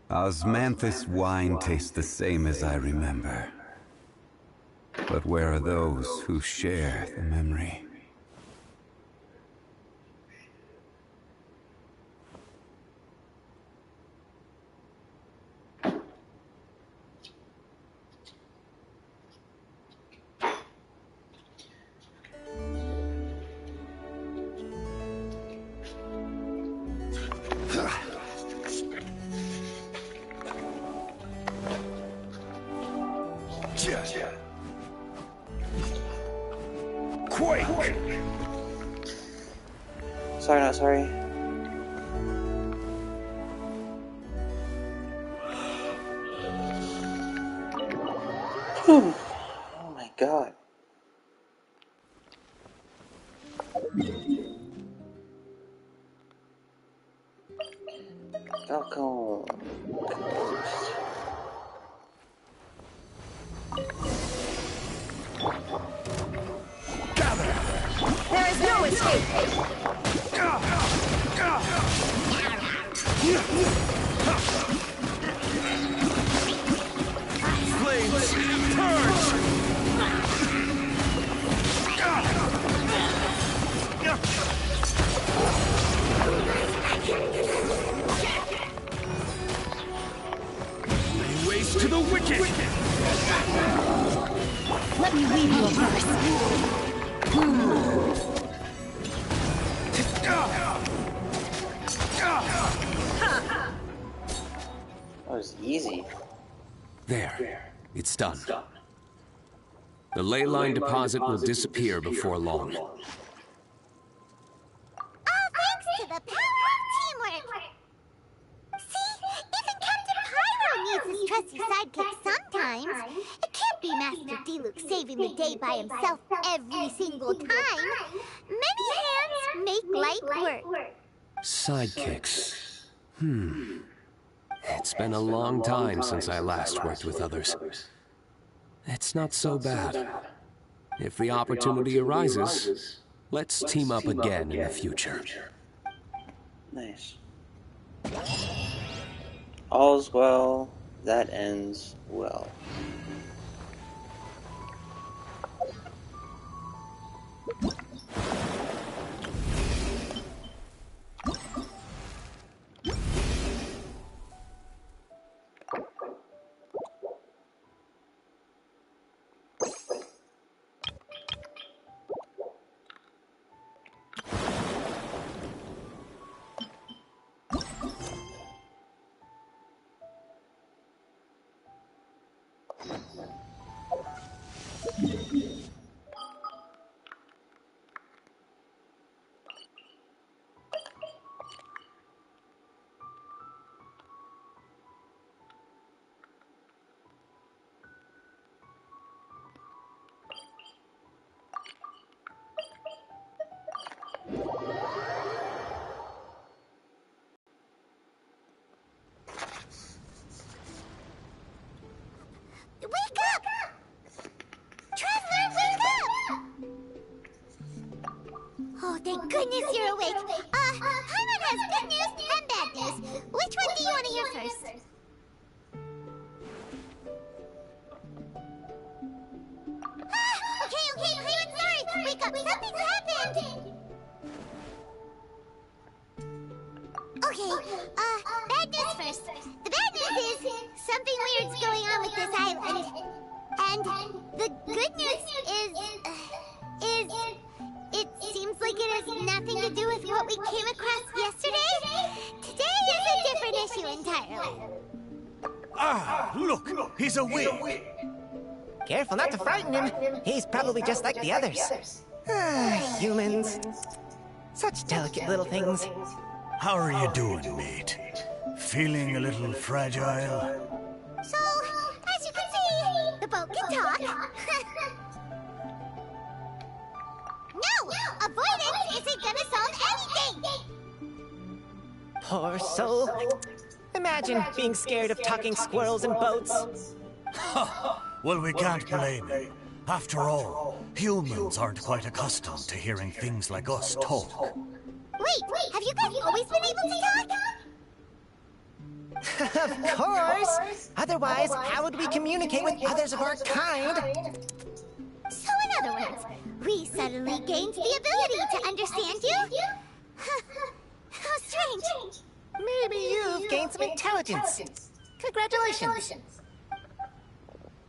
S14: Osmanthus wine tastes the same as I remember. But where are those who share the memory?
S11: Quake!
S4: Sorry, not sorry. Whew. Oh my god. Falcon.
S5: There is no escape!
S16: Flames, purge! Lay waste to the wicked!
S10: Let me read you a verse.
S4: That was easy.
S15: There. It's done. The ley line deposit will disappear before long.
S8: All thanks to the power of teamwork. See, even Captain Pyro needs his trusty sidekick sometimes. It can't be Master Diluc saving the day by himself every single time. Many hands make light work.
S15: Sidekicks. It's been a long time since I last worked with others. It's not so bad. If the opportunity arises, let's team up again in the future.
S4: Nice. All's well that ends well.
S8: Wake up! Traveler, wake up! Oh, thank goodness you're awake. Paimon has good news and bad news. Which one do you want to hear first? Okay, Paimon, sorry. Wake up, something's happened. Okay, bad news first. The bad news is something weird's going on with this island. And the good news is it seems like it has nothing to do with what we came across yesterday. Today is a different issue entirely.
S11: Ah, look, he's awake.
S17: Careful not to frighten him. He's probably just like the others. Humans. Such delicate little things.
S18: How are you doing, mate? Feeling a little fragile?
S8: So, as you can see, the boat can talk. No! Avoidance isn't gonna solve anything!
S17: Poor soul. Imagine being scared of talking squirrels and boats.
S18: Well, we can't blame him. After all, humans aren't quite accustomed to hearing things like us talk.
S8: Wait, have you guys always been able to talk?
S17: Of course! Otherwise, how would we communicate with others of our kind?
S8: So in other words, we suddenly gained the ability to understand you? How strange.
S17: Maybe you've gained some intelligence. Congratulations.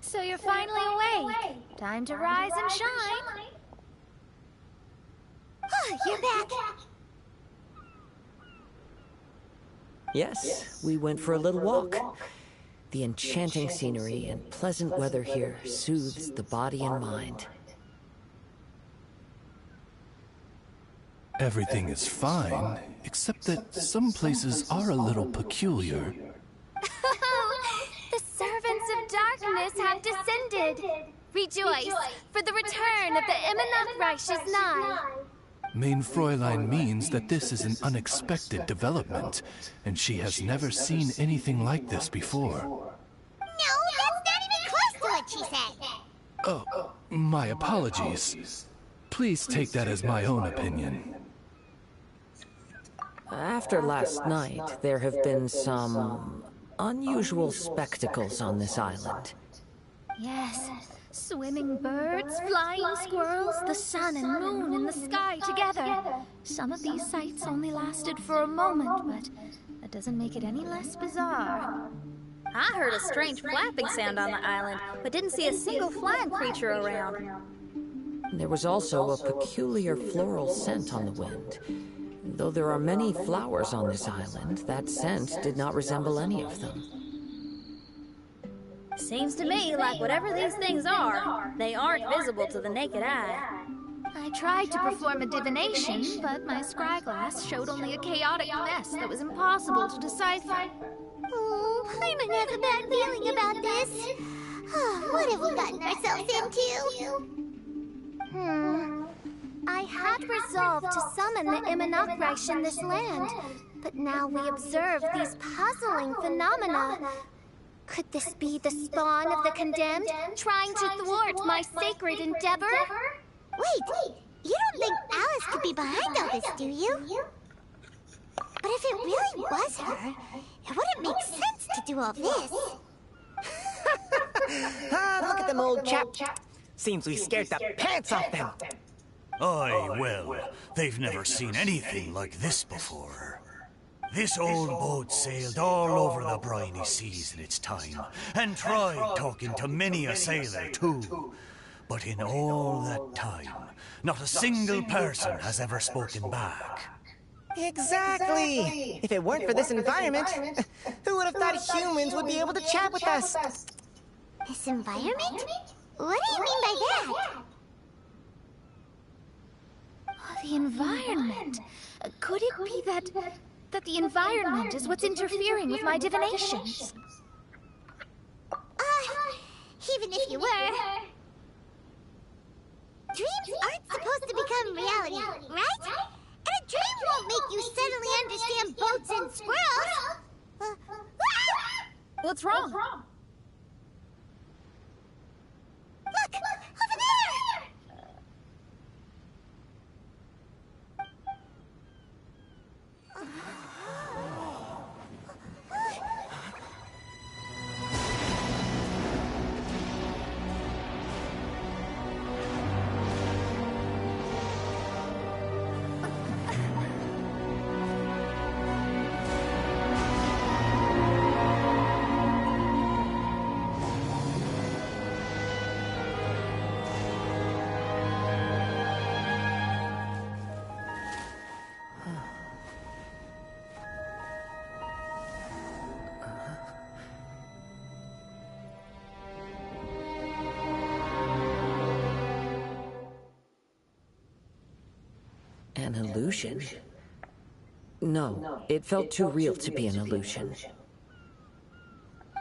S10: So you're finally awake. Time to rise and shine.
S8: You're back.
S6: Yes, we went for a little walk. The enchanting scenery and pleasant weather here soothes the body and mind.
S3: Everything is fine, except that some places are a little peculiar.
S9: The servants of darkness have descended. Rejoice, for the return of the Immernoch Reich is nigh.
S3: Main Fräulein means that this is an unexpected development, and she has never seen anything like this before.
S8: No, that's not even close to what she said.
S3: Oh, my apologies. Please take that as my own opinion.
S6: After last night, there have been some unusual spectacles on this island.
S10: Yes, swimming birds, flying squirrels, the sun and moon in the sky together. Some of these sights only lasted for a moment, but that doesn't make it any less bizarre.
S1: I heard a strange flapping sound on the island, but didn't see a single flying creature around.
S6: There was also a peculiar floral scent on the wind. Though there are many flowers on this island, that scent did not resemble any of them.
S1: Seems to me like whatever these things are, they aren't visible to the naked eye.
S10: I tried to perform a divination, but my scryglass showed only a chaotic mess that was impossible to decipher.
S8: Oh, I might have a bad feeling about this. What have we gotten ourselves into?
S9: I had resolved to summon the Immernoch Reich in this land, but now we observe these puzzling phenomena. Could this be the spawn of the condemned, trying to thwart my sacred endeavor?
S8: Wait, you don't think Alice could be behind all this, do you? But if it really was her, it wouldn't make sense to do all this.
S17: Look at them old chap. Seems we scared the pants off them.
S18: Aye, well, they've never seen anything like this before. This old boat sailed all over the briny seas in its time, and tried talking to many a sailor too. But in all that time, not a single person has ever spoken back.
S17: Exactly! If it weren't for this environment, who would have thought humans would be able to chat with us?
S8: This environment? What do you mean by that?
S10: The environment? Could it be that the environment is what's interfering with my divinations?
S8: Even if you were... Dreams aren't supposed to become reality, right? And a dream won't make you suddenly understand boats and squirrels!
S1: What's wrong?
S8: Look! Over there!
S6: An illusion? No, it felt too real to be an illusion.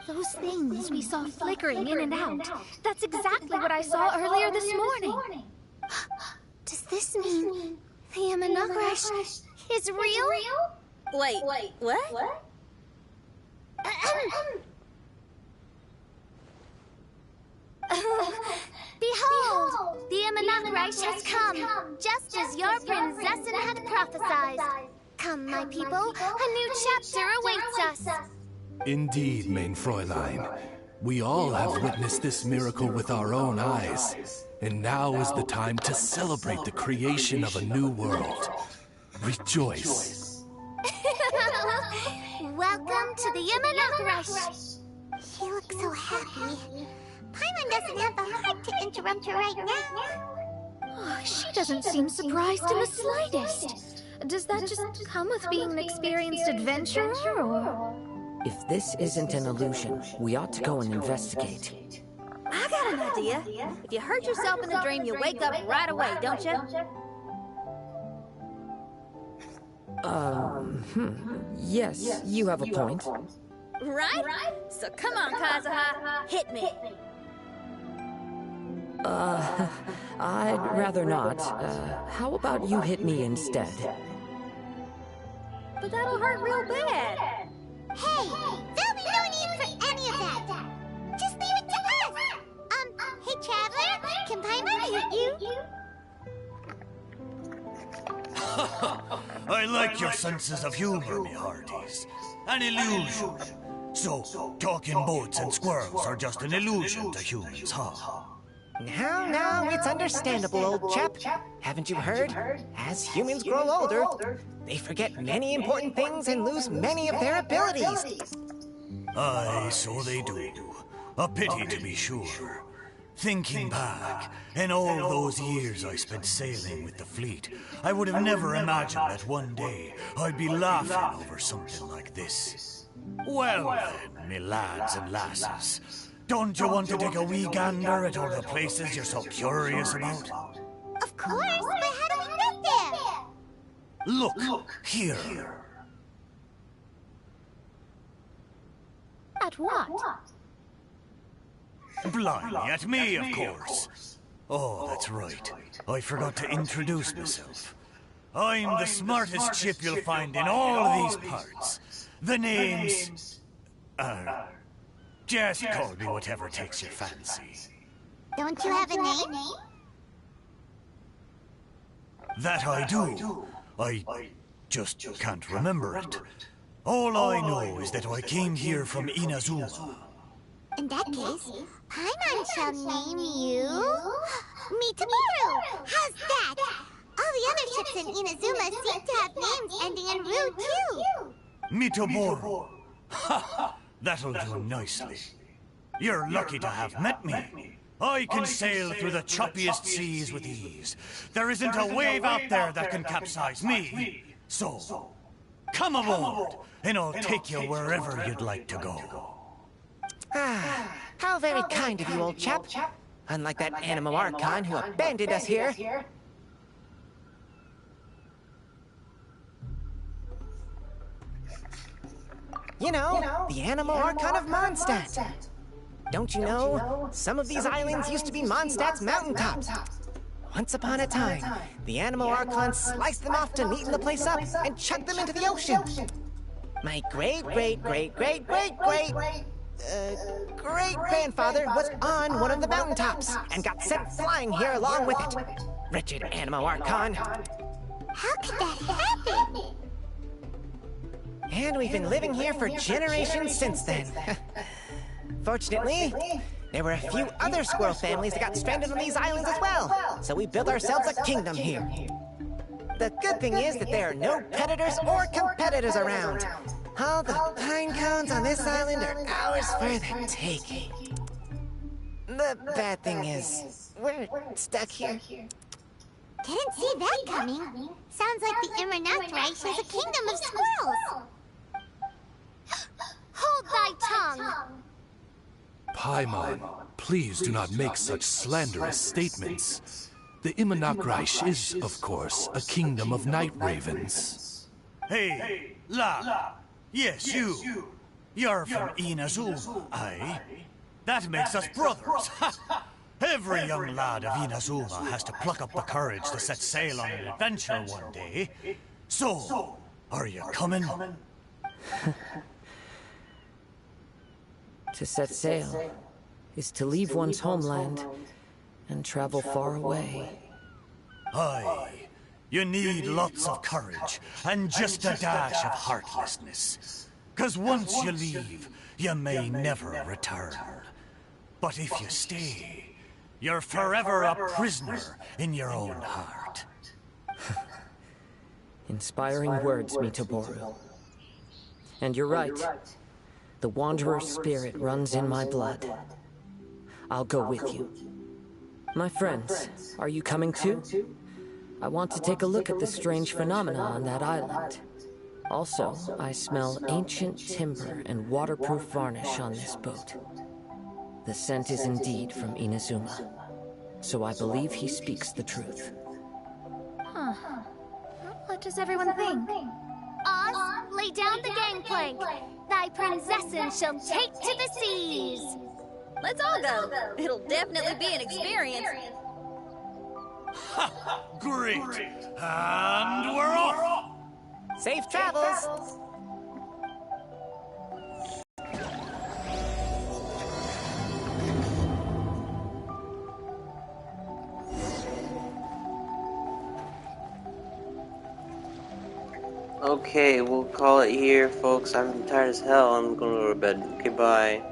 S10: Those things we saw flickering in and out. That's exactly what I saw earlier this morning.
S9: Does this mean the Imanokrash is real?
S1: Wait, what?
S9: Behold, the Imanokrash has come, just as your prinzessin had prophesied. Come, my people, a new chapter awaits us.
S3: Indeed, main Fräulein. We all have witnessed this miracle with our own eyes. And now is the time to celebrate the creation of a new world. Rejoice.
S9: Welcome to the Imanokrash.
S8: She looks so happy. Paimon doesn't have the heart to interrupt her right now.
S10: Oh, she doesn't seem surprised in the slightest. Does that just come with being an experienced adventurer, or...?
S6: If this isn't an illusion, we ought to go and investigate.
S1: I got an idea. If you hurt yourself in a dream, you wake up right away, don't you?
S6: Yes, you have a point.
S1: Right? So come on, Kazuha, hit me.
S6: I'd rather not. How about you hit me instead?
S1: But that'll hurt real bad.
S8: Hey, there'll be no need for any of that. Just leave it to us. Hey, Traveler, can Paimon hit you?
S18: I like your senses of humor, me hearties. An illusion. So, talking boats and squirrels are just an illusion to humans, huh?
S17: Now, it's understandable, old chap. Haven't you heard? As humans grow older, they forget many important things and lose many of their abilities.
S18: Aye, so they do. A pity to be sure. Thinking back, in all those years I spent sailing with the fleet, I would have never imagined that one day I'd be laughing over something like this. Well then, me lads and lasses, don't you want to take a wee gander at all the places you're so curious about?
S8: Of course, but how do we get there?
S18: Look, here.
S10: At what?
S18: Blimey, at me, of course. Oh, that's right. I forgot to introduce myself. I'm the smartest chip you'll find in all these parts. The name's... just call me whatever takes your fancy.
S8: Don't you have a name?
S18: That I do. I just can't remember it. All I know is that I came here from Inazuma.
S8: In that case, Paimon shall name you... Mitamoru! How's that? All the other ships in Inazuma seem to have names ending in Ru, too.
S18: Mitamoru. Ha! That'll do nicely. You're lucky to have met me. I can sail through the choppiest seas with ease. There isn't a wave out there that can capsize me. So, come aboard, and I'll take you wherever you'd like to go.
S17: Ah, how very kind of you, old chap. Unlike that Animal Archon who abandoned us here. You know, the Animal Archon of Mondstadt. Don't you know, some of these islands used to be Mondstadt's mountaintops. Once upon a time, the Animal Archon sliced them off to neaten the place up and chucked them into the ocean. My great-grandfather was on one of the mountaintops and got sent flying here along with it. Wretched Animal Archon.
S8: How could that happen?
S17: And we've been living here for generations since then. Fortunately, there were a few other squirrel families that got stranded on these islands as well, so we built ourselves a kingdom here. The good thing is that there are no predators or competitors around. All the pine cones on this island are ours for the taking. The bad thing is, we're stuck here.
S8: Didn't see that coming. Sounds like the Imanokrash is a kingdom of squirrels.
S9: Hold thy tongue!
S3: Paimon, please do not make such slanderous statements. The Immonakreich is, of course, a kingdom of night ravens.
S18: Hey, lad. Yes, you. You're from Inazuma, aye? That makes us brothers. Every young lad of Inazuma has to pluck up the courage to set sail on an adventure one day. So, are you coming?
S6: To set sail is to leave one's homeland and travel far away.
S18: Aye. You need lots of courage and just a dash of heartlessness. 'Cause once you leave, you may never return. But if you stay, you're forever a prisoner in your own heart.
S6: Inspiring words, Mitoboru. And you're right. The Wanderer's spirit runs in my blood. I'll go with you. My friends, are you coming too? I want to take a look at the strange phenomena on that island. Also, I smell ancient timber and waterproof varnish on this boat. The scent is indeed from Inazuma, so I believe he speaks the truth.
S10: Huh. What does everyone think?
S9: Oz, lay down the gangplank. Thy princessin shall take to the seas.
S1: Let's all go. It'll definitely be an experience.
S18: Ha! Great! And we're off!
S17: Safe travels!
S4: Okay, we'll call it here, folks. I'm tired as hell. I'm going to go to bed. Okay, bye.